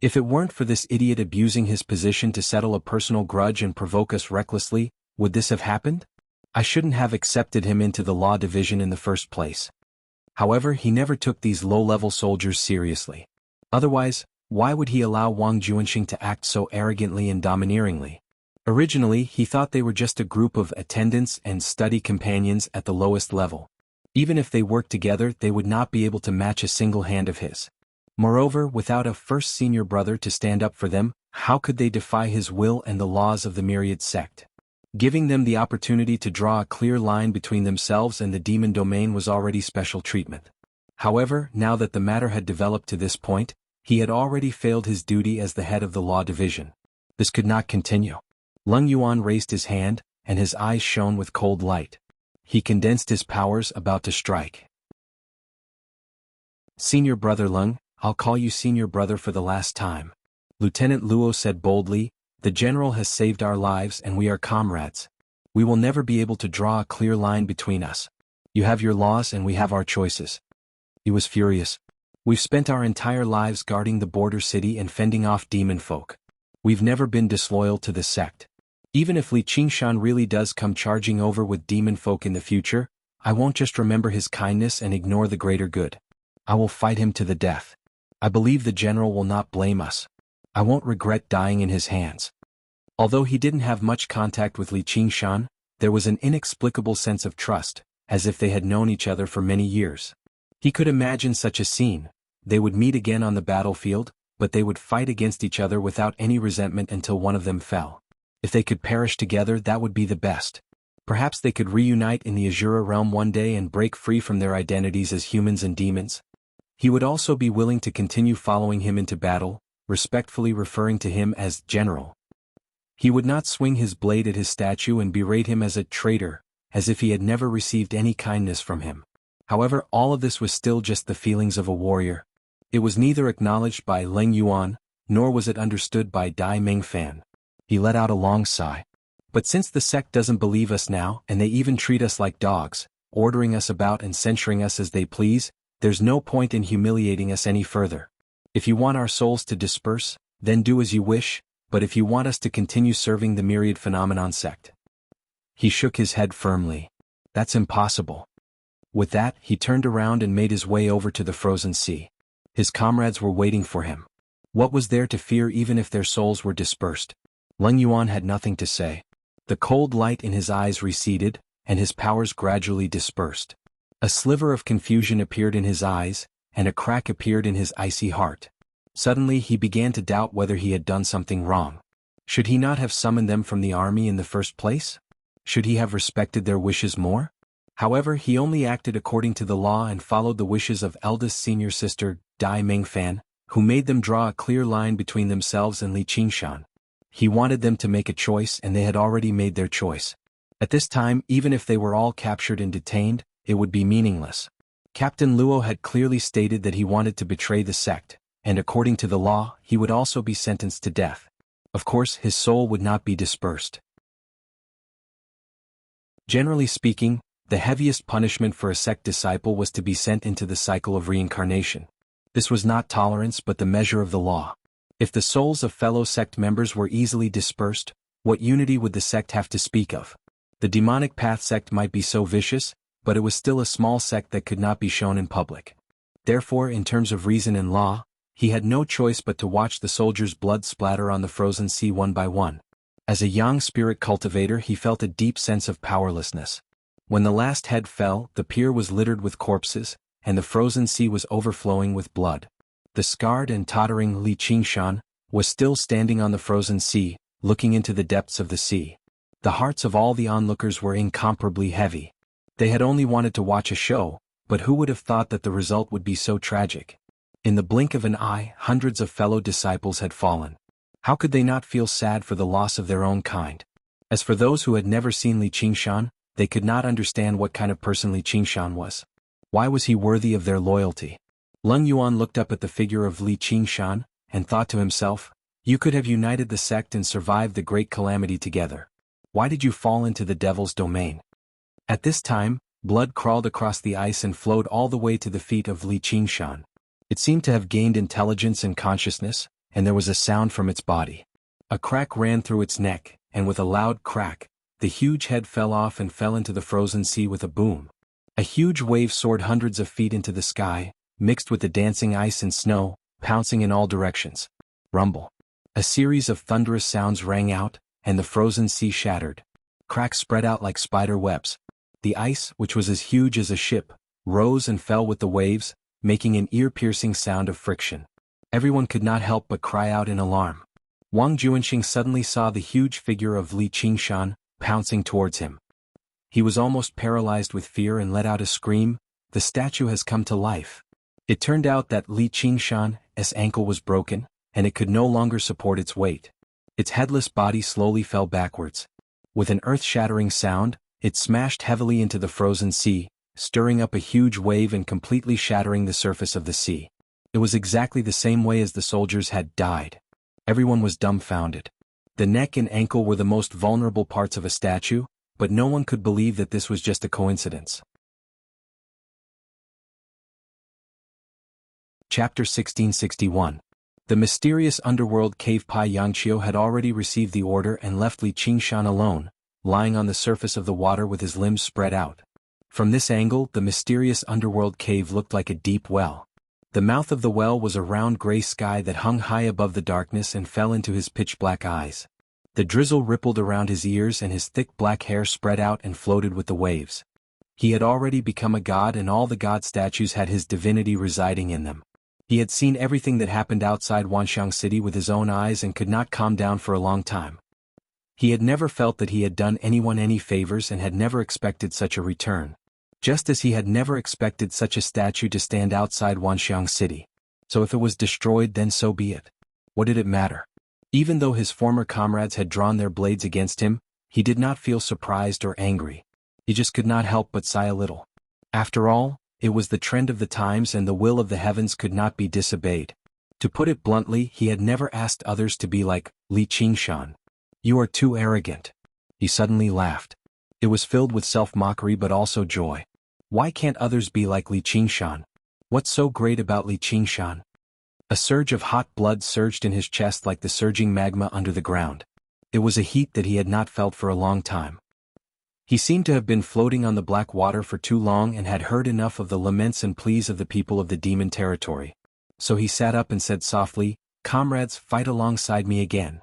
If it weren't for this idiot abusing his position to settle a personal grudge and provoke us recklessly, would this have happened? I shouldn't have accepted him into the Law Division in the first place. However, he never took these low-level soldiers seriously. Otherwise, why would he allow Wang Juanxing to act so arrogantly and domineeringly? Originally, he thought they were just a group of attendants and study companions at the lowest level. Even if they worked together, they would not be able to match a single hand of his. Moreover, without a first senior brother to stand up for them, how could they defy his will and the laws of the Myriad sect? Giving them the opportunity to draw a clear line between themselves and the demon domain was already special treatment. However, now that the matter had developed to this point, He had already failed his duty as the head of the law division. This could not continue. Leng Yuan raised his hand, and his eyes shone with cold light. He condensed his powers, about to strike. Senior brother Leng, I'll call you senior brother for the last time. Lieutenant Luo said boldly, the general has saved our lives and we are comrades. We will never be able to draw a clear line between us. You have your laws and we have our choices. He was furious. We've spent our entire lives guarding the border city and fending off demon folk. We've never been disloyal to this sect. Even if Li Qingshan really does come charging over with demon folk in the future, I won't just remember his kindness and ignore the greater good. I will fight him to the death. I believe the general will not blame us. I won't regret dying in his hands. Although he didn't have much contact with Li Qingshan, there was an inexplicable sense of trust, as if they had known each other for many years. He could imagine such a scene. They would meet again on the battlefield, but they would fight against each other without any resentment until one of them fell. If they could perish together, that would be the best. Perhaps they could reunite in the Azura realm one day and break free from their identities as humans and demons. He would also be willing to continue following him into battle, respectfully referring to him as General. He would not swing his blade at his statue and berate him as a traitor, as if he had never received any kindness from him. However, all of this was still just the feelings of a warrior. It was neither acknowledged by Leng Yuan, nor was it understood by Dai Mingfan. He let out a long sigh. But since the sect doesn't believe us now and they even treat us like dogs, ordering us about and censuring us as they please, there's no point in humiliating us any further. If you want our souls to disperse, then do as you wish, but if you want us to continue serving the myriad phenomenon sect. He shook his head firmly. That's impossible. With that, he turned around and made his way over to the frozen sea. His comrades were waiting for him. What was there to fear even if their souls were dispersed? Leng Yuan had nothing to say. The cold light in his eyes receded, and his powers gradually dispersed. A sliver of confusion appeared in his eyes, and a crack appeared in his icy heart. Suddenly he began to doubt whether he had done something wrong. Should he not have summoned them from the army in the first place? Should he have respected their wishes more? However, he only acted according to the law and followed the wishes of eldest senior sister, Dai Mingfan, who made them draw a clear line between themselves and Li Qingshan. He wanted them to make a choice and they had already made their choice. At this time, even if they were all captured and detained, it would be meaningless. Captain Luo had clearly stated that he wanted to betray the sect, and according to the law, he would also be sentenced to death. Of course, his soul would not be dispersed. Generally speaking, the heaviest punishment for a sect disciple was to be sent into the cycle of reincarnation. This was not tolerance but the measure of the law. If the souls of fellow sect members were easily dispersed, what unity would the sect have to speak of? The demonic path sect might be so vicious, but it was still a small sect that could not be shown in public. Therefore, in terms of reason and law, he had no choice but to watch the soldiers' blood splatter on the frozen sea one by one. As a young spirit cultivator, he felt a deep sense of powerlessness. When the last head fell, the pier was littered with corpses, and the frozen sea was overflowing with blood. The scarred and tottering Li Qingshan was still standing on the frozen sea, looking into the depths of the sea. The hearts of all the onlookers were incomparably heavy. They had only wanted to watch a show, but who would have thought that the result would be so tragic? In the blink of an eye, hundreds of fellow disciples had fallen. How could they not feel sad for the loss of their own kind? As for those who had never seen Li Qingshan, they could not understand what kind of person Li Qingshan was. Why was he worthy of their loyalty? Leng Yuan looked up at the figure of Li Qingshan, and thought to himself, you could have united the sect and survived the great calamity together. Why did you fall into the devil's domain? At this time, blood crawled across the ice and flowed all the way to the feet of Li Qingshan. It seemed to have gained intelligence and consciousness, and there was a sound from its body. A crack ran through its neck, and with a loud crack, the huge head fell off and fell into the frozen sea with a boom. A huge wave soared hundreds of feet into the sky, mixed with the dancing ice and snow, pouncing in all directions. Rumble. A series of thunderous sounds rang out, and the frozen sea shattered. Cracks spread out like spider webs. The ice, which was as huge as a ship, rose and fell with the waves, making an ear-piercing sound of friction. Everyone could not help but cry out in alarm. Wang Juanxing suddenly saw the huge figure of Li Qingshan, pouncing towards him. He was almost paralyzed with fear and let out a scream, the statue has come to life. It turned out that Li Qingshan, ankle was broken, and it could no longer support its weight. Its headless body slowly fell backwards. With an earth-shattering sound, it smashed heavily into the frozen sea, stirring up a huge wave and completely shattering the surface of the sea. It was exactly the same way as the soldiers had died. Everyone was dumbfounded. The neck and ankle were the most vulnerable parts of a statue, but no one could believe that this was just a coincidence. Chapter 1661. The mysterious underworld cave. Pai Yangqiu had already received the order and left Li Qingshan alone, lying on the surface of the water with his limbs spread out. From this angle, the mysterious underworld cave looked like a deep well. The mouth of the well was a round gray sky that hung high above the darkness and fell into his pitch-black eyes. The drizzle rippled around his ears and his thick black hair spread out and floated with the waves. He had already become a god, and all the god statues had his divinity residing in them. He had seen everything that happened outside Wanxiang City with his own eyes and could not calm down for a long time. He had never felt that he had done anyone any favors and had never expected such a return. Just as he had never expected such a statue to stand outside Wanxiang City. So if it was destroyed, then so be it. What did it matter? Even though his former comrades had drawn their blades against him, he did not feel surprised or angry. He just could not help but sigh a little. After all, it was the trend of the times and the will of the heavens could not be disobeyed. To put it bluntly, he had never asked others to be like Li Qingshan. "You are too arrogant." He suddenly laughed. It was filled with self-mockery but also joy. Why can't others be like Li Qingshan? What's so great about Li Qingshan? A surge of hot blood surged in his chest like the surging magma under the ground. It was a heat that he had not felt for a long time. He seemed to have been floating on the black water for too long and had heard enough of the laments and pleas of the people of the demon territory. So he sat up and said softly, "Comrades, fight alongside me again."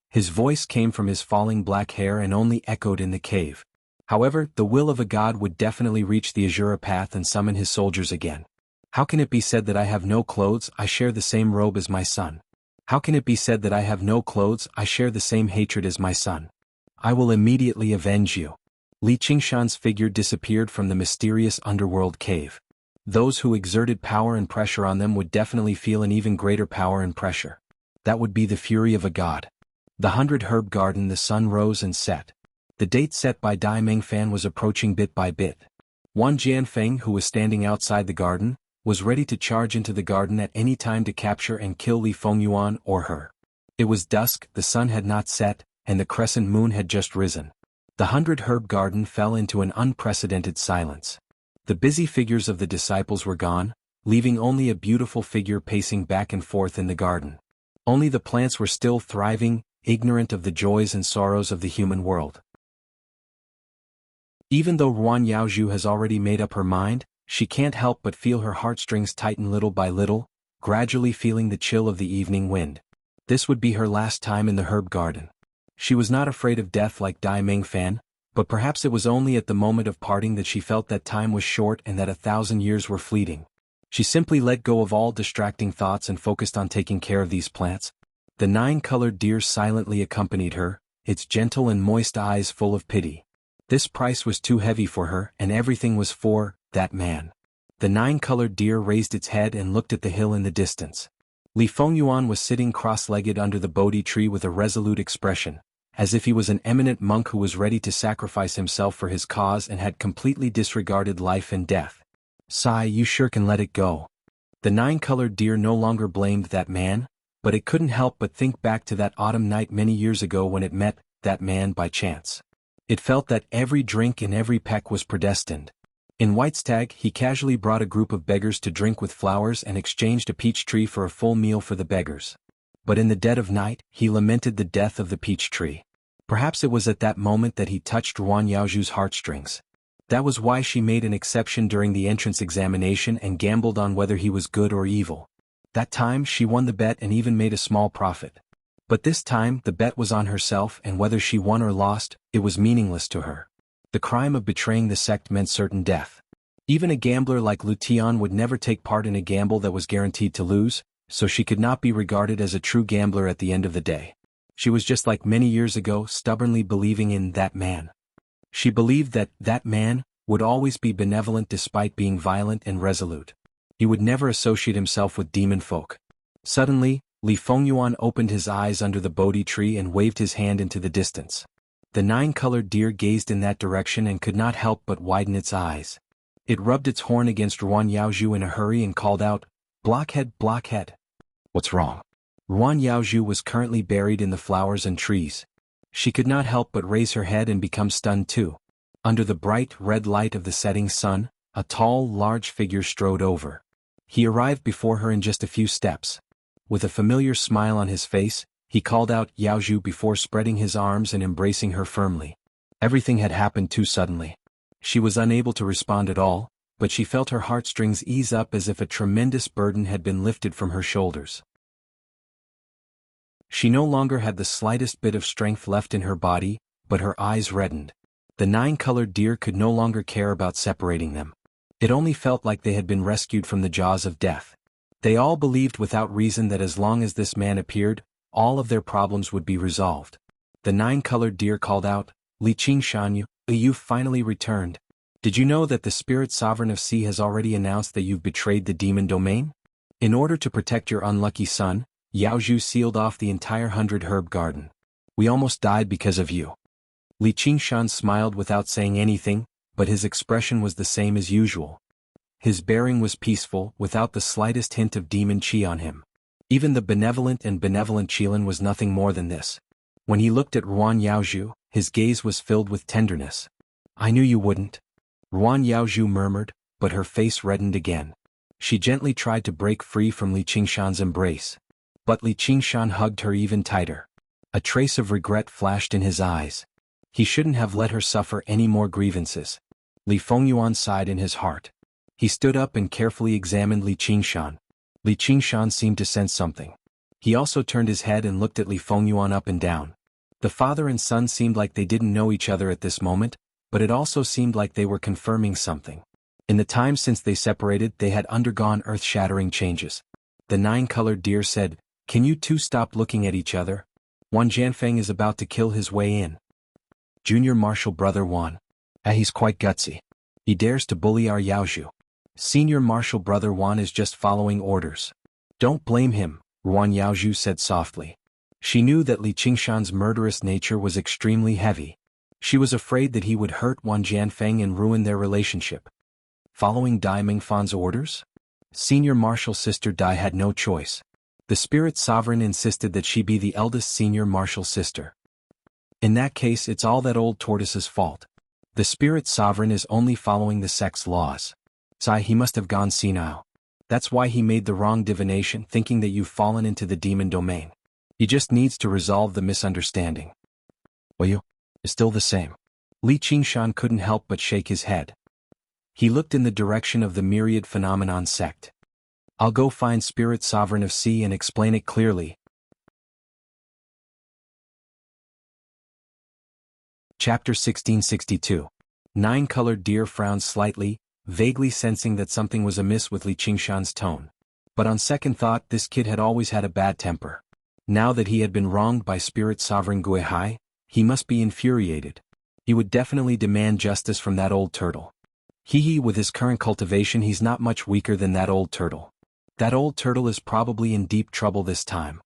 His voice came from his falling black hair and only echoed in the cave. However, the will of a god would definitely reach the Azura path and summon his soldiers again. How can it be said that I have no clothes? I share the same robe as my son. How can it be said that I have no clothes? I share the same hatred as my son. I will immediately avenge you. Li Qingshan's figure disappeared from the mysterious underworld cave. Those who exerted power and pressure on them would definitely feel an even greater power and pressure. That would be the fury of a god. The 100 Herb Garden. The sun rose and set. The date set by Dai Mingfan was approaching bit by bit. Wan Jianfeng, who was standing outside the garden, was ready to charge into the garden at any time to capture and kill Li Fengyuan or her. It was dusk, the sun had not set, and the crescent moon had just risen. The 100 Herb Garden fell into an unprecedented silence. The busy figures of the disciples were gone, leaving only a beautiful figure pacing back and forth in the garden. Only the plants were still thriving, ignorant of the joys and sorrows of the human world. Even though Ruan Yaozhu has already made up her mind, she can't help but feel her heartstrings tighten little by little, gradually feeling the chill of the evening wind. This would be her last time in the Herb Garden. She was not afraid of death like Dai Mingfan, but perhaps it was only at the moment of parting that she felt that time was short and that 1,000 years were fleeting. She simply let go of all distracting thoughts and focused on taking care of these plants. The 9-colored deer silently accompanied her, its gentle and moist eyes full of pity. This price was too heavy for her, and everything was for that man. The 9-colored deer raised its head and looked at the hill in the distance. Li Fengyuan was sitting cross-legged under the Bodhi tree with a resolute expression, as if he was an eminent monk who was ready to sacrifice himself for his cause and had completely disregarded life and death. "Sai, you sure can let it go." The 9-colored deer no longer blamed that man, but it couldn't help but think back to that autumn night many years ago when it met that man by chance. It felt that every drink and every peck was predestined. In Whitestag, he casually brought a group of beggars to drink with flowers and exchanged a peach tree for a full meal for the beggars. But in the dead of night, he lamented the death of the peach tree. Perhaps it was at that moment that he touched Ruan Yaozhu's heartstrings. That was why she made an exception during the entrance examination and gambled on whether he was good or evil. That time she won the bet and even made a small profit. But this time the bet was on herself, and whether she won or lost, it was meaningless to her. The crime of betraying the sect meant certain death. Even a gambler like Lu Tian would never take part in a gamble that was guaranteed to lose, so she could not be regarded as a true gambler at the end of the day. She was just like many years ago, stubbornly believing in that man. She believed that that man would always be benevolent despite being violent and resolute. He would never associate himself with demon folk. Suddenly, Li Fengyuan opened his eyes under the Bodhi tree and waved his hand into the distance. The nine-colored deer gazed in that direction and could not help but widen its eyes. It rubbed its horn against Ruan Yaozhu in a hurry and called out, "Blockhead, blockhead." "What's wrong?" Ruan Yaozhu was currently buried in the flowers and trees. She could not help but raise her head and become stunned too. Under the bright red light of the setting sun, a tall, large figure strode over. He arrived before her in just a few steps. With a familiar smile on his face, he called out Yaozhu before spreading his arms and embracing her firmly. Everything had happened too suddenly. She was unable to respond at all, but she felt her heartstrings ease up as if a tremendous burden had been lifted from her shoulders. She no longer had the slightest bit of strength left in her body, but her eyes reddened. The nine-colored deer could no longer care about separating them. It only felt like they had been rescued from the jaws of death. They all believed without reason that as long as this man appeared, all of their problems would be resolved. The nine-colored deer called out, "Li Qingshan, you've finally returned. Did you know that the spirit sovereign of Sea has already announced that you've betrayed the demon domain? In order to protect your unlucky son, Yaozhu sealed off the entire 100-herb garden. We almost died because of you." Li Qingshan smiled without saying anything, but his expression was the same as usual. His bearing was peaceful, without the slightest hint of demon qi on him. Even the benevolent Qilin was nothing more than this. When he looked at Ruan Yaozhu, his gaze was filled with tenderness. "I knew you wouldn't," Ruan Yaozhu murmured, but her face reddened again. She gently tried to break free from Li Qingshan's embrace. But Li Qingshan hugged her even tighter. A trace of regret flashed in his eyes. He shouldn't have let her suffer any more grievances. Li Fengyuan sighed in his heart. He stood up and carefully examined Li Qingshan. Li Qingshan seemed to sense something. He also turned his head and looked at Li Fengyuan up and down. The father and son seemed like they didn't know each other at this moment, but it also seemed like they were confirming something. In the time since they separated, they had undergone earth-shattering changes. The nine-colored deer said, "Can you two stop looking at each other? Wan Jianfeng is about to kill his way in. Junior Marshal Brother Wan. He's quite gutsy. He dares to bully our Yaozhu. Senior Marshal Brother Wan is just following orders." "Don't blame him," Ruan Yaozhu said softly. She knew that Li Qingshan's murderous nature was extremely heavy. She was afraid that he would hurt Wan Jianfeng and ruin their relationship. Following Dai Mingfan's orders? Senior Marshal Sister Dai had no choice. The spirit sovereign insisted that she be the eldest senior marshal sister. In that case, it's all that old tortoise's fault. The spirit sovereign is only following the sect's laws. Sai, he must have gone senile. That's why he made the wrong divination, thinking that you've fallen into the demon domain. He just needs to resolve the misunderstanding. Well, you is still the same. Li Qingshan couldn't help but shake his head. He looked in the direction of the myriad phenomenon sect. "I'll go find Spirit Sovereign of Sea and explain it clearly." Chapter 1662. Nine-colored deer frowned slightly, vaguely sensing that something was amiss with Li Qingshan's tone. But on second thought, this kid had always had a bad temper. Now that he had been wronged by Spirit Sovereign Guihai, he must be infuriated. He would definitely demand justice from that old turtle. With his current cultivation, he's not much weaker than that old turtle. That old turtle is probably in deep trouble this time.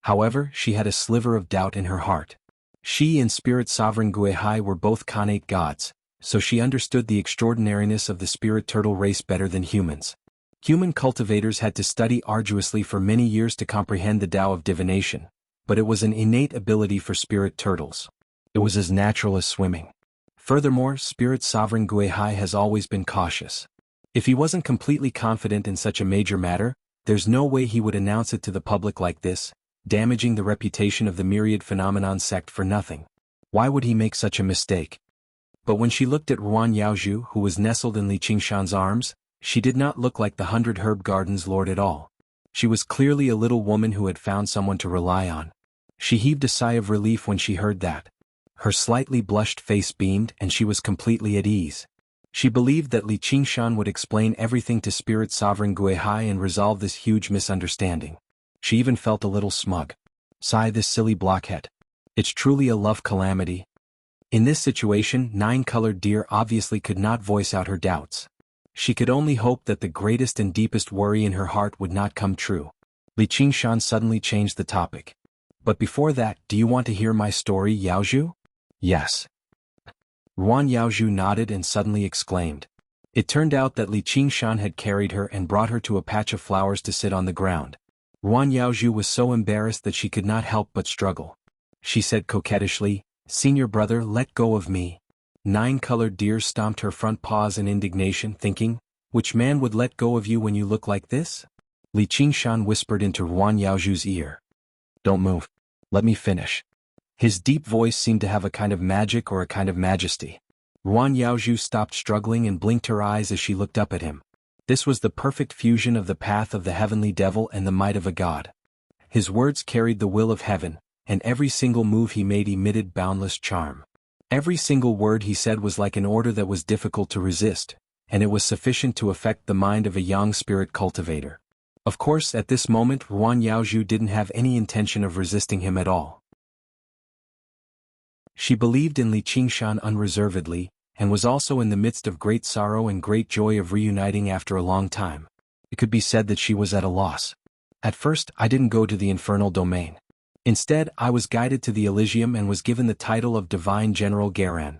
However, she had a sliver of doubt in her heart. She and Spirit Sovereign Guihai were both Khanate gods, so she understood the extraordinariness of the spirit turtle race better than humans. Human cultivators had to study arduously for many years to comprehend the Tao of divination, but it was an innate ability for spirit turtles. It was as natural as swimming. Furthermore, Spirit Sovereign Guihai has always been cautious. If he wasn't completely confident in such a major matter, there's no way he would announce it to the public like this, damaging the reputation of the myriad phenomenon sect for nothing. Why would he make such a mistake? But when she looked at Ruan Yaozhu, who was nestled in Li Qingshan's arms, she did not look like the 100-herb garden's lord at all. She was clearly a little woman who had found someone to rely on. She heaved a sigh of relief when she heard that. Her slightly blushed face beamed and she was completely at ease. She believed that Li Qingshan would explain everything to Spirit Sovereign Guihai and resolve this huge misunderstanding. She even felt a little smug. Sigh, this silly blockhead. It's truly a love calamity. In this situation, nine-colored deer obviously could not voice out her doubts. She could only hope that the greatest and deepest worry in her heart would not come true. Li Qingshan suddenly changed the topic. But before that, do you want to hear my story, Yaozhu? Yes. Ruan Yaozhu nodded and suddenly exclaimed. It turned out that Li Qingshan had carried her and brought her to a patch of flowers to sit on the ground. Ruan Yaozhu was so embarrassed that she could not help but struggle. She said coquettishly, "Senior brother, let go of me." Nine-colored deer stomped her front paws in indignation, thinking, "Which man would let go of you when you look like this?" Li Qingshan whispered into Ruan Yaozhu's ear. "Don't move. Let me finish." His deep voice seemed to have a kind of magic or a kind of majesty. Ruan Yaozhu stopped struggling and blinked her eyes as she looked up at him. This was the perfect fusion of the path of the heavenly devil and the might of a god. His words carried the will of heaven, and every single move he made emitted boundless charm. Every single word he said was like an order that was difficult to resist, and it was sufficient to affect the mind of a young spirit cultivator. Of course, at this moment Ruan Yaozhu didn't have any intention of resisting him at all. She believed in Li Qingshan unreservedly, and was also in the midst of great sorrow and great joy of reuniting after a long time. It could be said that she was at a loss. At first, I didn't go to the infernal domain. Instead, I was guided to the Elysium and was given the title of Divine General Garan.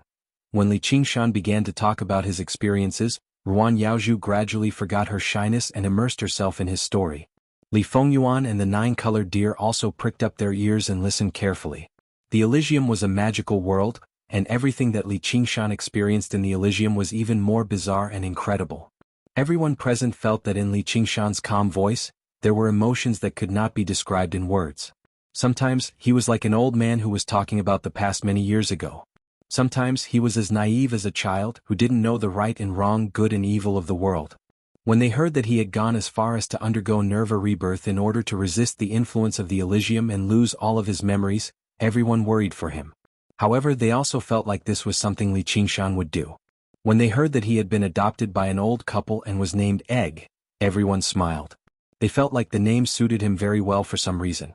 When Li Qingshan began to talk about his experiences, Ruan Yaozhu gradually forgot her shyness and immersed herself in his story. Li Fengyuan and the nine-colored deer also pricked up their ears and listened carefully. The Elysium was a magical world, and everything that Li Qingshan experienced in the Elysium was even more bizarre and incredible. Everyone present felt that in Li Qingshan's calm voice, there were emotions that could not be described in words. Sometimes, he was like an old man who was talking about the past many years ago. Sometimes he was as naive as a child who didn't know the right and wrong, good and evil of the world. When they heard that he had gone as far as to undergo nerva rebirth in order to resist the influence of the Elysium and lose all of his memories, everyone worried for him. However, they also felt like this was something Li Qingshan would do. When they heard that he had been adopted by an old couple and was named Egg, everyone smiled. They felt like the name suited him very well for some reason.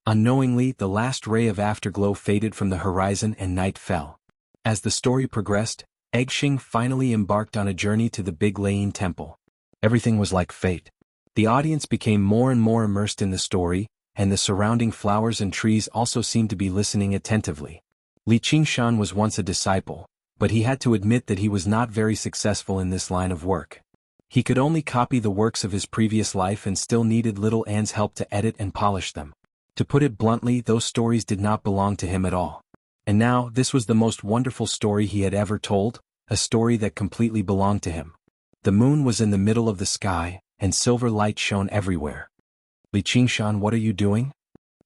Unknowingly, the last ray of afterglow faded from the horizon and night fell. As the story progressed, Eggshing finally embarked on a journey to the Big Layin Temple. Everything was like fate. The audience became more and more immersed in the story, and the surrounding flowers and trees also seemed to be listening attentively. Li Qingshan was once a disciple, but he had to admit that he was not very successful in this line of work. He could only copy the works of his previous life and still needed little Anne's help to edit and polish them. To put it bluntly, those stories did not belong to him at all. And now, this was the most wonderful story he had ever told, a story that completely belonged to him. The moon was in the middle of the sky, and silver light shone everywhere. "Li Qingshan, what are you doing?"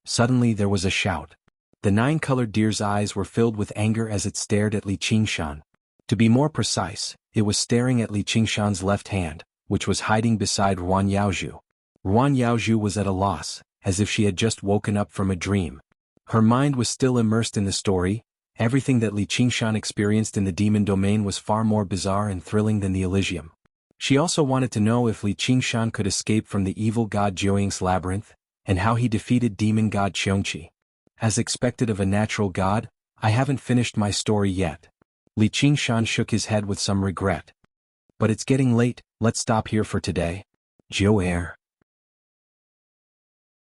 Suddenly there was a shout. The nine-colored deer's eyes were filled with anger as it stared at Li Qingshan. To be more precise, it was staring at Li Qingshan's left hand, which was hiding beside Ruan Yaozhu. Ruan Yaozhu was at a loss, as if she had just woken up from a dream. Her mind was still immersed in the story. Everything that Li Qingshan experienced in the demon domain was far more bizarre and thrilling than the Elysium. She also wanted to know if Li Qingshan could escape from the evil god Jiuying's labyrinth, and how he defeated demon god Qiongqi. As expected of a natural god, I haven't finished my story yet. Li Qingshan shook his head with some regret. But it's getting late, let's stop here for today. Jiuer.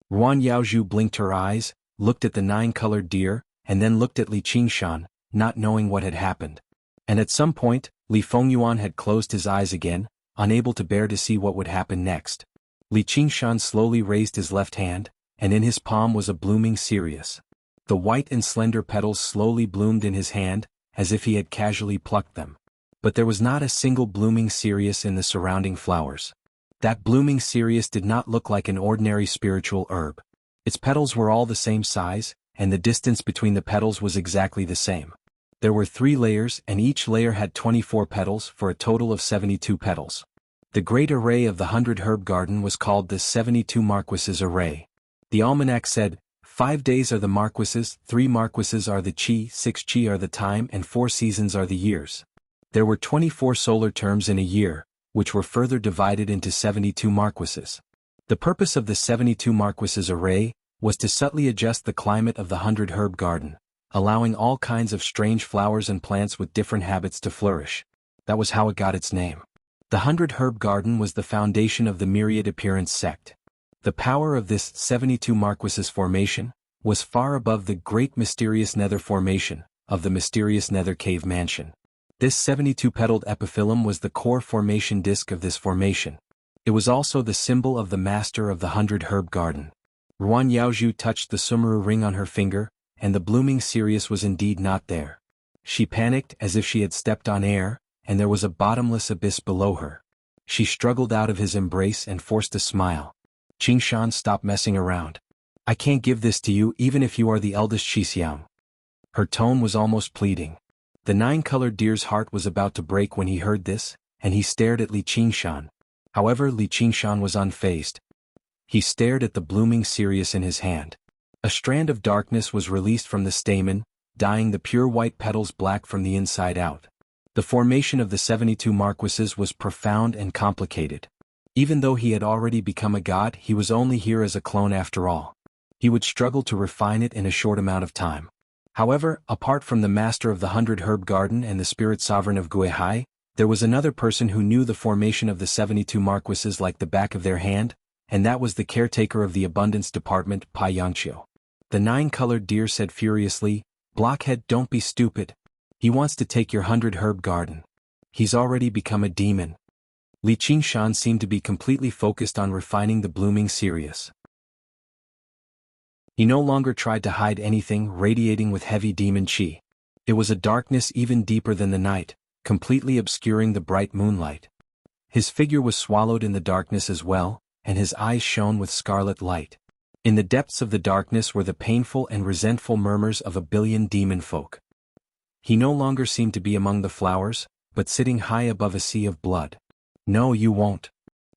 Ruan Yaozhu blinked her eyes, looked at the nine-colored deer, and then looked at Li Qingshan, not knowing what had happened. And at some point, Li Fengyuan had closed his eyes again, unable to bear to see what would happen next. Li Qingshan slowly raised his left hand, and in his palm was a blooming cereus. The white and slender petals slowly bloomed in his hand, as if he had casually plucked them. But there was not a single blooming cereus in the surrounding flowers. That blooming cereus did not look like an ordinary spiritual herb. Its petals were all the same size, and the distance between the petals was exactly the same. There were 3 layers, and each layer had 24 petals for a total of 72 petals. The great array of the 100 herb garden was called the 72 Marquises array. The almanac said, 5 days are the Marquises, 3 Marquises are the Qi, 6 Qi are the time, and 4 seasons are the years. There were 24 solar terms in a year, which were further divided into 72 Marquises. The purpose of the 72 Marquises array was to subtly adjust the climate of the 100 herb garden, allowing all kinds of strange flowers and plants with different habits to flourish. That was how it got its name. The 100 herb garden was the foundation of the myriad appearance sect. The power of this 72 Marquises formation was far above the great mysterious nether formation of the mysterious nether cave mansion. This 72-petaled epiphyllum was the core formation disk of this formation. It was also the symbol of the master of the 100-herb garden. Ruan Yaozhu touched the Sumeru ring on her finger, and the blooming Sirius was indeed not there. She panicked as if she had stepped on air, and there was a bottomless abyss below her. She struggled out of his embrace and forced a smile. Qingshan, stop messing around. I can't give this to you even if you are the eldest Shixiang. Her tone was almost pleading. The nine-colored deer's heart was about to break when he heard this, and he stared at Li Qingshan. However, Li Qingshan was unfazed. He stared at the blooming Sirius in his hand. A strand of darkness was released from the stamen, dyeing the pure white petals black from the inside out. The formation of the 72 Marquises was profound and complicated. Even though he had already become a god, he was only here as a clone after all. He would struggle to refine it in a short amount of time. However, apart from the master of the 100-herb garden and the spirit sovereign of Guihai, there was another person who knew the formation of the 72 Marquises like the back of their hand, and that was the caretaker of the abundance department, Pai Yangqiu. The nine-colored deer said furiously, "Blockhead, don't be stupid. He wants to take your 100-herb garden. He's already become a demon." Li Qingshan seemed to be completely focused on refining the blooming Sirius. He no longer tried to hide anything, radiating with heavy demon qi. It was a darkness even deeper than the night, completely obscuring the bright moonlight. His figure was swallowed in the darkness as well, and his eyes shone with scarlet light. In the depths of the darkness were the painful and resentful murmurs of a billion demon folk. He no longer seemed to be among the flowers, but sitting high above a sea of blood. "No, you won't."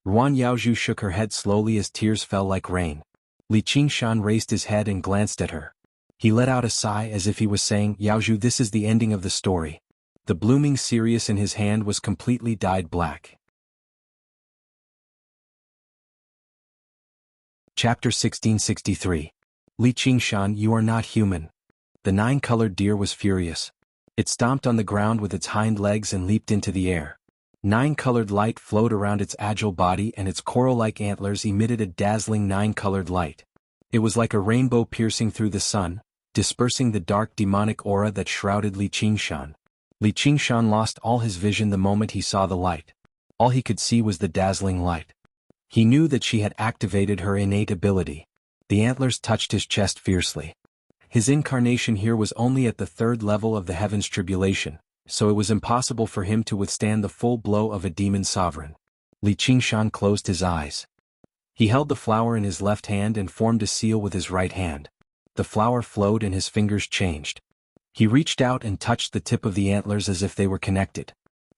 Ruan Yaozhu shook her head slowly as tears fell like rain. Li Qingshan raised his head and glanced at her. He let out a sigh as if he was saying, "Yaozhu, this is the ending of the story." The blooming Sirius in his hand was completely dyed black. Chapter 1663. Li Qingshan, you are not human. The nine-colored deer was furious. It stomped on the ground with its hind legs and leaped into the air. Nine-colored light flowed around its agile body and its coral-like antlers emitted a dazzling nine-colored light. It was like a rainbow piercing through the sun, dispersing the dark demonic aura that shrouded Li Qingshan. Li Qingshan lost all his vision the moment he saw the light. All he could see was the dazzling light. He knew that she had activated her innate ability. The antlers touched his chest fiercely. His incarnation here was only at the third level of the heaven's tribulation, so it was impossible for him to withstand the full blow of a demon sovereign. Li Qingshan closed his eyes. He held the flower in his left hand and formed a seal with his right hand. The flower flowed and his fingers changed. He reached out and touched the tip of the antlers as if they were connected.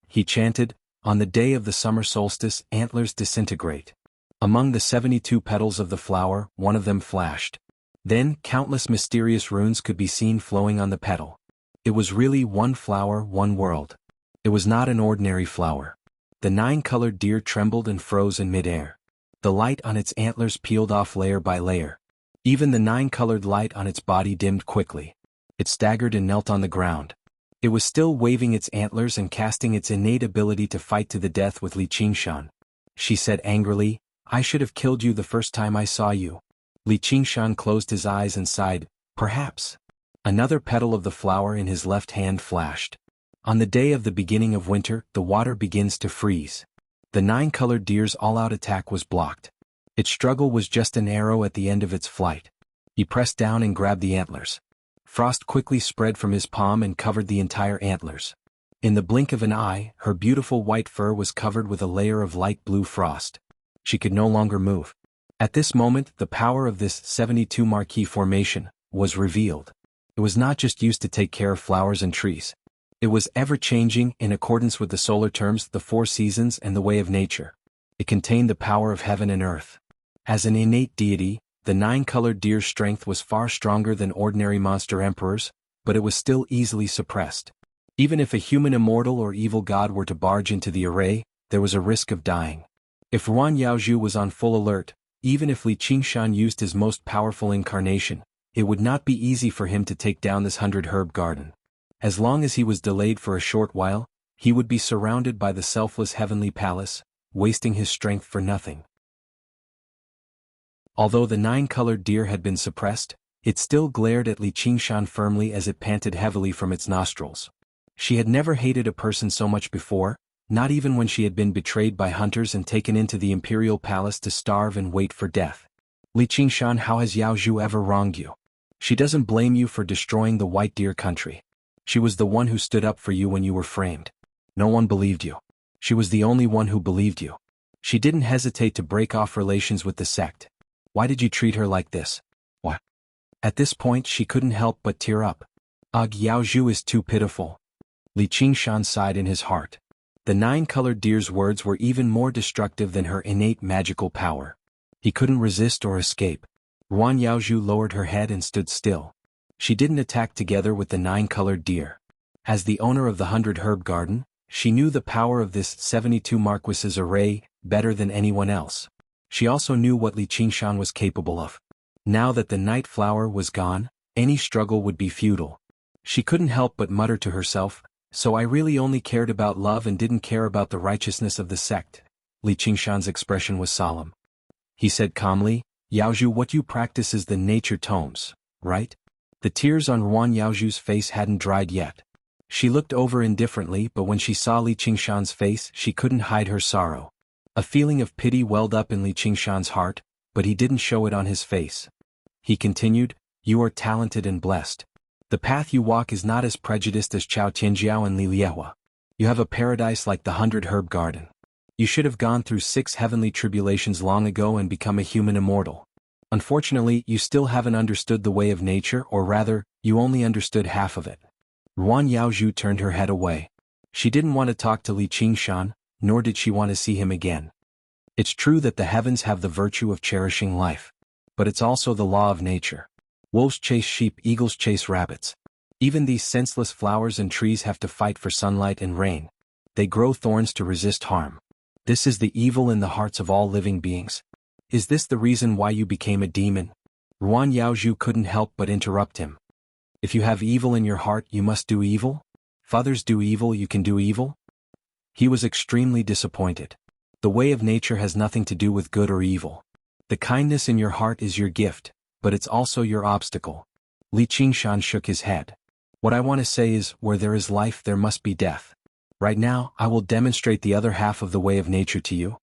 He chanted, "On the day of the summer solstice, antlers disintegrate." Among the 72 petals of the flower, one of them flashed. Then, countless mysterious runes could be seen flowing on the petal. It was really one flower, one world. It was not an ordinary flower. The nine-colored deer trembled and froze in midair. The light on its antlers peeled off layer by layer. Even the nine-colored light on its body dimmed quickly. It staggered and knelt on the ground. It was still waving its antlers and casting its innate ability to fight to the death with Li Qingshan. She said angrily, "I should have killed you the first time I saw you." Li Qingshan closed his eyes and sighed, "Perhaps." Another petal of the flower in his left hand flashed. On the day of the beginning of winter, the water begins to freeze. The nine-colored deer's all-out attack was blocked. Its struggle was just an arrow at the end of its flight. He pressed down and grabbed the antlers. Frost quickly spread from his palm and covered the entire antlers. In the blink of an eye, her beautiful white fur was covered with a layer of light blue frost. She could no longer move. At this moment, the power of this 72 Marquis formation was revealed. It was not just used to take care of flowers and trees. It was ever-changing in accordance with the solar terms, the four seasons and the way of nature. It contained the power of heaven and earth. As an innate deity, the nine-colored deer's strength was far stronger than ordinary monster emperors, but it was still easily suppressed. Even if a human immortal or evil god were to barge into the array, there was a risk of dying. If Ruan Yaozhu was on full alert, even if Li Qingshan used his most powerful incarnation, it would not be easy for him to take down this 100-herb garden. As long as he was delayed for a short while, he would be surrounded by the selfless heavenly palace, wasting his strength for nothing. Although the nine-colored deer had been suppressed, it still glared at Li Qingshan firmly as it panted heavily from its nostrils. She had never hated a person so much before, not even when she had been betrayed by hunters and taken into the imperial palace to starve and wait for death. Li Qingshan, how has Yao Zhu ever wronged you? She doesn't blame you for destroying the white deer country. She was the one who stood up for you when you were framed. No one believed you. She was the only one who believed you. She didn't hesitate to break off relations with the sect. Why did you treat her like this? What? At this point she couldn't help but tear up. Ugh, Yao Zhu is too pitiful. Li Qingshan sighed in his heart. The nine-colored deer's words were even more destructive than her innate magical power. He couldn't resist or escape. Ruan Yaozhu lowered her head and stood still. She didn't attack together with the nine-colored deer. As the owner of the 100 Herb Garden, she knew the power of this 72 Marquis's array better than anyone else. She also knew what Li Qingshan was capable of. Now that the night flower was gone, any struggle would be futile. She couldn't help but mutter to herself, so I really only cared about love and didn't care about the righteousness of the sect. Li Qingshan's expression was solemn. He said calmly, Yaozhu, what you practice is the nature tomes, right? The tears on Ruan Yaozhu's face hadn't dried yet. She looked over indifferently, but when she saw Li Qingshan's face she couldn't hide her sorrow. A feeling of pity welled up in Li Qingshan's heart, but he didn't show it on his face. He continued, you are talented and blessed. The path you walk is not as prejudiced as Chao Tianjiao and Li Liehua. You have a paradise like the 100 Herb Garden. You should have gone through 6 heavenly tribulations long ago and become a human immortal. Unfortunately, you still haven't understood the way of nature, or rather, you only understood half of it. Ruan Yaozhu turned her head away. She didn't want to talk to Li Qingshan, nor did she want to see him again. It's true that the heavens have the virtue of cherishing life. But it's also the law of nature. Wolves chase sheep, eagles chase rabbits. Even these senseless flowers and trees have to fight for sunlight and rain. They grow thorns to resist harm. This is the evil in the hearts of all living beings. Is this the reason why you became a demon? Ruan Yaozhu couldn't help but interrupt him. If you have evil in your heart, you must do evil? If others do evil, you can do evil? He was extremely disappointed. The way of nature has nothing to do with good or evil. The kindness in your heart is your gift, but it's also your obstacle. Li Qingshan shook his head. What I want to say is, where there is life there must be death. Right now, I will demonstrate the other half of the way of nature to you.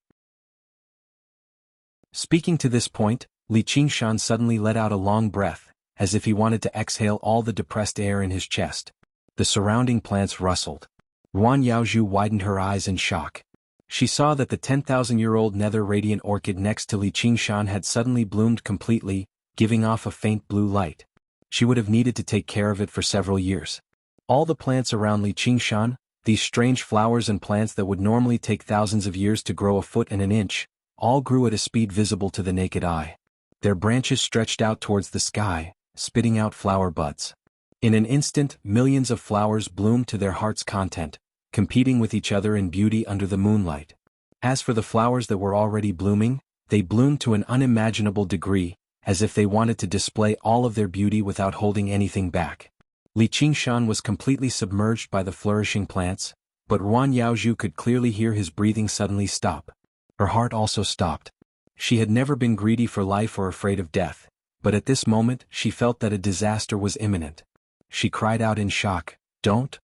Speaking to this point, Li Qingshan suddenly let out a long breath, as if he wanted to exhale all the depressed air in his chest. The surrounding plants rustled. Ruan Yaozhu widened her eyes in shock. She saw that the 10,000-year-old nether radiant orchid next to Li Qingshan had suddenly bloomed completely, giving off a faint blue light. She would have needed to take care of it for several years. All the plants around Li Qingshan, these strange flowers and plants that would normally take thousands of years to grow a foot and an inch, all grew at a speed visible to the naked eye. Their branches stretched out towards the sky, spitting out flower buds. In an instant, millions of flowers bloomed to their heart's content, competing with each other in beauty under the moonlight. As for the flowers that were already blooming, they bloomed to an unimaginable degree, as if they wanted to display all of their beauty without holding anything back. Li Qingshan was completely submerged by the flourishing plants, but Ruan Yaozhu could clearly hear his breathing suddenly stop. Her heart also stopped. She had never been greedy for life or afraid of death, but at this moment she felt that a disaster was imminent. She cried out in shock, "Don't!"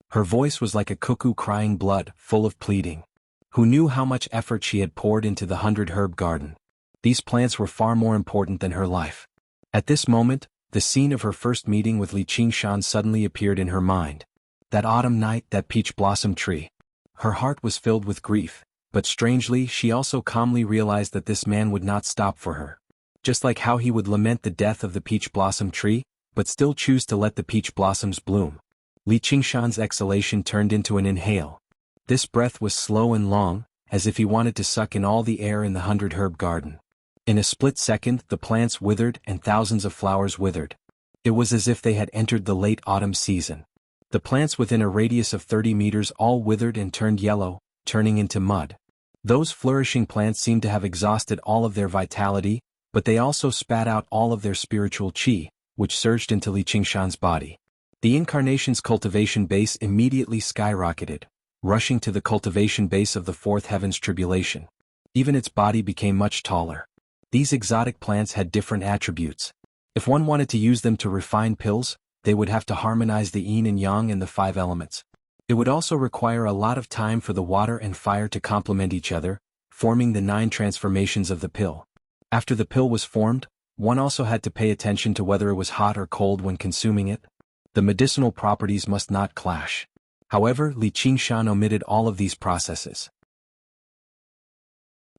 Her voice was like a cuckoo crying blood, full of pleading. Who knew how much effort she had poured into the 100 Herb Garden? These plants were far more important than her life. At this moment, the scene of her first meeting with Li Qingshan suddenly appeared in her mind. That autumn night, that peach blossom tree. Her heart was filled with grief, but strangely she also calmly realized that this man would not stop for her. Just like how he would lament the death of the peach blossom tree, but still choose to let the peach blossoms bloom. Li Qingshan's exhalation turned into an inhale. This breath was slow and long, as if he wanted to suck in all the air in the 100 Herb Garden. In a split second, the plants withered and thousands of flowers withered. It was as if they had entered the late autumn season. The plants within a radius of 30 meters all withered and turned yellow, turning into mud. Those flourishing plants seemed to have exhausted all of their vitality, but they also spat out all of their spiritual qi, which surged into Li Qingshan's body. The incarnation's cultivation base immediately skyrocketed, rushing to the cultivation base of the fourth heaven's tribulation. Even its body became much taller. These exotic plants had different attributes. If one wanted to use them to refine pills, they would have to harmonize the yin and yang and the 5 elements. It would also require a lot of time for the water and fire to complement each other, forming the 9 transformations of the pill. After the pill was formed, one also had to pay attention to whether it was hot or cold when consuming it. The medicinal properties must not clash. However, Li Qingshan omitted all of these processes.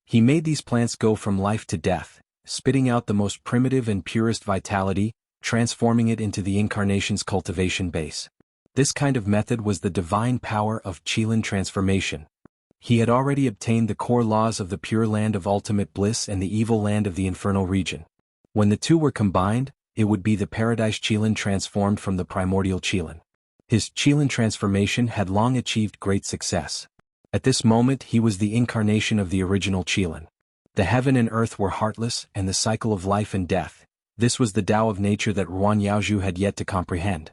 He made these plants go from life to death, spitting out the most primitive and purest vitality, transforming it into the incarnation's cultivation base. This kind of method was the divine power of Qilin transformation. He had already obtained the core laws of the pure land of ultimate bliss and the evil land of the infernal region. When the two were combined, it would be the paradise Qilin transformed from the primordial Qilin. His Qilin transformation had long achieved great success. At this moment he was the incarnation of the original Qilin. The heaven and earth were heartless and the cycle of life and death. This was the Tao of nature that Ruan Yaozhu had yet to comprehend.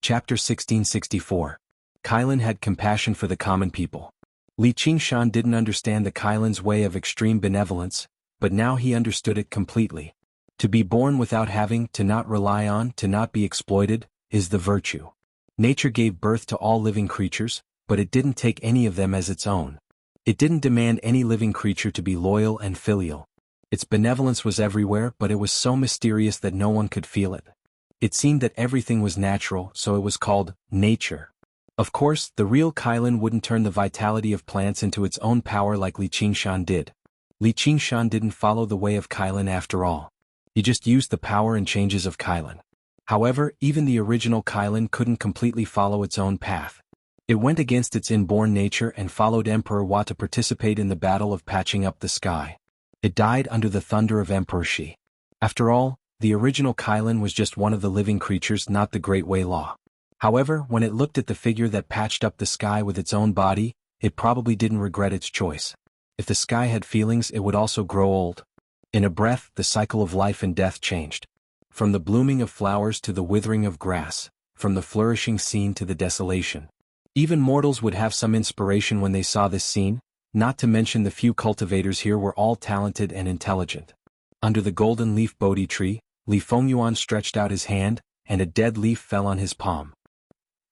Chapter 1664. Qilin had compassion for the common people. Li Qingshan didn't understand the Qilin's way of extreme benevolence, but now he understood it completely. To be born without having, to not rely on, to not be exploited, is the virtue. Nature gave birth to all living creatures, but it didn't take any of them as its own. It didn't demand any living creature to be loyal and filial. Its benevolence was everywhere, but it was so mysterious that no one could feel it. It seemed that everything was natural, so it was called nature. Of course, the real Qilin wouldn't turn the vitality of plants into its own power like Li Qingshan did. Li Qingshan didn't follow the way of Qilin after all. He just used the power and changes of Qilin. However, even the original Qilin couldn't completely follow its own path. It went against its inborn nature and followed Emperor Hua to participate in the battle of patching up the sky. It died under the thunder of Emperor Shi. After all, the original Qilin was just one of the living creatures, not the Great Way Law. However, when it looked at the figure that patched up the sky with its own body, it probably didn't regret its choice. If the sky had feelings, it would also grow old. In a breath, the cycle of life and death changed. From the blooming of flowers to the withering of grass, from the flourishing scene to the desolation. Even mortals would have some inspiration when they saw this scene, not to mention the few cultivators here were all talented and intelligent. Under the golden leaf Bodhi tree, Li Fengyuan stretched out his hand, and a dead leaf fell on his palm.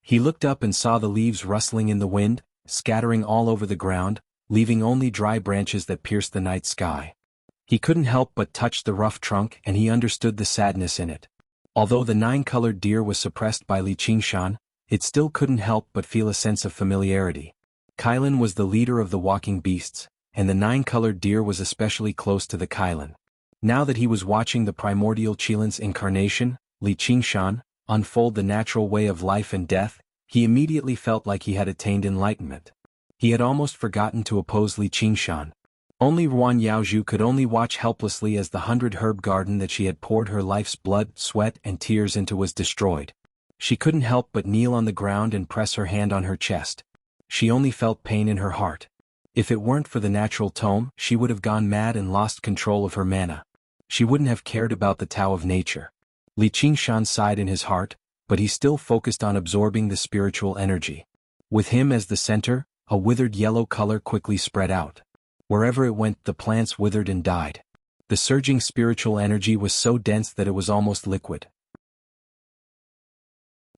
He looked up and saw the leaves rustling in the wind, scattering all over the ground, leaving only dry branches that pierced the night sky. He couldn't help but touch the rough trunk, and he understood the sadness in it. Although the 9-colored deer was suppressed by Li Qingshan, it still couldn't help but feel a sense of familiarity. Qilin was the leader of the walking beasts, and the 9-colored deer was especially close to the Qilin. Now that he was watching the primordial Qilin's incarnation, Li Qingshan, unfold the natural way of life and death, he immediately felt like he had attained enlightenment. He had almost forgotten to oppose Li Qingshan. Only Ruan Yaozhu could only watch helplessly as the 100-herb garden that she had poured her life's blood, sweat, and tears into was destroyed. She couldn't help but kneel on the ground and press her hand on her chest. She only felt pain in her heart. If it weren't for the natural tome, she would have gone mad and lost control of her mana. She wouldn't have cared about the Tao of nature. Li Qingshan sighed in his heart, but he still focused on absorbing the spiritual energy. With him as the center, a withered yellow color quickly spread out. Wherever it went, the plants withered and died. The surging spiritual energy was so dense that it was almost liquid.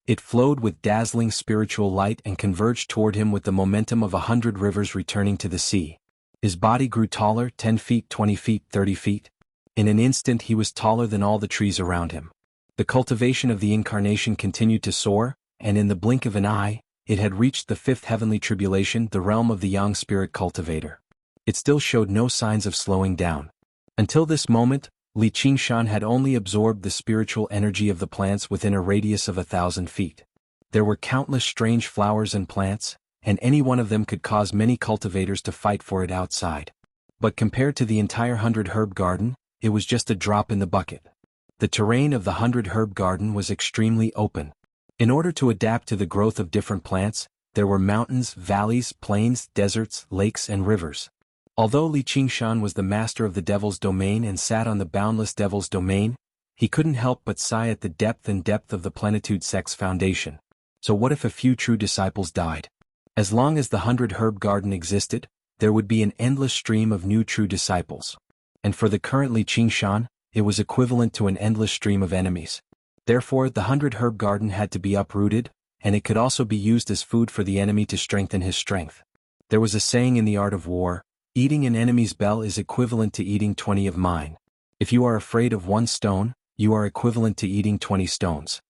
It flowed with dazzling spiritual light and converged toward him with the momentum of 100 rivers returning to the sea. His body grew taller, 10 feet, 20 feet, 30 feet. In an instant he was taller than all the trees around him. The cultivation of the incarnation continued to soar, and in the blink of an eye, it had reached the 5th heavenly tribulation, the realm of the yang spirit cultivator. It still showed no signs of slowing down. Until this moment, Li Qingshan had only absorbed the spiritual energy of the plants within a radius of 1,000 feet. There were countless strange flowers and plants, and any one of them could cause many cultivators to fight for it outside. But compared to the entire 100-herb garden, it was just a drop in the bucket. The terrain of the 100-herb garden was extremely open. In order to adapt to the growth of different plants, there were mountains, valleys, plains, deserts, lakes, and rivers. Although Li Qingshan was the master of the Devil's Domain and sat on the boundless Devil's Domain, he couldn't help but sigh at the depth of the Plenitude Sect's foundation. So what if a few true disciples died? As long as the 100 Herb Garden existed, there would be an endless stream of new true disciples. And for the current Li Qingshan, it was equivalent to an endless stream of enemies. Therefore, the 100 Herb Garden had to be uprooted, and it could also be used as food for the enemy to strengthen his strength. There was a saying in the art of war, eating an enemy's bell is equivalent to eating 20 of mine. If you are afraid of one stone, you are equivalent to eating 20 stones.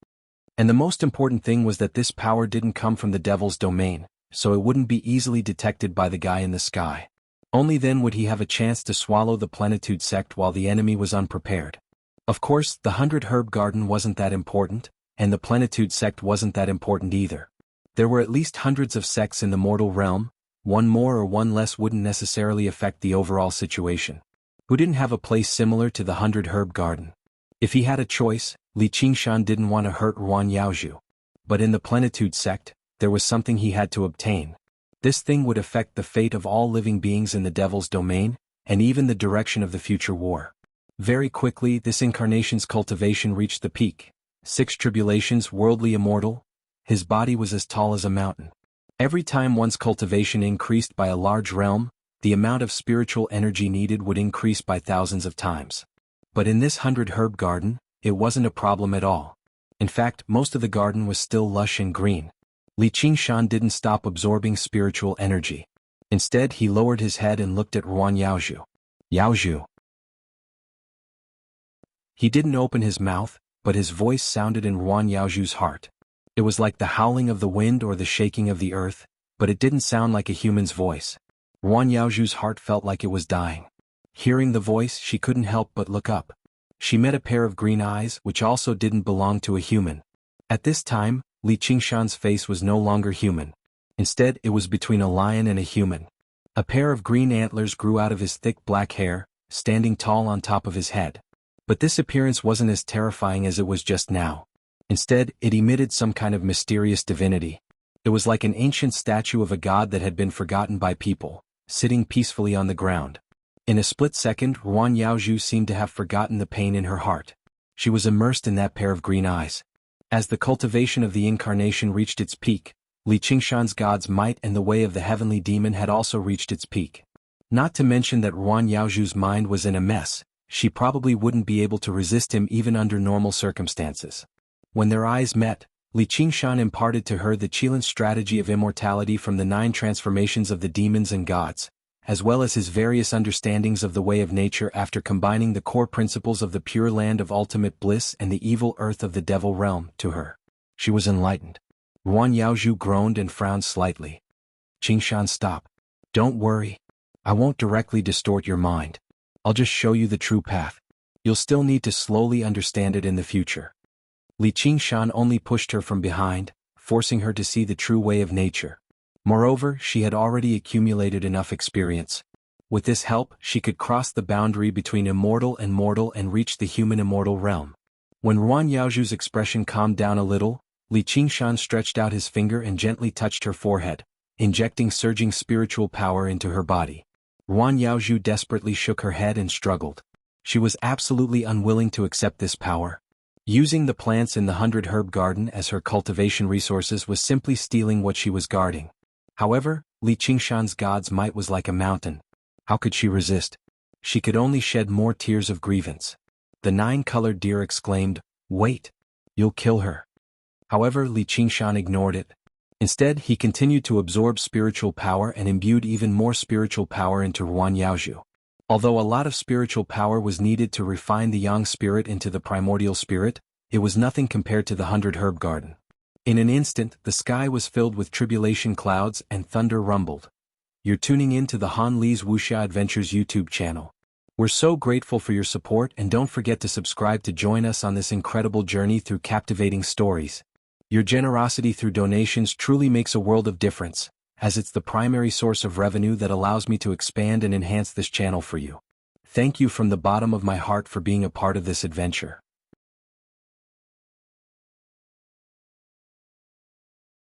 And the most important thing was that this power didn't come from the devil's domain, so it wouldn't be easily detected by the guy in the sky. Only then would he have a chance to swallow the plenitude sect while the enemy was unprepared. Of course, the 100 Herb Garden wasn't that important, and the plenitude sect wasn't that important either. There were at least hundreds of sects in the mortal realm, one more or one less wouldn't necessarily affect the overall situation. Who didn't have a place similar to the 100 Herb Garden? If he had a choice, Li Qingshan didn't want to hurt Ruan Yaozhu. But in the plenitude sect, there was something he had to obtain. This thing would affect the fate of all living beings in the devil's domain, and even the direction of the future war. Very quickly, this incarnation's cultivation reached the peak. 6 tribulations, worldly immortal. His body was as tall as a mountain. Every time one's cultivation increased by a large realm, the amount of spiritual energy needed would increase by thousands of times. But in this 100 Herb Garden, it wasn't a problem at all. In fact, most of the garden was still lush and green. Li Qingshan didn't stop absorbing spiritual energy. Instead, he lowered his head and looked at Ruan Yaozhu. Yaozhu. He didn't open his mouth, but his voice sounded in Ruan Yaozhu's heart. It was like the howling of the wind or the shaking of the earth, but it didn't sound like a human's voice. Ruan Yaozhu's heart felt like it was dying. Hearing the voice, she couldn't help but look up. She met a pair of green eyes which also didn't belong to a human. At this time, Li Qingshan's face was no longer human. Instead, it was between a lion and a human. A pair of green antlers grew out of his thick black hair, standing tall on top of his head. But this appearance wasn't as terrifying as it was just now. Instead, it emitted some kind of mysterious divinity. It was like an ancient statue of a god that had been forgotten by people, sitting peacefully on the ground. In a split second, Ruan Yaozhu seemed to have forgotten the pain in her heart. She was immersed in that pair of green eyes. As the cultivation of the incarnation reached its peak, Li Qingshan's god's might and the way of the heavenly demon had also reached its peak. Not to mention that Ruan Yaozhu's mind was in a mess, she probably wouldn't be able to resist him even under normal circumstances. When their eyes met, Li Qingshan imparted to her the Qilan strategy of immortality from the 9 transformations of the demons and gods, as well as his various understandings of the way of nature after combining the core principles of the pure land of ultimate bliss and the evil earth of the devil realm to her. She was enlightened. Ruan Yaozhu groaned and frowned slightly. Qingshan, stop. Don't worry. I won't directly distort your mind. I'll just show you the true path. You'll still need to slowly understand it in the future. Li Qingshan only pushed her from behind, forcing her to see the true way of nature. Moreover, she had already accumulated enough experience. With this help, she could cross the boundary between immortal and mortal and reach the human immortal realm. When Ruan Yaozhu's expression calmed down a little, Li Qingshan stretched out his finger and gently touched her forehead, injecting surging spiritual power into her body. Ruan Yaozhu desperately shook her head and struggled. She was absolutely unwilling to accept this power. Using the plants in the 100 Herb Garden as her cultivation resources was simply stealing what she was guarding. However, Li Qingshan's god's might was like a mountain. How could she resist? She could only shed more tears of grievance. The 9-colored deer exclaimed, "Wait! You'll kill her." However, Li Qingshan ignored it. Instead, he continued to absorb spiritual power and imbued even more spiritual power into Ruan Yaozhu. Although a lot of spiritual power was needed to refine the yang spirit into the primordial spirit, it was nothing compared to the 100 Herb Garden. In an instant, the sky was filled with tribulation clouds and thunder rumbled. You're tuning in to the Han Li's Wuxia Adventures YouTube channel. We're so grateful for your support, and don't forget to subscribe to join us on this incredible journey through captivating stories. Your generosity through donations truly makes a world of difference, as it's the primary source of revenue that allows me to expand and enhance this channel for you. Thank you from the bottom of my heart for being a part of this adventure.